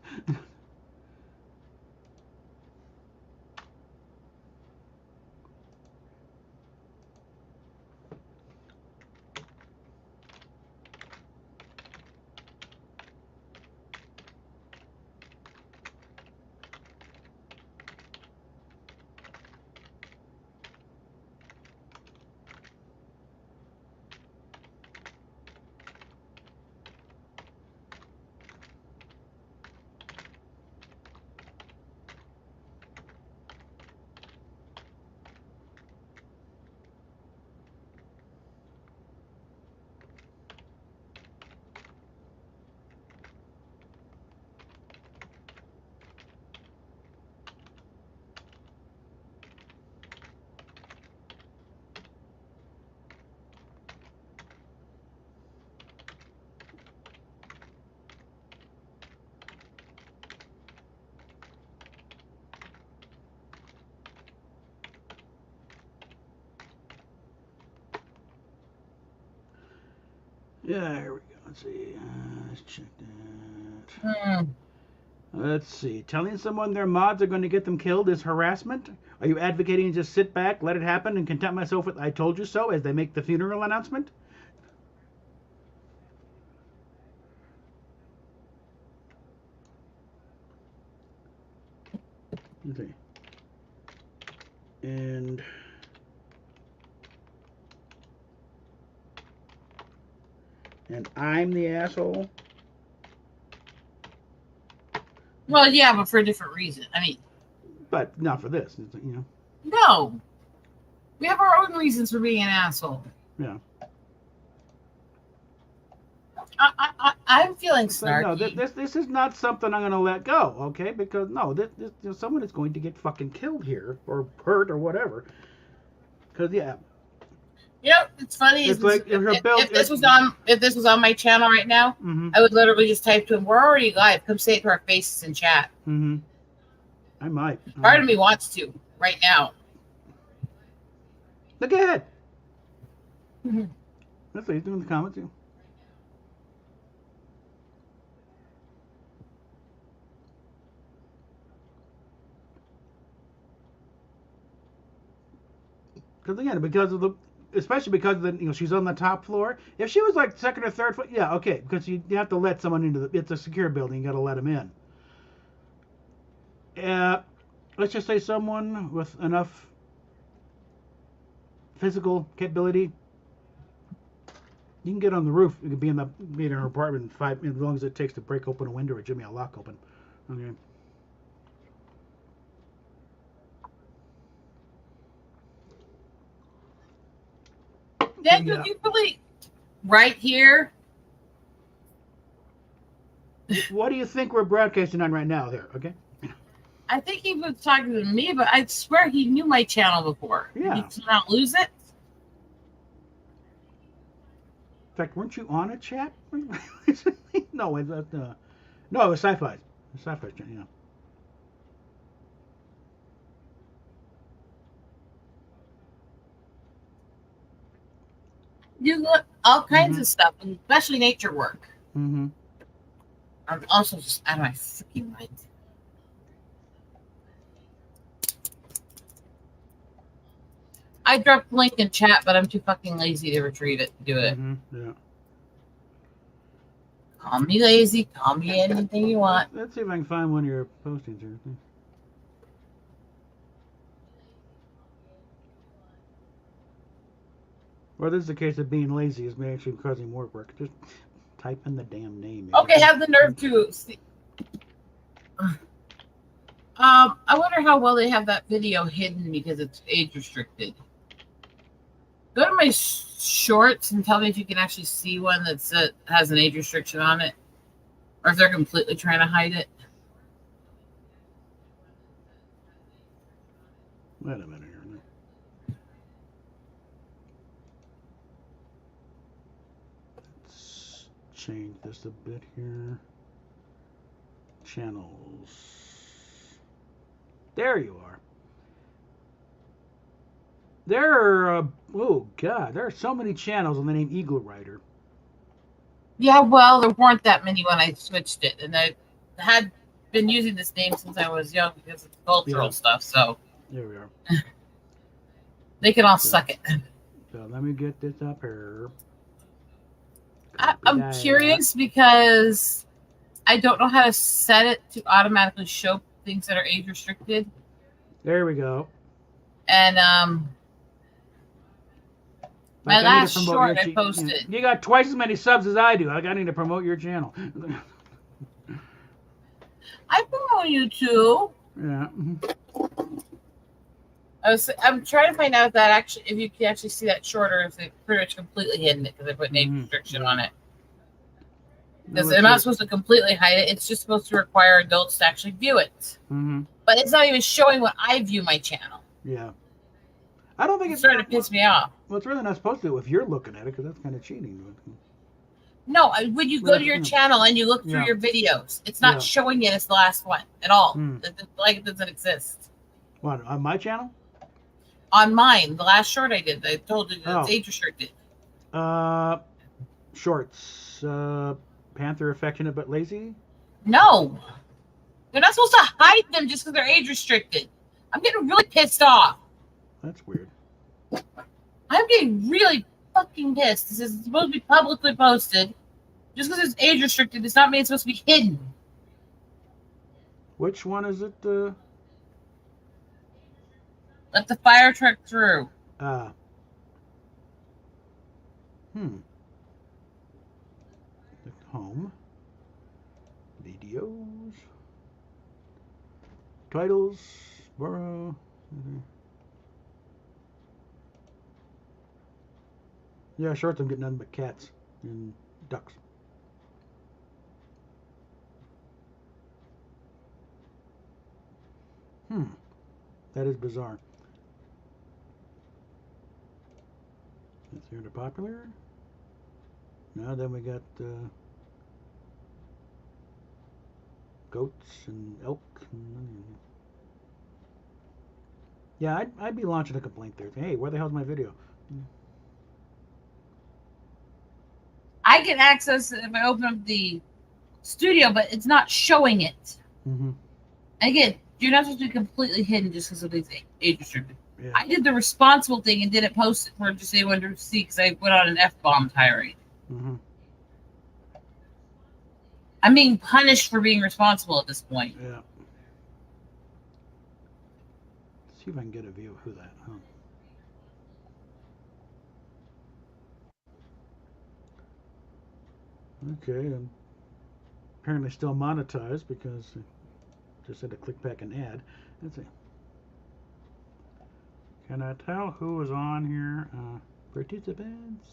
Yeah, here we go. Let's see. Let's check that. Let's see. Telling someone their mods are going to get them killed is harassment? Are you advocating to just sit back, let it happen, and content myself with "I told you so" as they make the funeral announcement? Okay. And I'm the asshole? Well, yeah, but for a different reason. I mean... But not for this, you know. No! We have our own reasons for being an asshole. Yeah. I'm feeling snarky. No, this is not something I'm going to let go, okay? Because, no, someone is going to get fucking killed here, or hurt, or whatever. Because, yeah... You know, it's funny. If this was on my channel right now, I would literally just type to him, "We're already live. Come say it to our faces in chat." I might. Part of me wants to right now. Look ahead. That's what he's doing in the comments too. Because again, especially because she's on the top floor. If she was like second or third floor, yeah, okay, because you have to let someone into it's a secure building. You got to let them in. Let's just say someone with enough physical capability. You can get on the roof. You can be in her apartment as long as it takes to break open a window or jimmy a lock open. Okay. Then you really right here. What do you think we're broadcasting on right now there, okay? I think he was talking to me, but I swear he knew my channel before. Yeah. Did he not lose it? In fact, weren't you on a chat? No, it was Sci-Fi. Sci-fi channel, yeah. You look all kinds of stuff, especially nature work. Mm-hmm. I'm also just out of my freaking mind. I dropped the link in chat, but I'm too fucking lazy to retrieve it. Do it. Yeah. Call me lazy. Call me anything you want. Let's see if I can find one of your postings here. Or this is the case of being lazy is actually causing more work. Just type in the damn name. Okay, have the nerve to see. I wonder how well they have that video hidden because it's age restricted. Go to my shorts and tell me if you can actually see one that has an age restriction on it, or if they're completely trying to hide it. Wait a minute here. Let's change this a bit here. Channels. There you are. There are, oh God, there are so many channels on the name Eagle Rider. Yeah, well, there weren't that many when I switched it, and I had been using this name since I was young because it's cultural stuff, so. There we are. They can all suck it. So let me get this up here. I'm curious because I don't know how to set it to automatically show things that are age restricted. There we go. And my last short I posted. You got twice as many subs as I do. I need to promote your channel. I promote you too. Yeah. I'm trying to find out if you can actually see that short, or if they pretty much completely hidden it because I put an age restriction on it. Because they're not supposed to completely hide it. It's just supposed to require adults to actually view it. But it's not even showing when I view my channel. Yeah. I don't think it's starting to piss me off. Well, it's really not supposed to if you're looking at it, because that's kind of cheating. No, when you go to your channel and you look through your videos, it's not showing it as the last one at all. Like it doesn't exist. What, on my channel? On mine, the last short I did, I told you that it's age restricted. Shorts. Panther affectionate but lazy? No. They're not supposed to hide them just because they're age restricted. I'm getting really pissed off. That's weird. I'm getting really fucking pissed. This is supposed to be publicly posted. Just because it's age restricted does not mean it's supposed to be hidden. Which one is it? Let the fire truck through. Home. Videos. Titles. Borrow. Yeah, shorts I'm getting nothing but cats and ducks. That is bizarre. Is here to popular? No, then we got goats and elk. Yeah, I'd be launching a complaint there. Hey, where the hell's my video? I can access it if I open up the studio, but it's not showing it. Again, you're not supposed to be completely hidden just because of these age restricted. Yeah. I did the responsible thing and didn't post it for just anyone to see because I went on an F-bomb tirade. I'm being punished for being responsible at this point. Yeah. Let's see if I can get a view of who that. Okay, I'm apparently still monetized because I just had to click back and add. Let's see. Can I tell who is on here? Participants.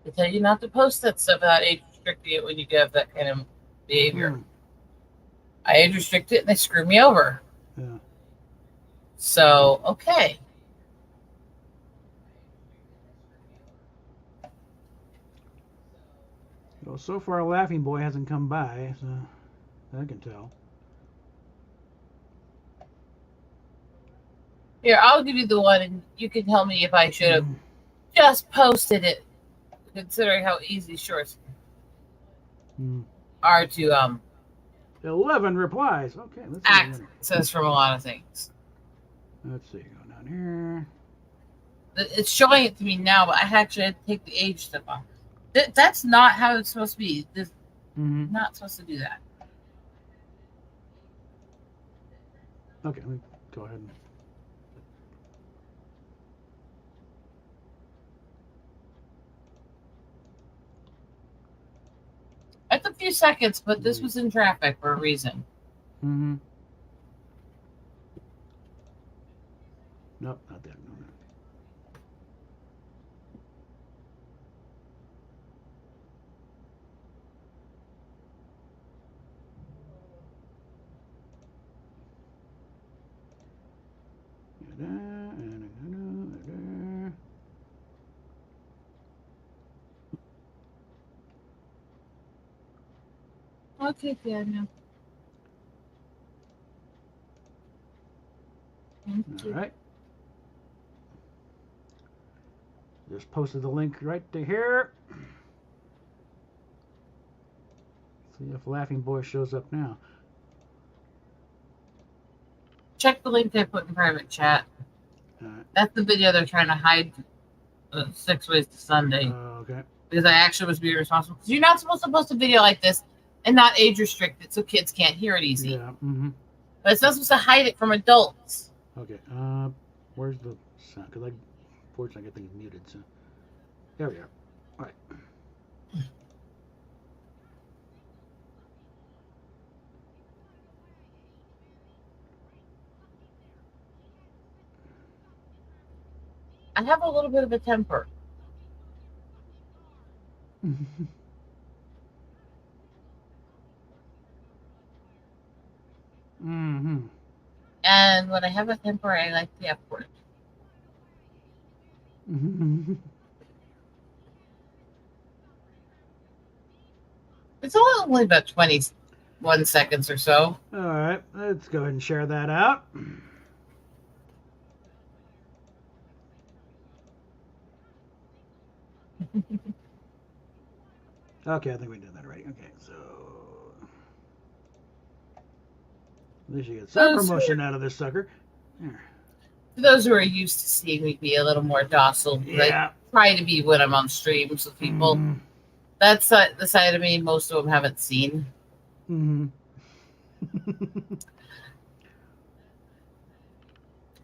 They tell you not to post that stuff without age restricting it when you have that kind of behavior. I age restrict it and they screw me over. Yeah. So, okay. Well, so far, Laughing Boy hasn't come by, so I can tell. Here, I'll give you the one, and you can tell me if I should have just posted it, considering how easy shorts are to 11 replies. Okay, let's see. access from a lot of things. Let's see. Go down here. It's showing it to me now, but I actually had to take the age stuff off. That's not how it's supposed to be. This not supposed to do that. Okay, let me go ahead and. That's a few seconds, but this was in traffic for a reason. Mm-hmm. Nope, not that. No. Okay, Daniel. Thank All you. right. Just posted the link right to here. See if Laughing Boy shows up now. Check the link I put in private chat. That's the video they're trying to hide. 6 Ways to Sunday. Okay. Because I actually was being responsible. Because you're not supposed to post a video like this and not age restricted so kids can't hear it easy. Yeah. Mm-hmm. But it's not supposed to hide it from adults. Okay. Where's the sound? Because unfortunately, I get things muted. So there we are. All right. I have a little bit of a temper. Mm-hmm. And when I have a temper, I like the F word. It's only about 21 seconds or so. All right. Let's go ahead and share that out. Okay, I think we did that already. Okay, so at least you get some promotion out of this sucker. There. For those who are used to seeing me be a little more docile, Yeah. I try to be when I'm on streams with people. That's the side of me most of them haven't seen. Mm-hmm.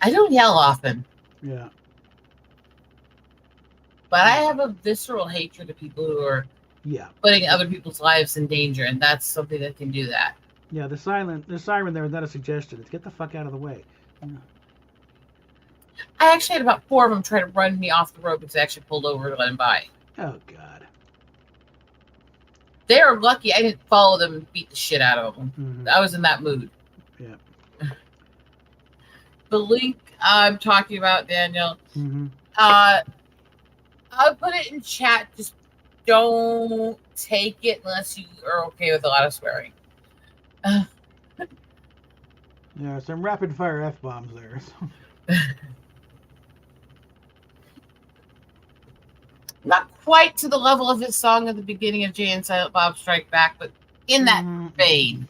I don't yell often, Yeah. but I have a visceral hatred of people who are Yeah. putting other people's lives in danger, and that's something that can do that. Yeah, the siren there is not a suggestion. It's get the fuck out of the way. Yeah. I actually had about 4 of them try to run me off the road because I actually pulled over to let them by. Oh, God. They are lucky I didn't follow them and beat the shit out of them. Mm-hmm. I was in that mood. Yeah. The link I'm talking about, Daniel, Mm-hmm. I'll put it in chat. Just don't take it unless you are okay with a lot of swearing. Yeah, some rapid fire F-bombs there. Not quite to the level of his song at the beginning of Jay and Silent Bob Strike Back, but in that vein.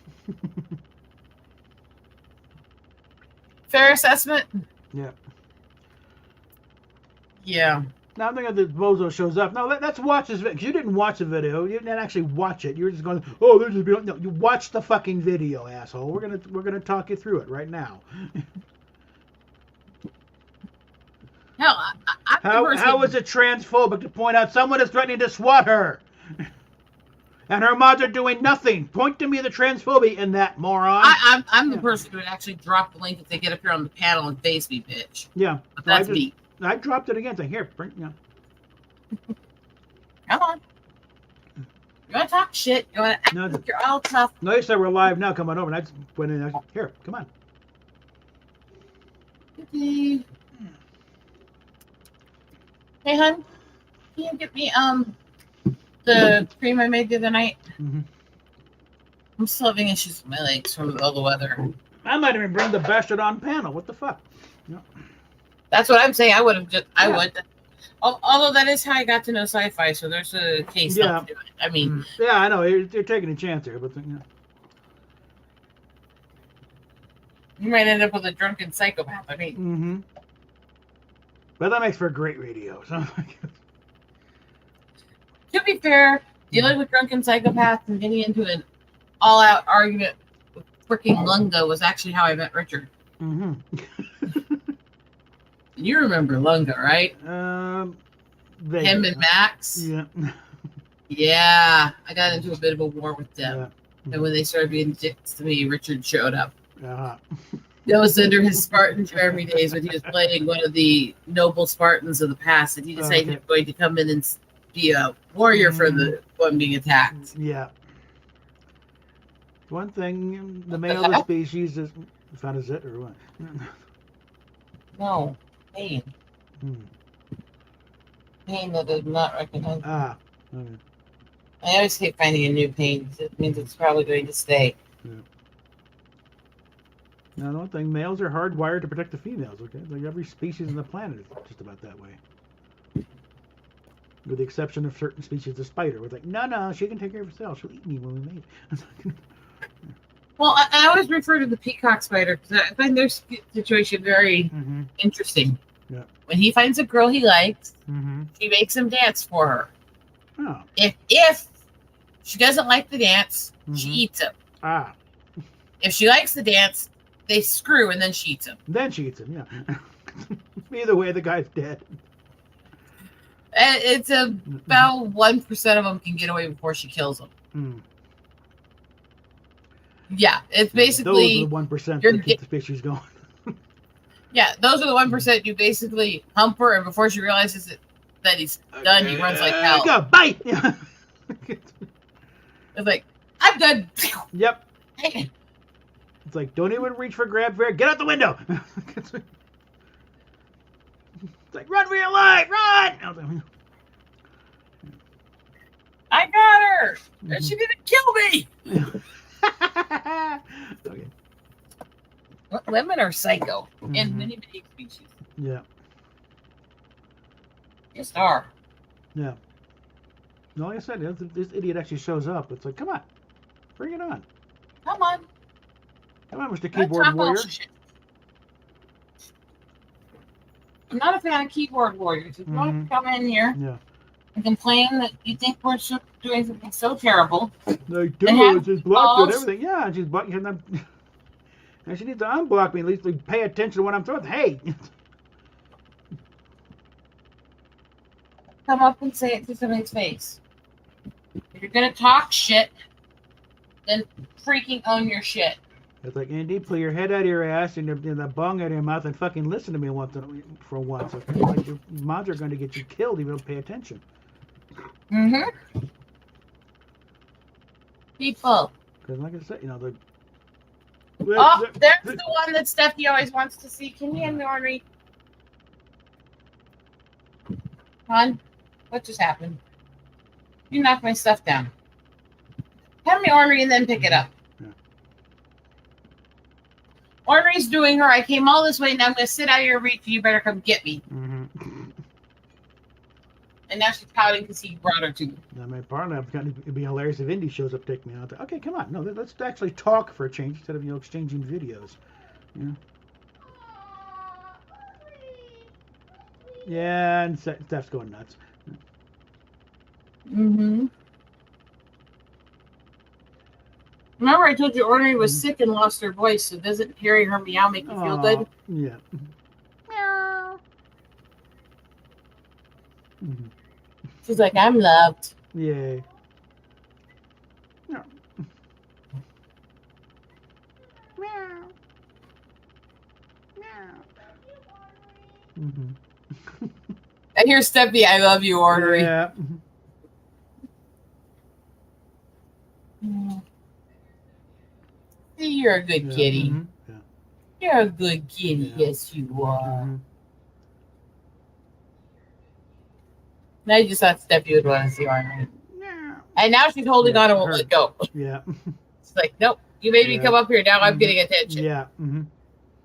Fair assessment? Yeah. Yeah. Now I'm thinking that Bozo shows up. No, let's watch this video. Because you didn't watch the video. You didn't actually watch it. You were just going, oh, there's just no. You watched the fucking video, asshole. We're gonna talk you through it right now. Hell, How is it transphobic to point out someone is threatening to swat her? And her mods are doing nothing. Point to me the transphobia in that, moron. I'm the person who would actually drop the link if they get up here on the panel and face me, bitch. Yeah. But that's me. I dropped it again. Saying, here, bring, yeah. Come on. You want to talk shit? You want to act like you're all tough? No, you said we're live now. Come on over. And I just went in. Here, come on. Hey, hon, can you get me the cream I made the other night? Mhm. I'm still having issues with my legs from all the weather. I might even bring the Bastard on panel. What the fuck? Yeah. That's what I'm saying. I would have just. I Yeah. would. Although that is how I got to know sci-fi, so there's a case Yeah. up to it. I mean, Yeah, I know. You're taking a chance here, but you know. you might end up with a drunken psychopath. I mean, Mm-hmm. But that makes for a great radio. So. to be fair, dealing with drunken psychopaths and getting into an all-out argument with freaking Lunga was actually how I met Richard. Mm-hmm. You remember Lunga, right? Vaguely. Him and Max. Yeah. Yeah, I got into a bit of a war with them. Yeah. And when they started being dicks to me, Richard showed up. Uh-huh. That was under his Spartan Jeremy days when he was playing one of the noble Spartans of the past, and he decided he was going to come in and be a warrior for the one being attacked. Yeah. One thing, the male of the species is found as it or what? No, pain. Hmm. Pain that does not recognize. Ah. Okay. I always hate finding a new pain because it means it's probably going to stay. Yeah. Now, the one thing, males are hardwired to protect the females, okay? Like every species on the planet is just about that way. With the exception of certain species of spider. We're like, no, she can take care of herself. She'll eat me when we mate. Well, I always refer to the peacock spider because I find their situation very interesting. Yeah. When he finds a girl he likes, Mm-hmm. she makes him dance for her. Oh. If she doesn't like the dance, she Mhm. eats him. Ah. If she likes the dance, they screw and then she eats him. Then she eats him, yeah. Either way, the guy's dead. And it's about 1% of them can get away before she kills them. Mm. Yeah, it's basically Those are the 1% you're that keep the species going. yeah, those are the 1% you basically hump her, and before she realizes that he's done, he runs like hell. Go, bite! Yeah. It's like, I'm done. Yep. It's like, don't even reach for grab fair. Get out the window. It's like, run for your life, run! I got her. And she didn't kill me. Okay. Women are psycho in Mhm. many, many species. Yeah. Just are. Yeah. No, like I said, if this idiot actually shows up, it's like, come on. Bring it on. Come on. Come on, Mr. Let's Keyboard talk Warrior. bullshit. I'm not a fan of keyboard warriors. If you want to come in here Yeah. and complain that you think we're doing something so terrible, Like, and have dude, she's blocked balls. and everything. Yeah, she's blocked. And she needs to unblock me, at least like, pay attention to what I'm throwing. Hey! come up and say it to somebody's face. If you're going to talk shit, then freaking own your shit. It's like, Andy, pull your head out of your ass and the bung out of your mouth and fucking listen to me for once. Okay? Like, your mods are going to get you killed if you don't pay attention. Mm-hmm. People. Because like I said, the... Oh, there's the one that Steffi always wants to see. Can you hand me Ornery? Hon, what just happened? You knocked my stuff down. Hand me Ornery and then pick it up. Ornery's doing her. I came all this way and I'm going to sit out of your reach. You better come get me. Mm-hmm. And now she's pouting because he brought her to me. I mean, partly it'd be hilarious if Indy shows up, take me out. Okay, come on. No, let's actually talk for a change instead of exchanging videos. Yeah. Yeah, and Steph's going nuts. Mm-hmm. Remember I told you Ornery was sick and lost her voice, so doesn't hearing her meow make you feel good? Yeah. Meow. Mm-hmm. She's like, I'm loved. Yay. No. Meow. Meow. Mm-hmm. I hear Steffi, I love you, Ornery. Yeah. You're a good kitty. Mm-hmm. Yeah. You're a good kitty. Yes, you are. Now you just thought Steffi would want to see Arnie. And now she's holding on and won't let go. Yeah. It's like, nope, you made me come up here. Now I'm getting attention. Yeah. Mm-hmm.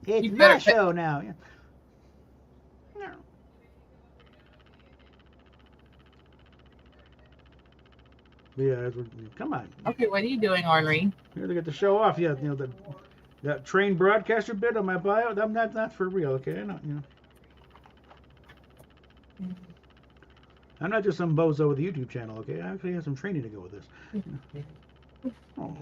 It's You my better show now. Yeah. Yeah, come on. Okay, what are you doing, Ornery? Here they get to show off. Yeah, you know that trained broadcaster bit on my bio. That's for real. Okay, I'm not just some bozo with a YouTube channel. Okay, I actually have some training to go with this. Oh.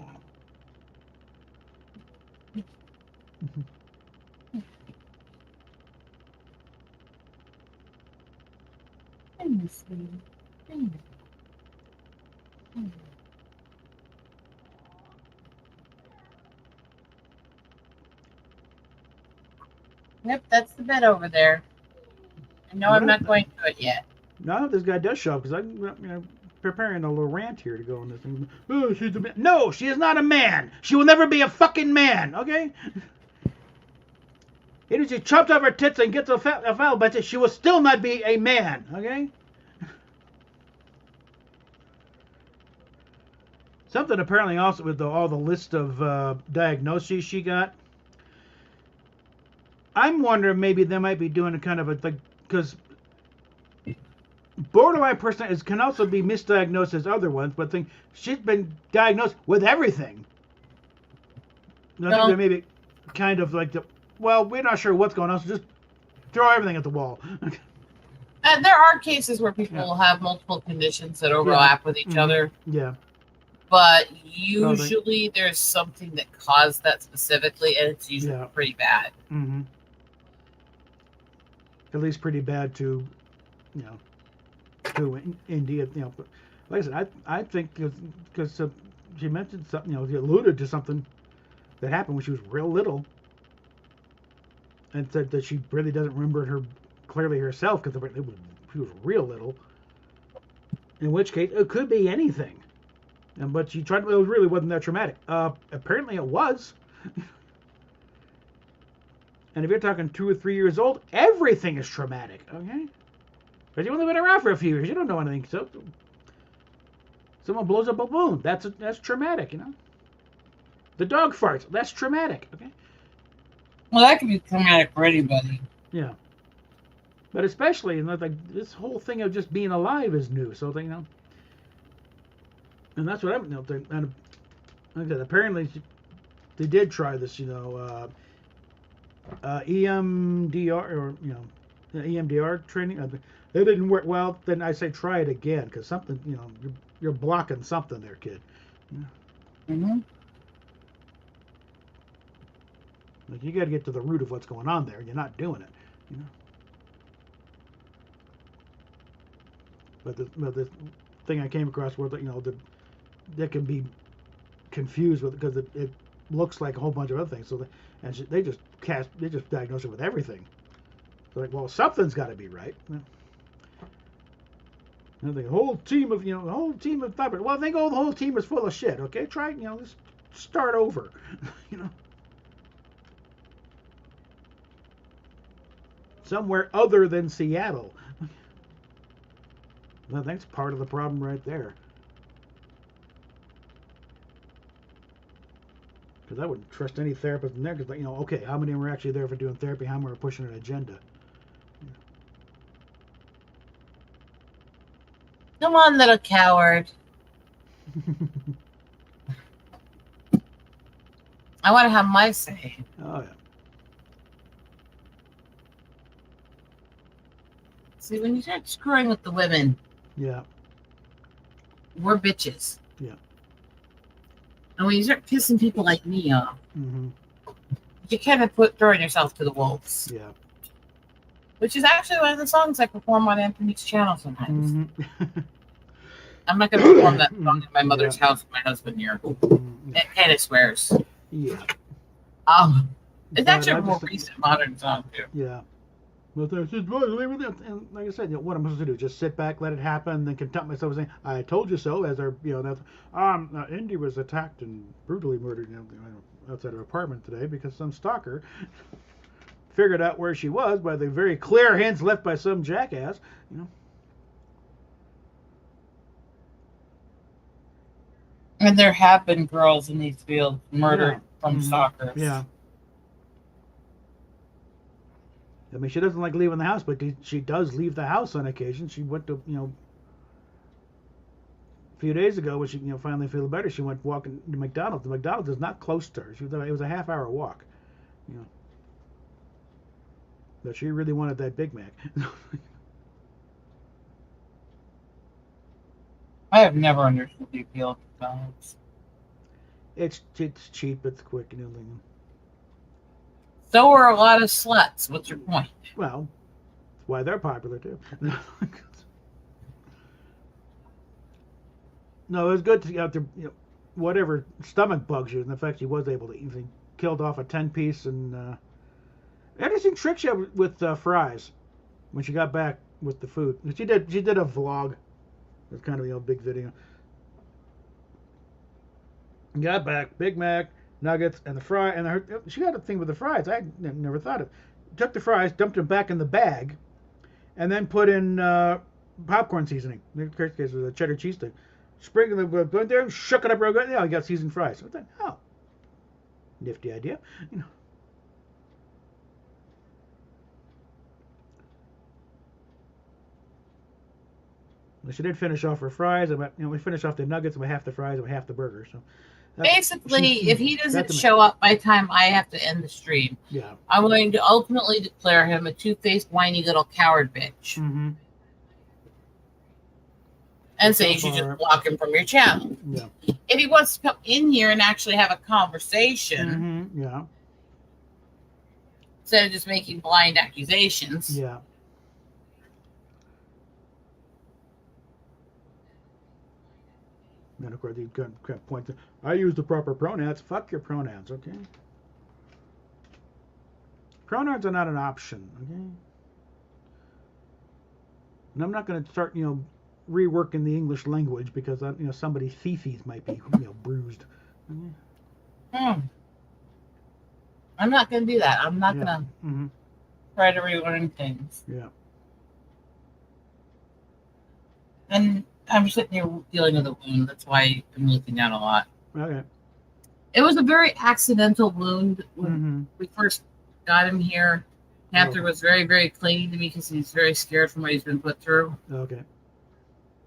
Yep, that's the bed over there. I know I'm not going to it yet. No, this guy does show up because I'm preparing a little rant here to go on this thing. Oh, she's a man. No, she is not a man. She will never be a fucking man. Okay. Even if she chopped off her tits and gets a foul by it, she will still not be a man. Okay. Something apparently also with all the list of diagnoses she got. I'm wondering maybe they might be doing a kind of a like because borderline personality can also be misdiagnosed as other ones, but she's been diagnosed with everything. I think they maybe kind of like we're not sure what's going on, so just throw everything at the wall. There are cases where people have multiple conditions that overlap with each other. Yeah. But usually there's something that caused that specifically, and it's usually pretty bad. Mm-hmm. At least pretty bad to India. But like I said, I think because she mentioned something, she alluded to something that happened when she was real little, and said that she really doesn't remember her clearly herself because she was real little. In which case, it could be anything. But she tried. It really wasn't that traumatic. Apparently, it was. And if you're talking 2 or 3 years old, everything is traumatic. Okay, but you've only been around for a few years. You don't know anything. So, someone blows up a balloon. That's traumatic. The dog farts. That's traumatic. Okay. Well, that could be traumatic for anybody. Yeah. But especially, like this whole thing of just being alive is new. So and that's what I'm. And like I said, apparently they did try this. EMDR or EMDR training. It didn't work well. Then I say try it again because something. You're blocking something there, kid. Mm-hmm. Like you got to get to the root of what's going on there. You're not doing it. But the thing I came across where that can be confused with because it looks like a whole bunch of other things. So they just diagnose it with everything. They're like, well, something's got to be right. And the whole team of fibers. Well, they go the whole team is full of shit. Okay, try just start over. Somewhere other than Seattle. I think that's part of the problem right there. Because I wouldn't trust any therapist in there. Because okay, how many were actually there for doing therapy? How many were pushing an agenda? Come on, little coward. I want to have my say. Oh yeah. See, when you start screwing with the women, we're bitches. Yeah. And when you start pissing people like me off, you kind of throwing yourself to the wolves. Yeah. Which is actually one of the songs I perform on Anthony's channel sometimes. I'm not going to perform that song at my mother's house with my husband here. It kind of swears. Yeah. It's actually a more recent modern song, too. Yeah. But and like I said, what I'm supposed to do, just sit back, let it happen, and then content myself saying, "I told you so." As our, Indy was attacked and brutally murdered. outside her apartment today because some stalker figured out where she was by the very clear hints left by some jackass. You know. And there have been girls in these fields murdered from stalkers. Yeah. I mean, she doesn't like leaving the house, but she does leave the house on occasion. She went to, a few days ago when she, finally feeling better, she went walking to McDonald's. The McDonald's is not close to her. It was a half-hour walk, But she really wanted that Big Mac. I have never understood the appeal of McDonald's. It's cheap, it's quick, and So are a lot of sluts. What's your point? Well, that's why they're popular too. No, it was good to out there, whatever stomach bugs you, and the fact she was able to eat. She killed off a 10-piece and interesting trick she had with fries when she got back with the food. She did a vlog. It was kind of a big video. Got back, Big Mac, nuggets, and the fry, and she got a thing with the fries. I never thought of. Took the fries, dumped them back in the bag, and then put in popcorn seasoning. In this case, it was a cheddar cheese stick. Sprinkled it, went there, shook it up real good. Yeah, I got seasoned fries. I thought, oh, nifty idea. She did finish off her fries. We finished off the nuggets with half the fries and half the burger. So basically, if he doesn't show up by the time I have to end the stream, I'm going to ultimately declare him a two-faced, whiny little coward bitch. Mm-hmm. And say you should just block him from your channel. Yeah. If he wants to come in here and actually have a conversation, instead of just making blind accusations, And of course, you can point to, I use the proper pronouns. Fuck your pronouns, okay? Pronouns are not an option, okay? And I'm not going to start, reworking the English language because, somebody's feces might be, bruised. I'm not going to do that. I'm not going to try to relearn things. Yeah. And I'm sitting here dealing with a wound. That's why I'm looking down a lot. Okay. It was a very accidental wound when we first got him here. Panther was very, very clinging to me because he's very scared from what he's been put through. Okay.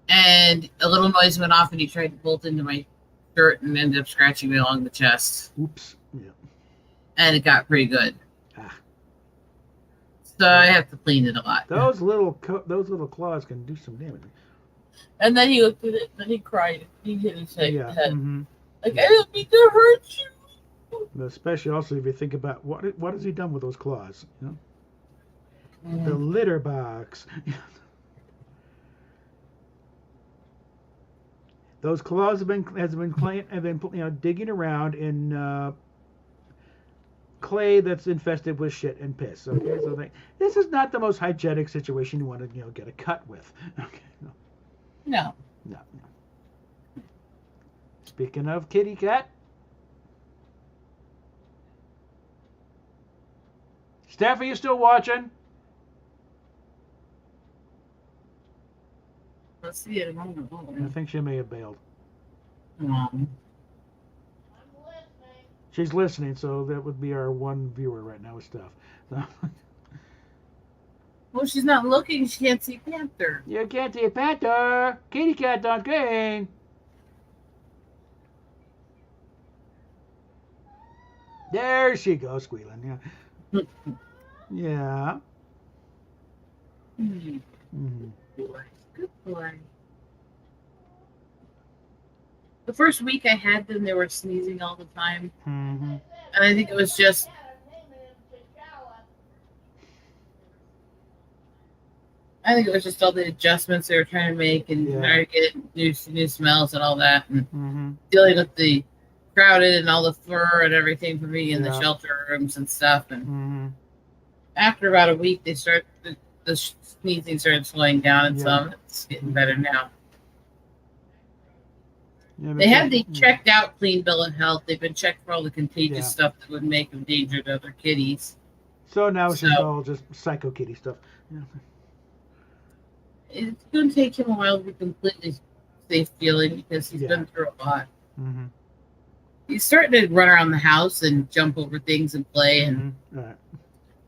And a little noise went off and he tried to bolt into my shirt and ended up scratching me along the chest. Oops. Yeah. And it got pretty good. So I have to clean it a lot. Those little claws can do some damage. And then he looked at it, and then he cried. He hit his head. Yeah. Like, I don't mean to hurt you. But especially also if you think about what has he done with those claws? The litter box. Those claws have been digging around in clay that's infested with shit and piss. Okay, so this is not the most hygienic situation you want to get a cut with. Okay. No. Speaking of kitty cat, Steph, are you still watching? Let's see it a moment. I think she may have bailed. No. She's listening, so that would be our one viewer right now with Steph. Well, she's not looking. She can't see Panther. You can't see a Panther. Kitty cat on screen. There she goes, squealing. Yeah. Yeah. Good boy. The first week I had them, they were sneezing all the time. And I think it was just... all the adjustments they were trying to make and trying to get new smells and all that. And dealing with the crowded and all the fur and everything for me in the shelter rooms and stuff. And after about a week, the sneezing started slowing down and some. It's getting better now. Yeah, They have the checked out clean bill of health. They've been checked for all the contagious Yeah. stuff that would make them danger to other kitties. So now it's just So- all just Psycho Kitty stuff. Yeah. It's going to take him a while to be completely safe feeling because he's been through a lot. Mm-hmm. He's starting to run around the house and jump over things and play and All right.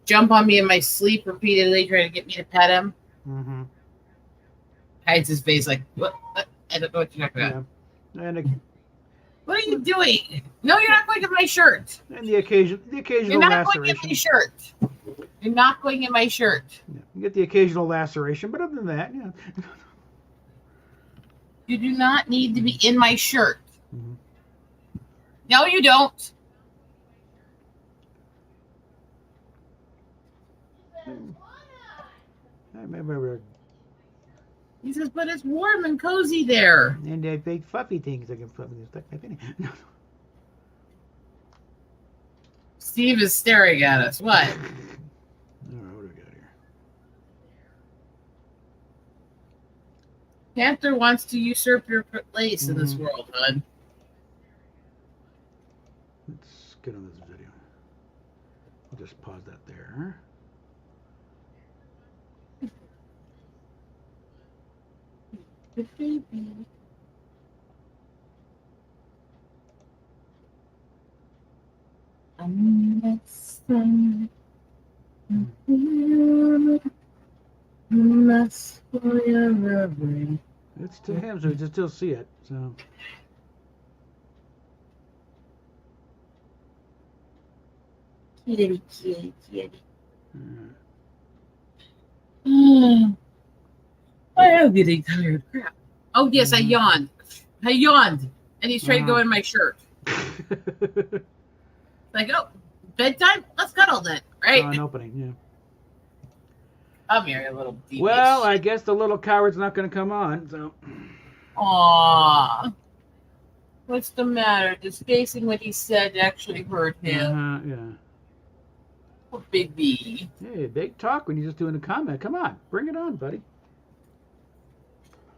jump on me in my sleep repeatedly, trying to get me to pet him. Mm-hmm. Hides his face like, what? I don't know what you're talking about. Yeah. And What are you doing? No, you're not going in my shirt. the occasional You're not going in laceration. my shirt. You're not going in my shirt. Yeah. You get the occasional laceration, but other than that, yeah. You do not need to be in my shirt. Mm-hmm. No, you don't. I remember. He says, but it's warm and cozy there. And they big fluffy things I can stuck my penny. No. Steve is staring at us. What? All right, what do we got here? Panther wants to usurp your place in this world, hon. Let's get on this video. I'll just pause that there. Baby. It's to him, so he can still see it. So. Kitty, kitty, kitty. I am getting tired. Crap. Oh, yes, I yawned. I yawned. And he's trying to go in my shirt. Like, oh, bedtime? Let's cuddle then, right? An opening, yeah. Come here, you little devious. Well, I guess the little coward's not going to come on, so. Aww. What's the matter? Does facing what he said actually hurt him? Yeah. Oh, Big B. Hey, big talk when you're just doing a comment. Come on, bring it on, buddy.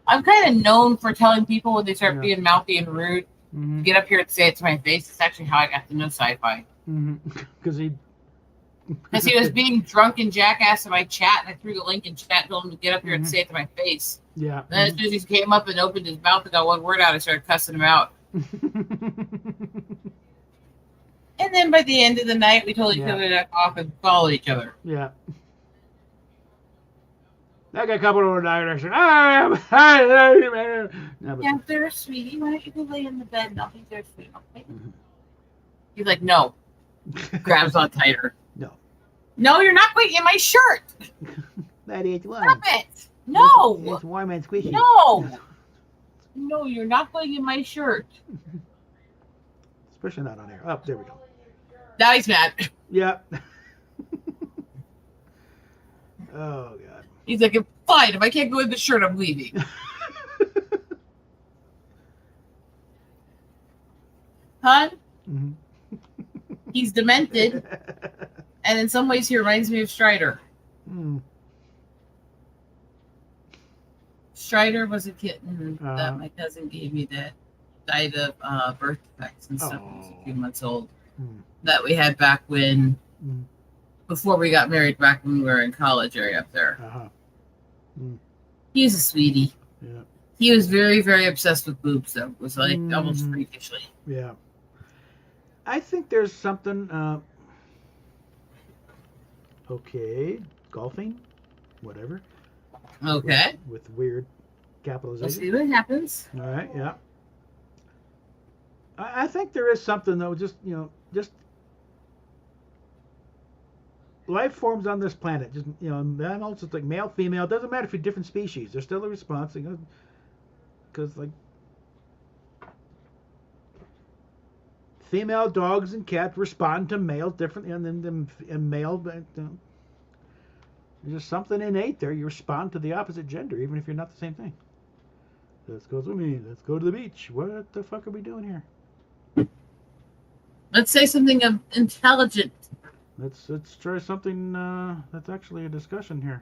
I'm kind of known for telling people when they start being mouthy and rude to get up here and say it to my face. It's actually how I got to know Sci-Fi. Because he was being drunk and jackass in my chat, and I threw the link in chat, told him to get up here and say it to my face. Yeah. Then as soon as he came up and opened his mouth and got one word out, I started cussing him out. And then by the end of the night, we told each other to off and follow each other. Yeah. I got a couple of directions. Yeah, there, sweetie. Why don't you go lay in the bed and I'll be there for you, okay? He's like, no. Grabs on tighter. No. No, you're not going in my shirt. That is warm. Stop it. No. It's warm and squishy. No. No, you're not going in my shirt. Especially not on air. Oh, there we go. Now he's mad. Yeah. Oh, God. He's like, fine. If I can't go in the shirt, I'm leaving. Huh? He's demented. And in some ways, he reminds me of Strider. Strider was a kitten that my cousin gave me that died of birth defects and stuff. He was a few months old. That we had back when, before we got married, back when we were in college area up there. He was a sweetie. Yeah. He was very, very obsessed with boobs, though. It was like almost freakishly. Yeah. I think there's something. Okay, golfing, whatever. Okay. With weird capitalization. Let's see what happens. All right. Yeah. I think there is something though. Just life forms on this planet. Just mammals. It's like male, female. It doesn't matter if you're different species. There's still a response. Because like. Female dogs and cats respond to males differently than male. But, there's just something innate there. You respond to the opposite gender, even if you're not the same thing. Let's go swimming. Let's go to the beach. What the fuck are we doing here? Let's say something intelligent. Let's try something that's actually a discussion here.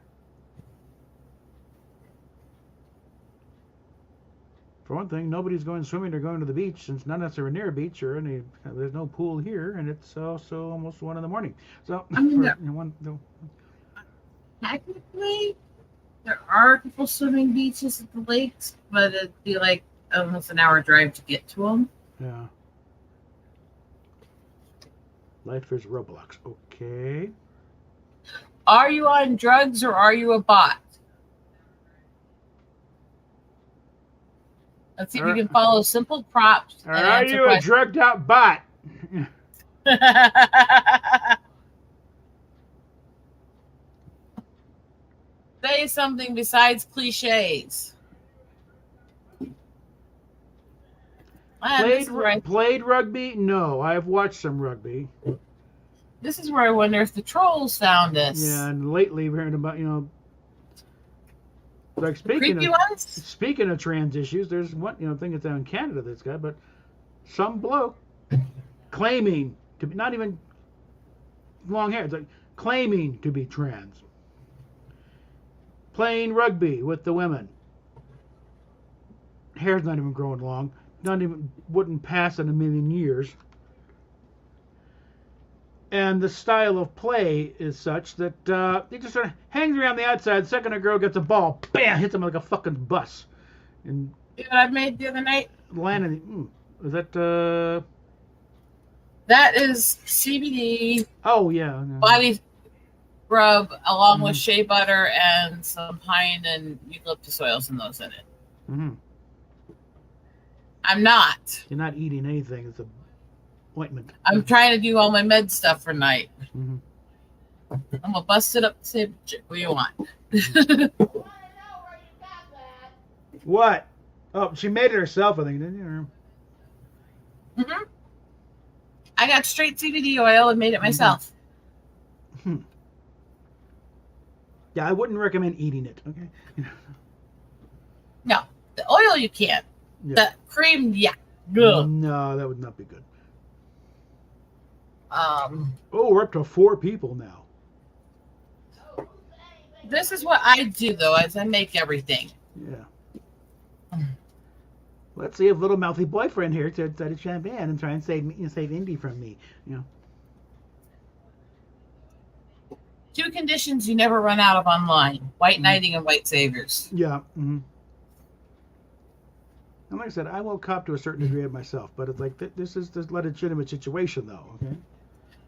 For one thing, nobody's going swimming or going to the beach since none of us are near a beach or any. There's no pool here, and it's also almost 1 a.m. So, I mean, technically, there are a couple swimming beaches at the lakes, but it'd be like almost an hour drive to get to them. Yeah. Life is Roblox. Okay. Are you on drugs or are you a bot? Let's see if you can follow simple prompts. Or are you a drugged out bot? Say something besides cliches. Played rugby? No, I've watched some rugby. This is where I wonder if the trolls found us. Yeah, and lately we're hearing about, like speaking of trans issues, there's one, I think it's down in Canada, this guy, but some bloke claiming to be, not even long hair, it's like claiming to be trans. Playing rugby with the women. Hair's not even growing long. Wouldn't pass in a million years. And the style of play is such that he just sort of hangs around the outside. The second a girl gets a ball, bam, hits him like a fucking bus. And you know what I made the other night? Landon, is that? That is CBD. Oh yeah. Body rub along with shea butter and some pine and eucalyptus oils and those in it. Mm-hmm. I'm not. You're not eating anything. It's a ointment. I'm trying to do all my med stuff for night. Mm-hmm. I'm gonna bust it up to say what do you want. What? Oh, she made it herself, I think, didn't you? Mm-hmm. I got straight CBD oil and made it myself. Hmm. Yeah, I wouldn't recommend eating it. Okay. No, the oil you can't. Yeah. The cream, yeah. Good. No, that would not be good. Oh, we're up to 4 people now. This is what I do though, is I make everything. Yeah. Let's see if little mouthy boyfriend here to a champagne and try and save Indy from me. 2 conditions you never run out of online: white knighting and white saviors. Yeah. Mm-hmm. And like I said, I will cop to a certain degree of myself, but it's like this is a legitimate situation, though. Okay.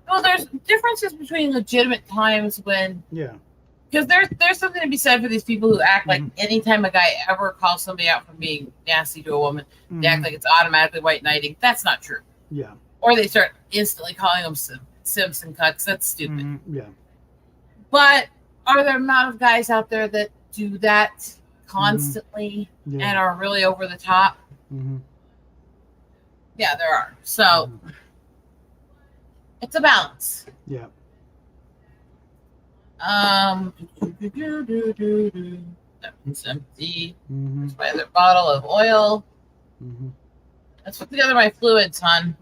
Well, there's differences between legitimate times when. Yeah. Because there's something to be said for these people who act like anytime a guy ever calls somebody out for being nasty to a woman, they act like it's automatically white knighting. That's not true. Yeah. Or they start instantly calling them Simpson cuts. That's stupid. Yeah. But are there a amount of guys out there that do that constantly and are really over the top? Mm-hmm. Yeah, there are. So it's a balance. Yeah. That's empty. There's my other bottle of oil. Let's put together my fluids, hon.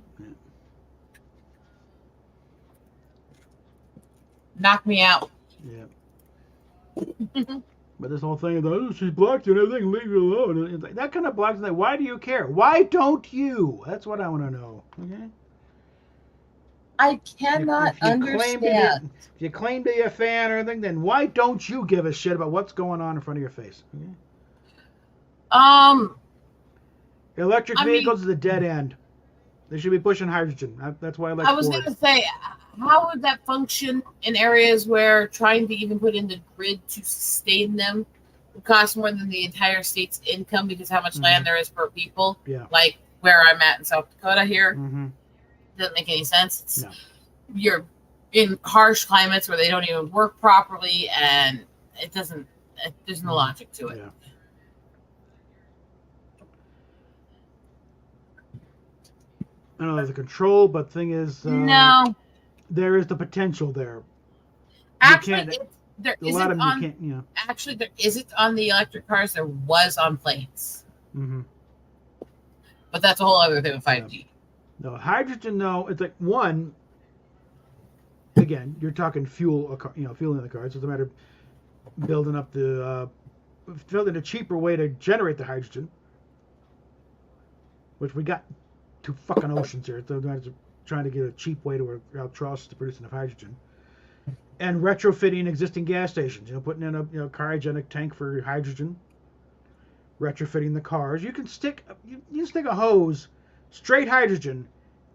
Knock me out. Yeah. But this whole thing is, oh, she's blocked you and everything, leave her alone. It's like, that kind of blocks, like, why do you care? Why don't you? That's what I want to know. Okay. I cannot understand. If you claim to be a fan or anything, then why don't you give a shit about what's going on in front of your face? Okay? Electric vehicles is a dead end. They should be pushing hydrogen. That's why I like I was going to say, how would that function in areas where trying to even put in the grid to sustain them would cost more than the entire state's income because how much land there is per people? Yeah. Like where I'm at in South Dakota here. Doesn't make any sense. You're in harsh climates where they don't even work properly, and it doesn't. There's no logic to it. Yeah. I don't know there's a control, but thing is, no, there is the potential there. Actually, there a lot of them on. you can't, you know. Actually, there isn't on the electric cars. There was on planes. But that's a whole other thing with 5G. No, hydrogen, though, it's like one. Again, you're talking fuel, fuel in the car. So it's a matter of building a cheaper way to generate the hydrogen. which we got 2 fucking oceans here. So they're trying to get a cheap way to electrolysis to produce enough hydrogen. And retrofitting existing gas stations, putting in a cryogenic tank for hydrogen. Retrofitting the cars. You can stick a hose, straight hydrogen,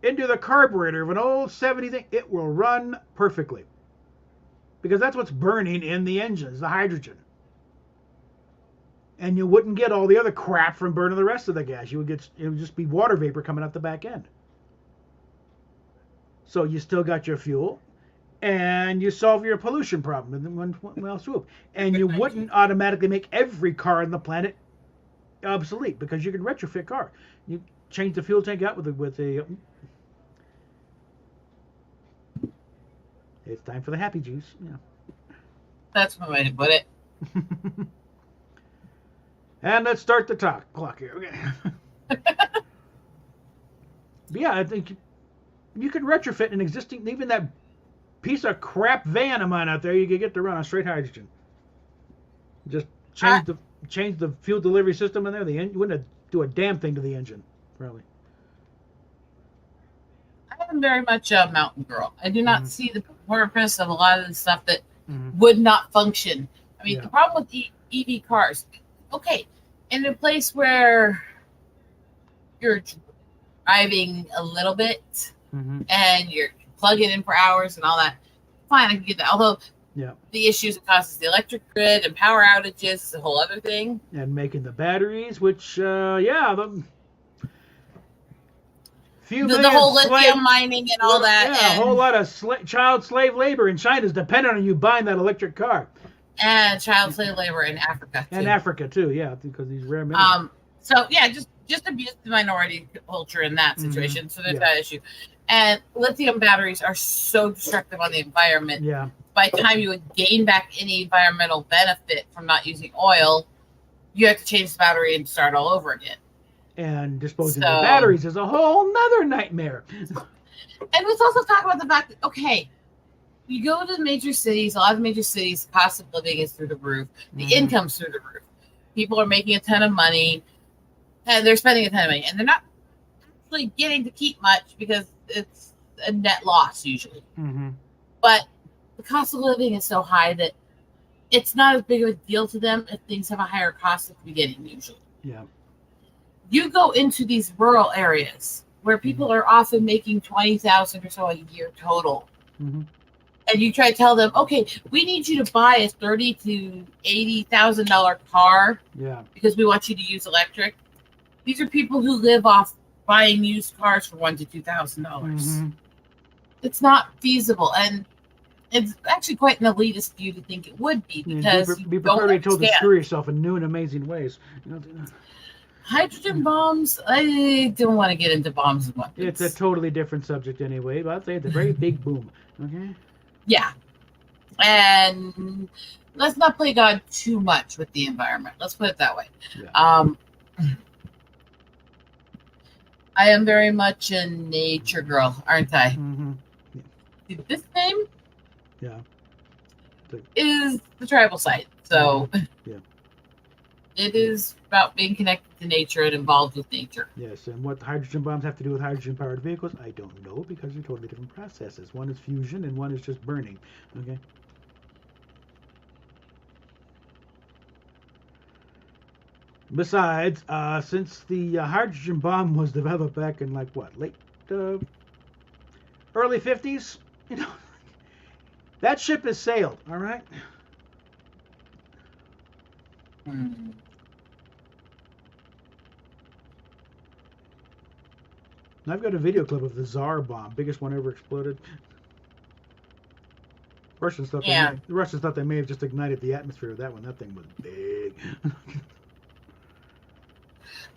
into the carburetor of an old 70 thing. It will run perfectly. Because that's what's burning in the engines, the hydrogen. And you wouldn't get all the other crap from burning the rest of the gas. It would just be water vapor coming out the back end. So you still got your fuel, and you solve your pollution problem in one fell swoop. And you wouldn't automatically make every car on the planet obsolete, because you can retrofit car. You change the fuel tank out with a. It's time for the happy juice. Yeah. That's one way to put it. And let's start the clock here. Okay. Yeah, I think you can retrofit an existing, even that piece of crap van of mine out there, you can get to run on straight hydrogen. Just change the fuel delivery system in there. You wouldn't do a damn thing to the engine, probably. I am very much a mountain girl. I do not see the purpose of a lot of the stuff that would not function. I mean, the problem with EV cars, okay, in a place where you're driving a little bit and you're plugging in for hours and all that, fine, I can get that. Although the issues it causes the electric grid and power outages is a whole other thing. And making the batteries, which, the whole lithium mining and all that. Yeah, a whole lot of child slave labor in China is dependent on you buying that electric car. And child slave labor in Africa, too. And Africa, too, yeah, because these rare minerals. So, yeah, just abuse the minority culture in that situation. So there's that issue. And lithium batteries are so destructive on the environment. Yeah. By the time you would gain back any environmental benefit from not using oil, you have to change the battery and start all over again. And disposing of batteries is a whole nother nightmare. And let's also talk about the fact that, okay, you go to the major cities, a lot of major cities, the cost of living is through the roof. The income's through the roof. People are making a ton of money, and they're spending a ton of money. And they're not actually getting to keep much because it's a net loss usually. But the cost of living is so high that it's not as big of a deal to them if things have a higher cost at the beginning usually. Yeah. You go into these rural areas where people are often making $20,000 or so a year total, and you try to tell them, okay, we need you to buy a $30,000 to $80,000 car, because we want you to use electric. These are people who live off buying used cars for $1,000 to $2,000. It's not feasible, and it's actually quite an elitist view to think it would be, because be prepared to be told to screw yourself in new and amazing ways. Hydrogen bombs, I don't want to get into bombs and weapons. It's a totally different subject anyway, but I'd say it's a very big boom. Okay? Yeah. And let's not play God too much with the environment. Let's put it that way. Yeah. I am very much a nature girl, aren't I? This name is the tribal site. So it is about being connected to nature and involved with nature. Yes, and what hydrogen bombs have to do with hydrogen-powered vehicles, I don't know, because they're totally different processes. One is fusion and one is just burning. Okay. Besides, since the hydrogen bomb was developed back in late early 50s, that ship has sailed. All right. I've got a video clip of the Tsar bomb, biggest one ever exploded. The Russians thought they may have just ignited the atmosphere of that one. That thing was big.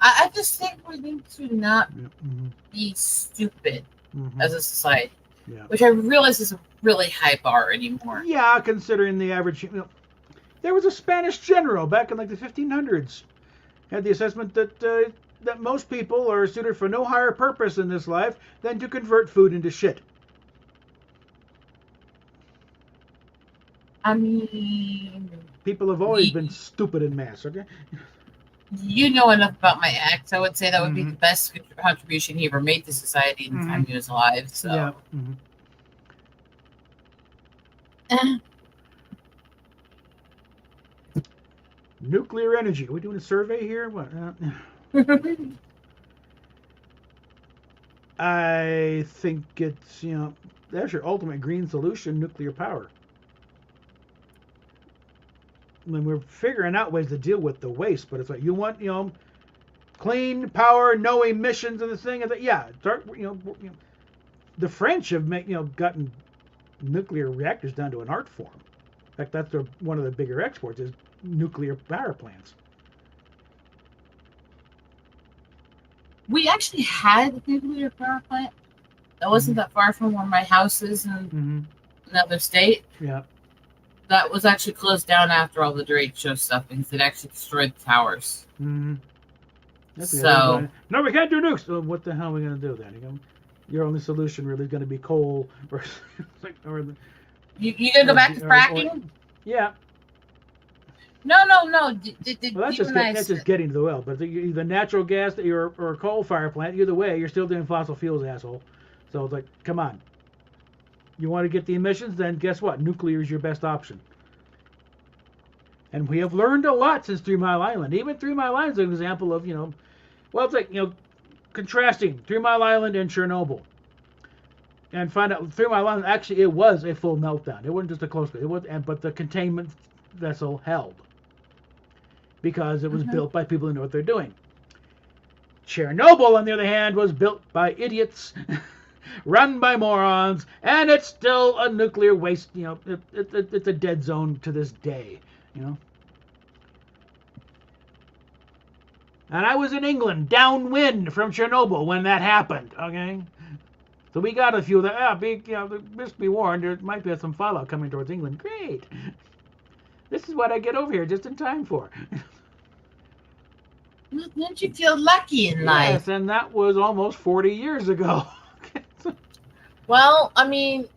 I just think we need to not be stupid as a society, which I realize is a really high bar anymore. Yeah, considering the average. There was a Spanish general back in the 1500s. Had the assessment that that most people are suited for no higher purpose in this life than to convert food into shit. I mean, people have always been stupid in mass. Okay. You know enough about my ex. I would say that would be the best contribution he ever made to society in the time he was alive. So. Yeah. Nuclear energy. Are we doing a survey here? What? I think it's, that's your ultimate green solution, nuclear power. When we're figuring out ways to deal with the waste, but it's like you want, clean power, no emissions, and this thing. And the French have gotten nuclear reactors down to an art form. In fact, that's one of the bigger exports is nuclear power plants. We actually had a nuclear power plant that wasn't that far from where my house is in another state. Yeah. That was actually closed down after all the Drake Show stuff because it actually destroyed the towers. So no, we can't do nukes. So what the hell are we going to do then? Your only solution really is going to be coal, or you going to go back to fracking? Yeah. No. Well, that's just getting to the well. But either natural gas or a coal fire plant, either way, you're still doing fossil fuels, asshole. So it's like, come on. You want to get the emissions? Then guess what? Nuclear is your best option. And we have learned a lot since 3 Mile Island. Even 3 Mile Island is an example of, well, it's like, contrasting 3 Mile Island and Chernobyl. And find out 3 Mile Island, actually, it was a full meltdown. It wasn't just a close, but the containment vessel held. Because it was built by people who know what they're doing. Chernobyl, on the other hand, was built by idiots, run by morons, and it's still a nuclear waste. It's a dead zone to this day. And I was in England, downwind from Chernobyl when that happened. Okay, so we got a few of that. Just be warned, there might be some fallout coming towards England. Great. This is what I get over here just in time for. Didn't you feel lucky in life? Yes, and that was almost 40 years ago. Well, I mean,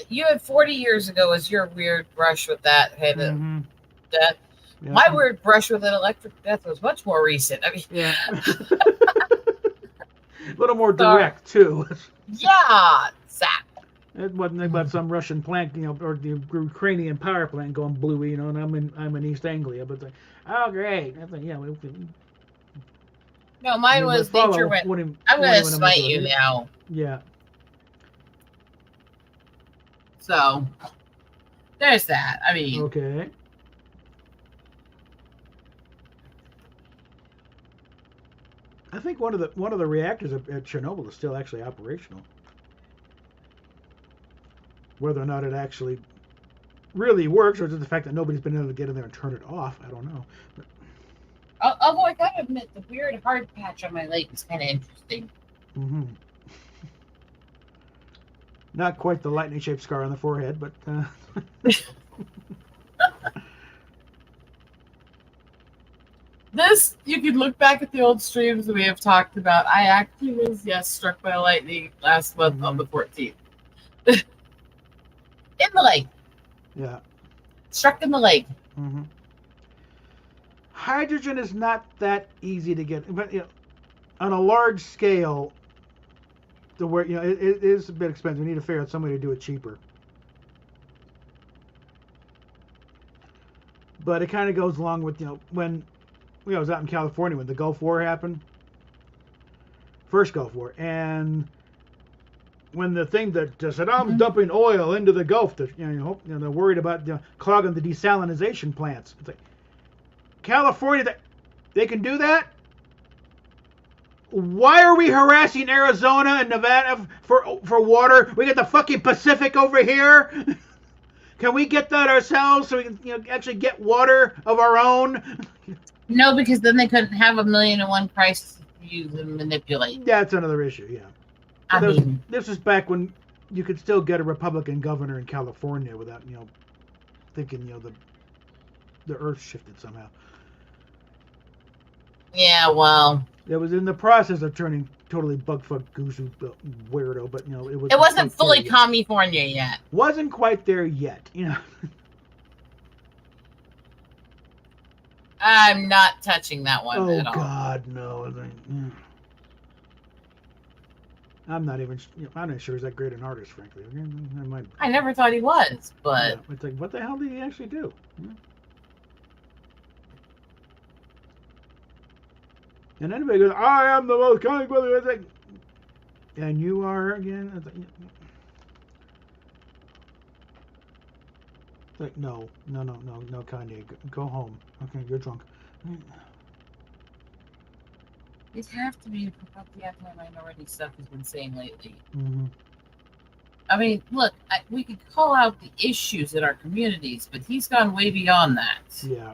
you had 40 years ago was your weird brush with that. Death. Yeah. My weird brush with an electric death was much more recent. I mean, yeah. A little more direct, too. Yeah, zap. It wasn't about some Russian plant, or the Ukrainian power plant going bluey, and I'm in East Anglia, but oh great, I think, no, mine was nature went. I'm going to smite you now. Yeah. So there's that. I mean, okay. I think one of the reactors at Chernobyl is still actually operational. Whether or not it actually really works, or just the fact that nobody's been able to get in there and turn it off, I don't know. But, although I gotta admit, the weird hard patch on my leg is kind of interesting. Not quite the lightning-shaped scar on the forehead, but. This, you can look back at the old streams that we have talked about. I actually was, struck by lightning last month on the 14th. In the leg. Yeah. Struck in the leg. Hydrogen is not that easy to get, but on a large scale, to where it is a bit expensive. We need to figure out some way to do it cheaper. But it kind of goes along with when I was out in California when the Gulf War happened, first Gulf War, and when the thing that Saddam's dumping oil into the Gulf, they're worried about clogging the desalinization plants. It's like, California, they can do that? Why are we harassing Arizona and Nevada for water? We got the fucking Pacific over here. Can we get that ourselves so we can actually get water of our own? No, because then they couldn't have $1,000,001 prices to use and manipulate. That's another issue, yeah. This was back when you could still get a Republican governor in California without, thinking, the earth shifted somehow. Yeah, well. It was in the process of turning totally bugfuck goose weirdo, but, it wasn't fully California yet. Wasn't quite there yet, I'm not touching that one Oh at all. God, no! I'm not even. I'm not sure he's that great an artist, frankly. I never thought he was, but Yeah, it's like, what the hell did he actually do? And anybody goes, "I am the most comic book," it's like, and you are again. It's like, no, Kanye, go home. Okay, you're drunk. it'd have to be about the anti-minority stuff he's been saying lately. Mm-hmm. I mean, look, we could call out the issues in our communities, but he's gone way beyond that. Yeah.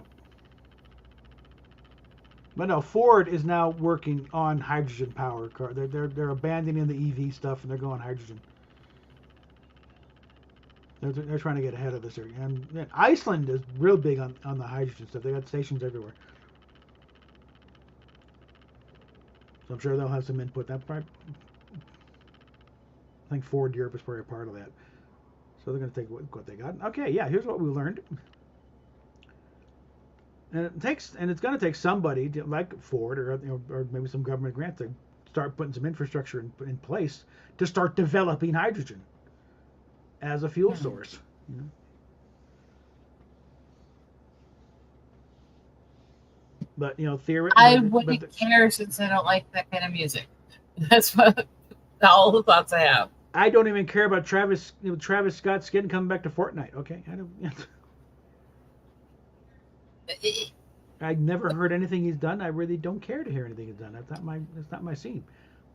But no, Ford is now working on hydrogen powered car. They're abandoning the EV stuff and they're going hydrogen. They're trying to get ahead of this area. And Iceland is real big on the hydrogen stuff. They got stations everywhere. So I'm sure they'll have some input. That part, I think Ford Europe is probably a part of that. So they're going to take what they got. Okay, yeah, here's what we learned. And it's going to take somebody like Ford or maybe some government grant to start putting some infrastructure in place to start developing hydrogen as a fuel source. But theoretically, I wouldn't care since I don't like that kind of music. That's what all the thoughts I have. I don't even care about Travis Scott's skin coming back to Fortnite. Okay, I don't. I never heard anything he's done. I really don't care to hear anything he's done. That's not my scene.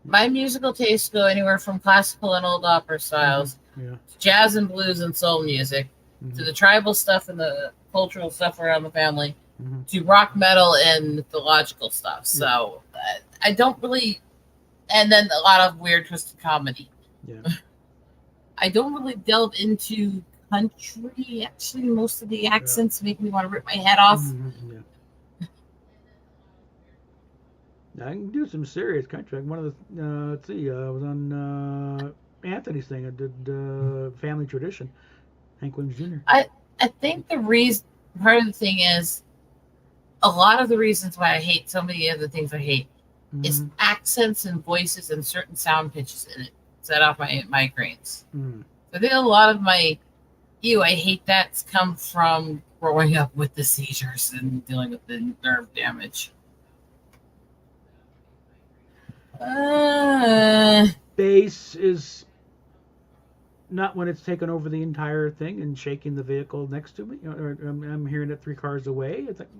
My musical tastes go anywhere from classical and old opera styles, to jazz and blues and soul music, to the tribal stuff and the cultural stuff around the family, to rock metal and mythological stuff. So I don't really, and then a lot of weird twisted comedy. Yeah. I don't really delve into country. Actually, most of the accents make me want to rip my head off. I can do some serious country. One of the let's see, I was on Anthony's thing. I did Family Tradition. Hank Williams Jr. I think part of the thing is a lot of the reasons why I hate so many of the things I hate is accents and voices and certain sound pitches in it set off my migraines. So I think a lot of my I hate that's come from growing up with the seizures and dealing with the nerve damage. Bass is not when it's taken over the entire thing and shaking the vehicle next to me. Or I'm hearing it 3 cars away. It's like,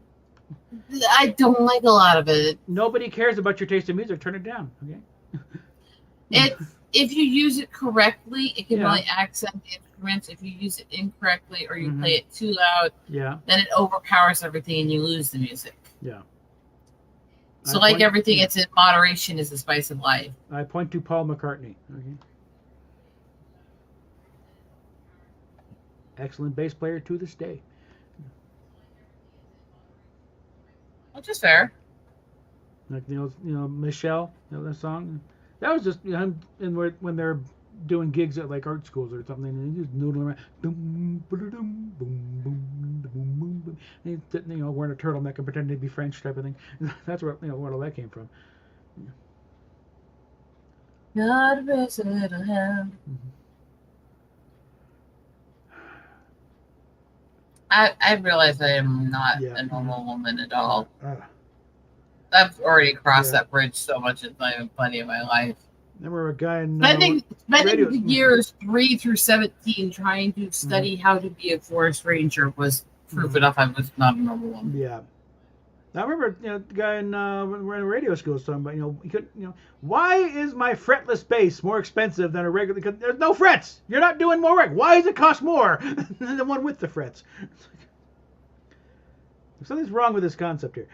I don't like a lot of it. Nobody cares about your taste in music. Turn it down, okay? If you use it correctly, it can really accent the instruments. If you use it incorrectly or you play it too loud, then it overpowers everything and you lose the music. Yeah. So everything, it's in moderation is the spice of life. I point to Paul McCartney. Okay. Excellent bass player to this day. Which is fair. Like Michelle, that song. That was just him when they're doing gigs at like art schools or something, and he just noodling around, boom, boom, boom, boom, boom, boom. And he's wearing a turtleneck and pretending to be French type of thing. That's where where all that came from. God rest little hand. I realize I am not a normal woman at all. I've already crossed that bridge so much in plenty of my life. Remember a guy in spending the years 3 through 17 trying to study how to be a forest ranger was proof enough I was not a normal woman. Yeah. I remember the guy in radio school was talking about he could why is my fretless bass more expensive than a regular? Because there's no frets. You're not doing more work. Why does it cost more than the one with the frets? Something's wrong with this concept here.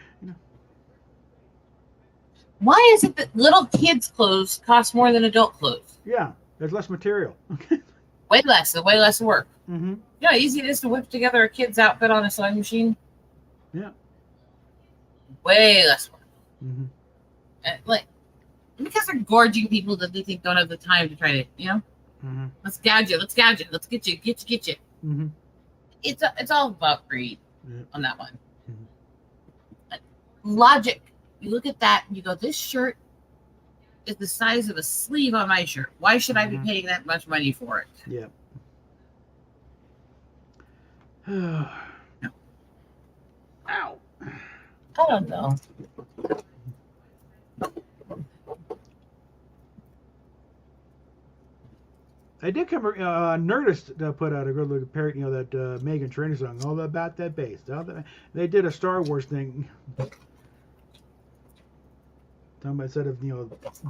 Why is it that little kids' clothes cost more than adult clothes? Yeah, there's less material. way less work. You know how easy it is to whip together a kid's outfit on a sewing machine? Yeah. Way less work. Because they're gorging people that they think don't have the time to try to, let's gouge you, let's get you. It's all about greed on that one. logic. You look at that and you go, this shirt is the size of a sleeve on my shirt. Why should I be paying that much money for it? Yeah. Ow. I don't know. I did come. Nerdist put out a good look parody, that Megan Trainor song, "All About That Bass." They did a Star Wars thing. Talking about instead of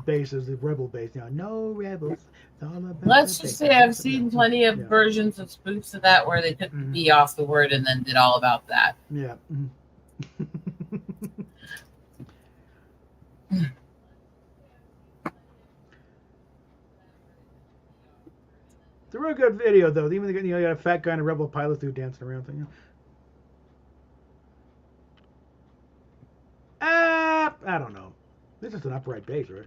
bases, the rebel bass. No rebels. It's all about Let's the just bass. say I've seen plenty of versions of spoofs of that where they took the B off the word and then did all about that. Yeah. It's a real good video, though. Even you got a fat guy and a rebel pilot dude dancing around thing. I don't know. This is an upright bass, right?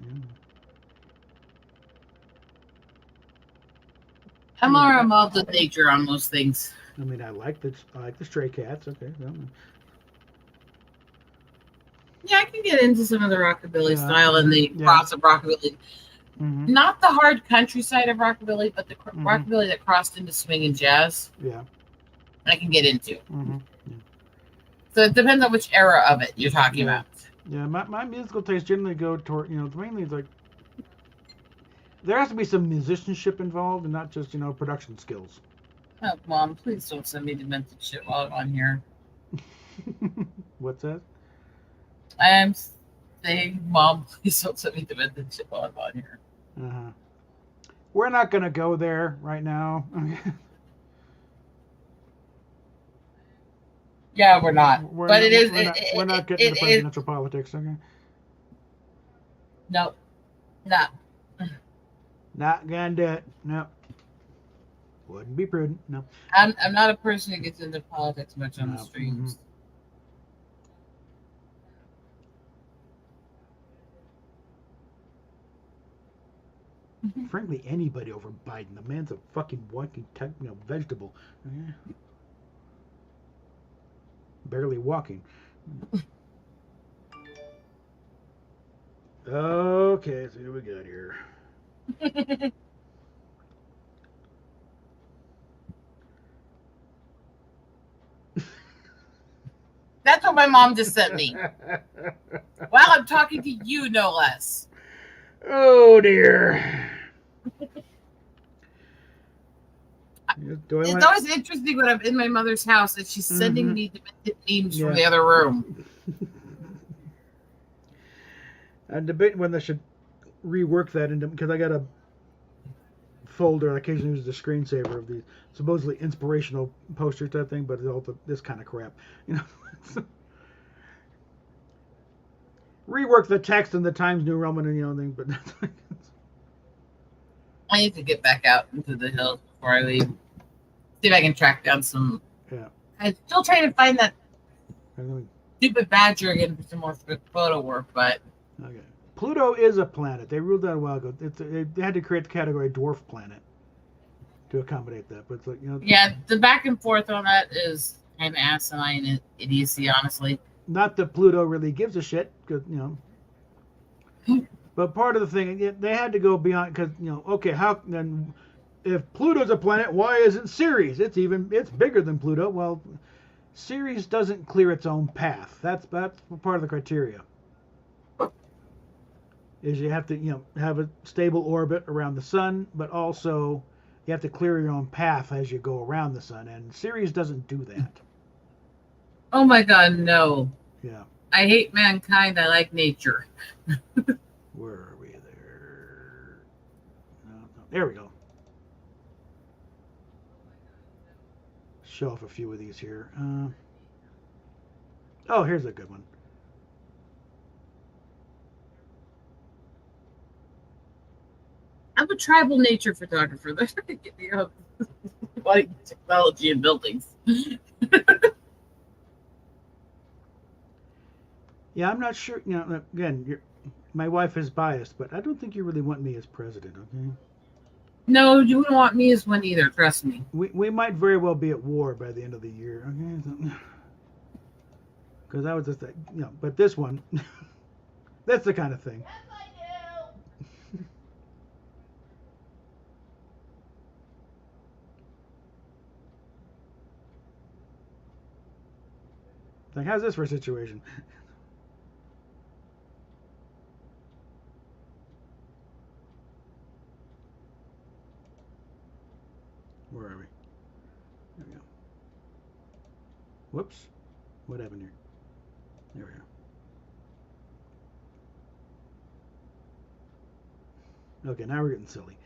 I'm more involved with nature on most things. I mean, I like the Stray Cats. Okay. Yeah, I can get into some of the rockabilly style and the cross of rockabilly. Not the hard countryside of rockabilly, but the rockabilly that crossed into swing and jazz. Yeah. I can get into. So it depends on which era of it you're talking about. Yeah, my musical tastes generally go toward, mainly it's like, there has to be some musicianship involved and not just, production skills. Oh, Mom, please don't send me demented shit while I'm on here. What's that? I am saying, Mom, please don't send me demented shit while I'm on here. We're not going to go there right now. Yeah, we're not. We're not getting into presidential politics, okay? No. Not. Not gonna do it. No. Wouldn't be prudent. No. I'm not a person who gets into politics much on the streams. Frankly, anybody over Biden. The man's a fucking walking vegetable. Yeah. Barely walking. Okay, so what we got here? That's what my mom just sent me. While I'm talking to you, no less. Oh dear. It's always interesting when I'm in my mother's house that she's sending me demented memes from the other room. I'm debating whether I should rework that into, because I got a folder I occasionally use the screensaver of these supposedly inspirational posters type thing, but it's all this kind of crap. Rework the text in the Times New Roman and thing, but that's like, I need to get back out into the hills before I leave. See if I can track down some. Yeah. I'm still trying to find that stupid badger again for some more photo work, but. Okay. Pluto is a planet. They ruled that a while ago. They had to create the category dwarf planet to accommodate that. But it's like, Yeah, the back and forth on that is kind of asinine and idiocy, honestly. Not that Pluto really gives a shit, because But part of the thing, they had to go beyond, because okay, how then? If Pluto's a planet, why isn't Ceres? It's bigger than Pluto. Well, Ceres doesn't clear its own path. That's part of the criteria. Is you have to have a stable orbit around the sun, but also you have to clear your own path as you go around the sun, and Ceres doesn't do that. Oh my God, no. Yeah. I hate mankind. I like nature. Where are we there? No. There we go. Show off a few of these here. Oh, here's a good one. I'm a tribal nature photographer. They're trying to get me up like technology and buildings. Yeah, I'm not sure. Again, my wife is biased, but I don't think you really want me as president, okay? No, you wouldn't want me as one either, trust me. We might very well be at war by the end of the year, okay? Because that was just, but this one, that's the kind of thing. Like, how's this for a situation? Where are we? There we go. Whoops. What happened here? There we go. Okay, now we're getting silly.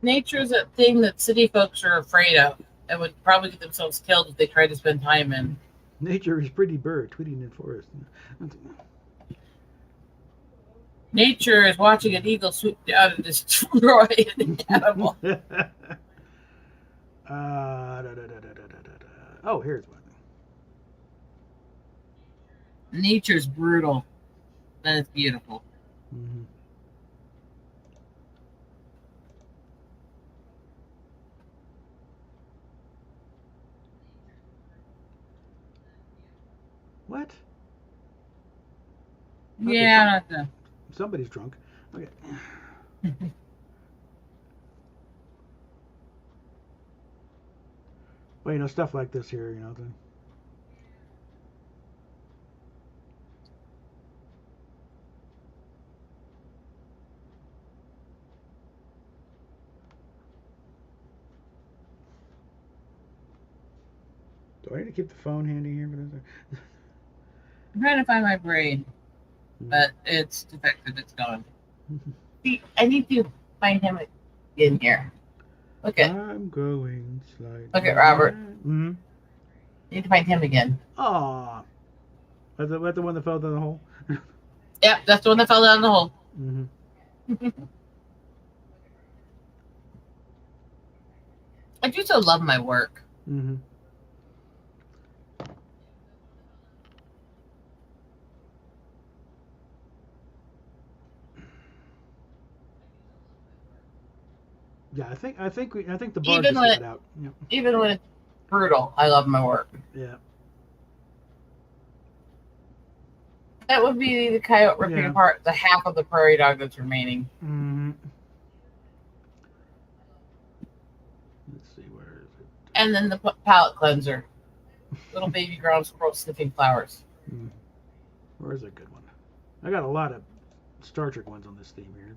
Nature's a thing that city folks are afraid of and would probably get themselves killed if they tried to spend time in. Nature is pretty bird tweeting in forest. Nature is watching an eagle swoop down and destroy an animal. Oh, here's one. Nature's brutal. That is beautiful. Mm-hmm. What? Okay, Yeah, not the. Somebody's drunk. Okay. Well, stuff like this here, Do I need to keep the phone handy here? I'm trying to find my brain, but it's defective. It's gone. See, I need to find him in here. Look at. I'm going slide. Look at Robert. Mm-hmm. Need to find him again. Aw. That's the one that fell down the hole? Yep, that's the one that fell down the hole. Mm-hmm. I do so love my work. Mm-hmm. Yeah, I think the bar just got out. Yep. Even when it's brutal, I love my work. Yeah. That would be the coyote ripping apart the half of the prairie dog that's remaining. Mm-hmm. Let's see, where is it? And then the palate cleanser. Little baby ground squirrel sniffing flowers. Where's a good one? I got a lot of Star Trek ones on this theme here.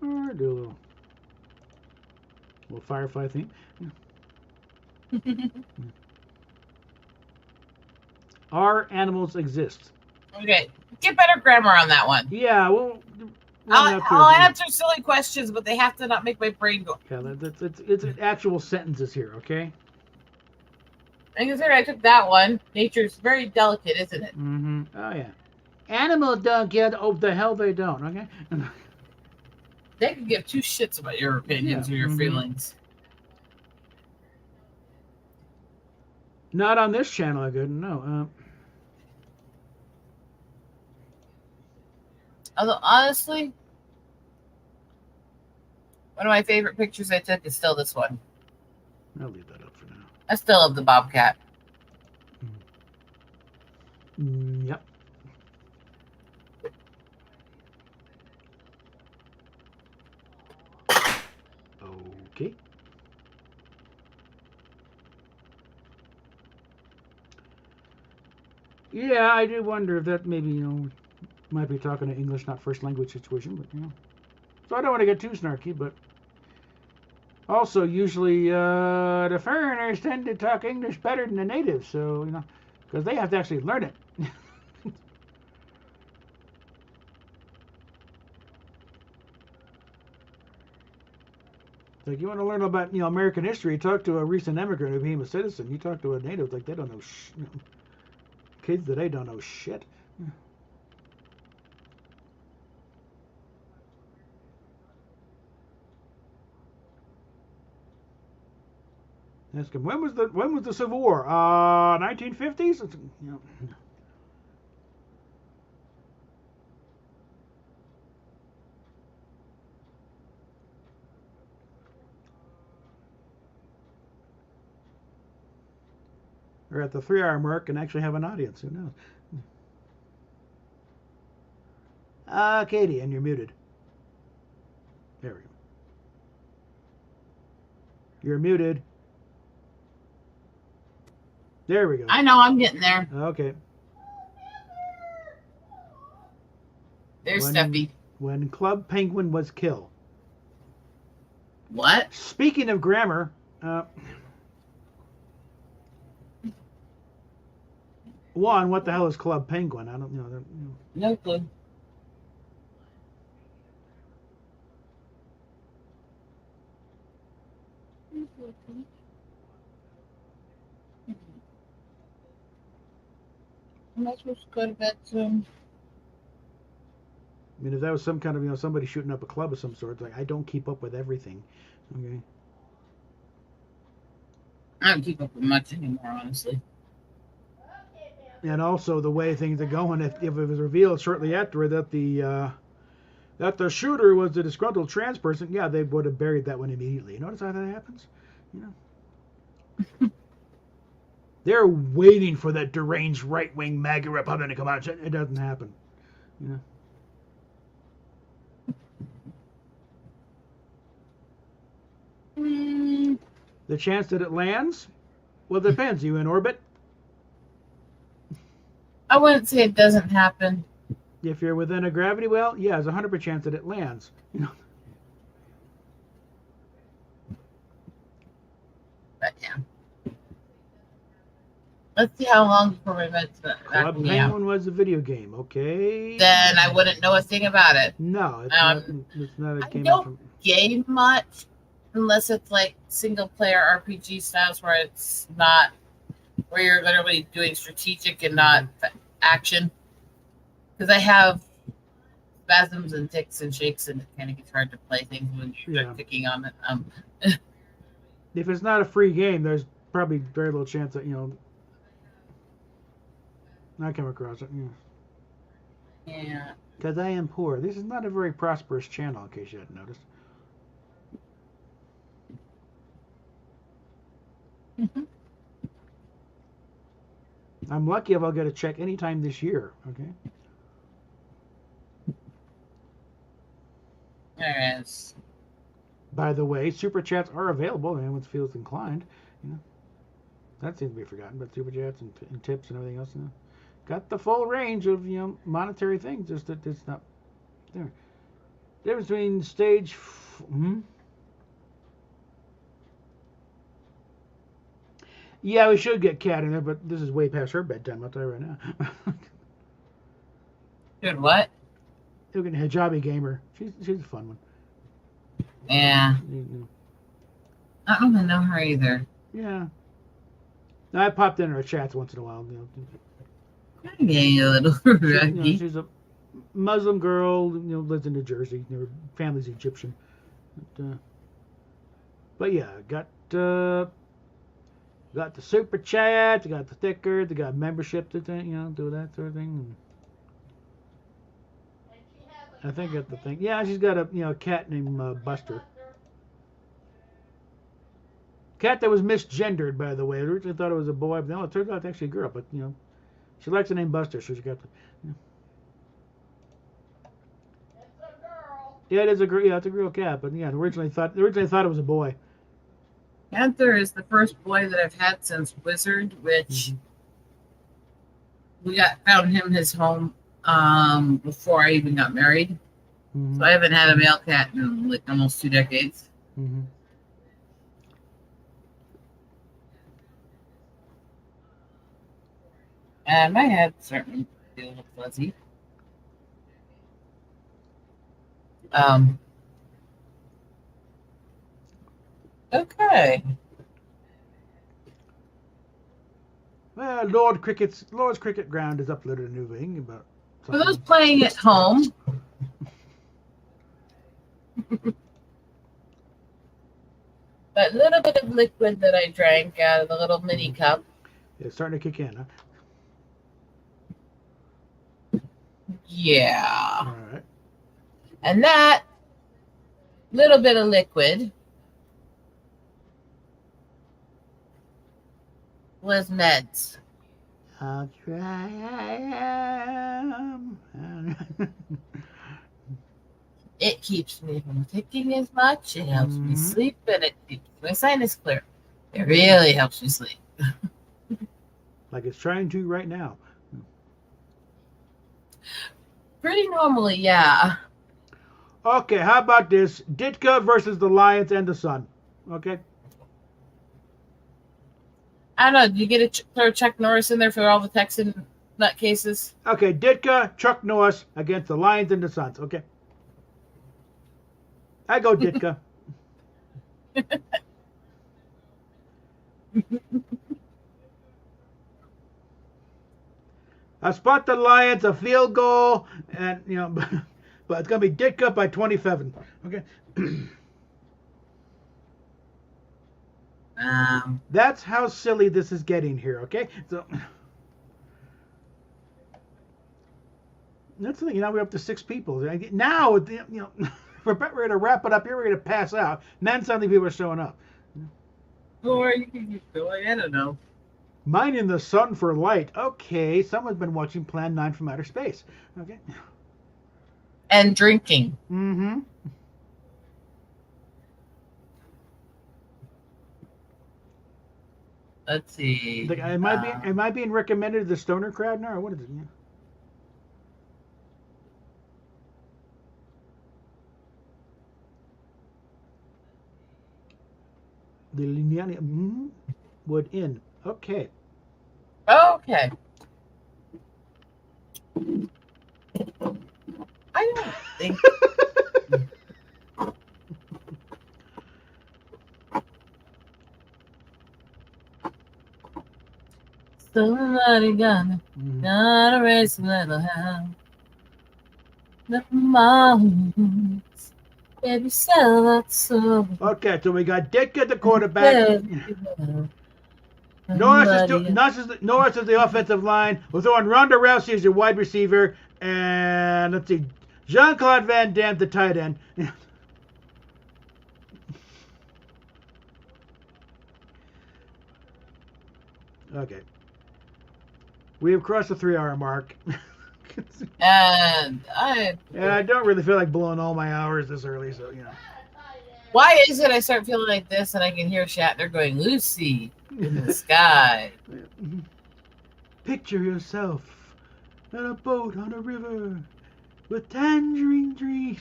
Or do a little Firefly theme. Are animals exist? Okay, get better grammar on that one. Yeah, well, I'll answer silly questions, but they have to not make my brain go. Yeah, it's actual sentences here, okay? I consider I took that one. Nature's very delicate, isn't it? Mm-hmm. Oh yeah. Animals don't get. Oh, the hell they don't. Okay. They can give two shits about your opinions or your feelings. Not on this channel, I couldn't. No. Although honestly, one of my favorite pictures I took is still this one. I'll leave that up for now. I still love the bobcat. Yep. Okay. Yeah, I do wonder if that maybe, might be talking an English not first language situation, but, So I don't want to get too snarky, but Also, usually the foreigners tend to talk English better than the natives, so, you know, because they have to actually learn it. Like, you want to learn about, you know, American history, talk to a recent immigrant who became a citizen. You talk to a native, like, they don't know kids today don't know shit. Ask him, when was the Civil War? 1950s? You know. Or at the 3-hour mark and actually have an audience. Who knows? Katie, and you're muted. There we go. You're muted. There we go. I know, I'm getting there. Okay. There's Steffi. When Club Penguin was killed. What? Speaking of grammar, one, what the hell is Club Penguin? I don't know. No clue. Am I supposed to go to bed soon? I mean, if that was some kind of, you know, somebody shooting up a club of some sort, it's like, I don't keep up with everything. Okay. I don't keep up with much anymore, honestly. And also the way things are going, if it was revealed shortly after that the shooter was a disgruntled trans person, yeah, they would have buried that one immediately. You notice how that happens? You know? They're waiting for that deranged right-wing MAGA Republican to come out. It doesn't happen. You know? The chance that it lands? Well, it depends. Are you in orbit? I wouldn't say it doesn't happen. If you're within a gravity well, yeah, there's a 100% chance that it lands. You know. But yeah. Let's see how long before my bed's back. Club Penguin was a video game, okay? Then I wouldn't know a thing about it. No, it's not a game. I don't game much unless it's like single player RPG styles where it's not where you're literally doing strategic and not action. Because I have spasms and ticks and shakes, and it kind of gets hard to play things when you're ticking on it. If it's not a free game, there's probably very little chance that, you know, I come across it. Yeah. Because I am poor. This is not a very prosperous channel, in case you hadn't noticed. I'm lucky if I'll get a check anytime this year. Okay. There is. By the way, super chats are available if anyone feels inclined. You know, that seems to be forgotten, but super chats and tips and everything else. You know, got the full range of, you know, monetary things. Just that it's not there. Difference between stage. Yeah, we should get Kat in there, but this is way past her bedtime. I'll tell you right now. Good what? Look at Hijabi Gamer. She's a fun one. Yeah. I don't even know her either. Yeah. Now, I popped in her chats once in a while. You know. Yeah, you little you know, she's a Muslim girl. You know, lives in New Jersey. Her family's Egyptian. But yeah, got the super chat. They got the sticker. They got membership to, you know, do that sort of thing. I think that's the thing. Yeah, she's got a, you know, cat named Buster. Cat that was misgendered, by the way. I originally thought it was a boy, but no, it turns out it's actually a girl. But, you know, she likes the name Buster, so she got the. You know. It's a girl. Yeah, it is a girl. Yeah, it's a girl cat. But yeah, originally thought it was a boy. Panther is the first boy that I've had since Wizard, which we found him his home before I even got married. So I haven't had a male cat in like almost 2 decades. My head certainly feels a little fuzzy. Okay. Well, Lord's Cricket Ground has uploaded a new thing about. For those playing at home, that little bit of liquid that I drank out of the little mini cup. It's starting to kick in, huh? Yeah. All right. And that little bit of liquid was meds. I'll try. It keeps me from thinking as much. It helps me sleep, and it keeps my sinus clear. It really helps me sleep. Like it's trying to right now. Pretty normally, yeah. Okay, how about this? Ditka versus the Lions and the Sun. Okay. I don't know. Do you get to throw Chuck Norris in there for all the Texan nutcases? Okay, Ditka, Chuck Norris against the Lions and the Suns. Okay. I go Ditka. I spot the Lions a field goal, and but it's gonna be Ditka by 27. Okay. That's how silly this is getting here. Okay, so that's the thing. We're up to 6 people. Now, we're going to wrap it up here. We're going to pass out. And then suddenly people are showing up. Or you can keep going. I don't know. Mining the sun for light. Okay, someone's been watching Plan 9 from Outer Space. Okay. And drinking. Mm-hmm. Let's see. Am I being recommended to the stoner crowd now, or what is it? Yeah. The Lignani would in. Okay. Okay. I don't think. Somebody gotta raise a little hell. The mountains, baby, sell that soul. Okay, so we got Ditka, the quarterback. Norris is the offensive line. We're throwing Ronda Rousey as your wide receiver. And let's see, Jean-Claude Van Damme, the tight end. Okay. We have crossed the 3-hour mark. And I don't really feel like blowing all my hours this early, so Why is it I start feeling like this and I can hear Shatner going, Lucy, in the sky? Picture yourself on a boat on a river with tangerine trees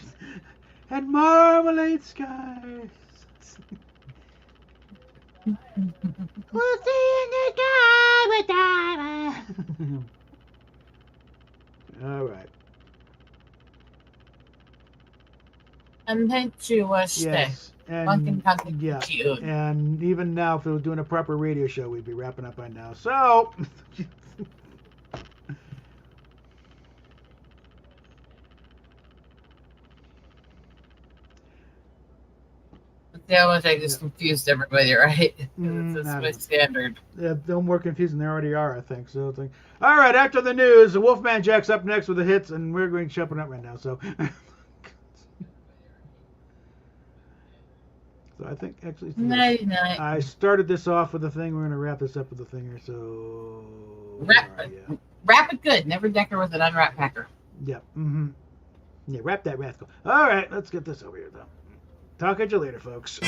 and marmalade skies. We'll see in the sky with diamonds. All right. And thank you, Yes. And even now, if we were doing a proper radio show, we'd be wrapping up by now. So, how much I just confused everybody, right? That's my standard. Yeah, no more confusing. They already are, I think. So, all right. After the news, the Wolfman Jack's up next with the hits, and we're going to jump it up right now. So, I think actually, Night. I started this off with a thing. We're going to wrap this up with a thing here. So, wrap it good. Never Decker with an unwrapped packer. Yeah. Mm-hmm. Yeah. Wrap that rascal. All right. Let's get this over here, though. Talk at you later, folks.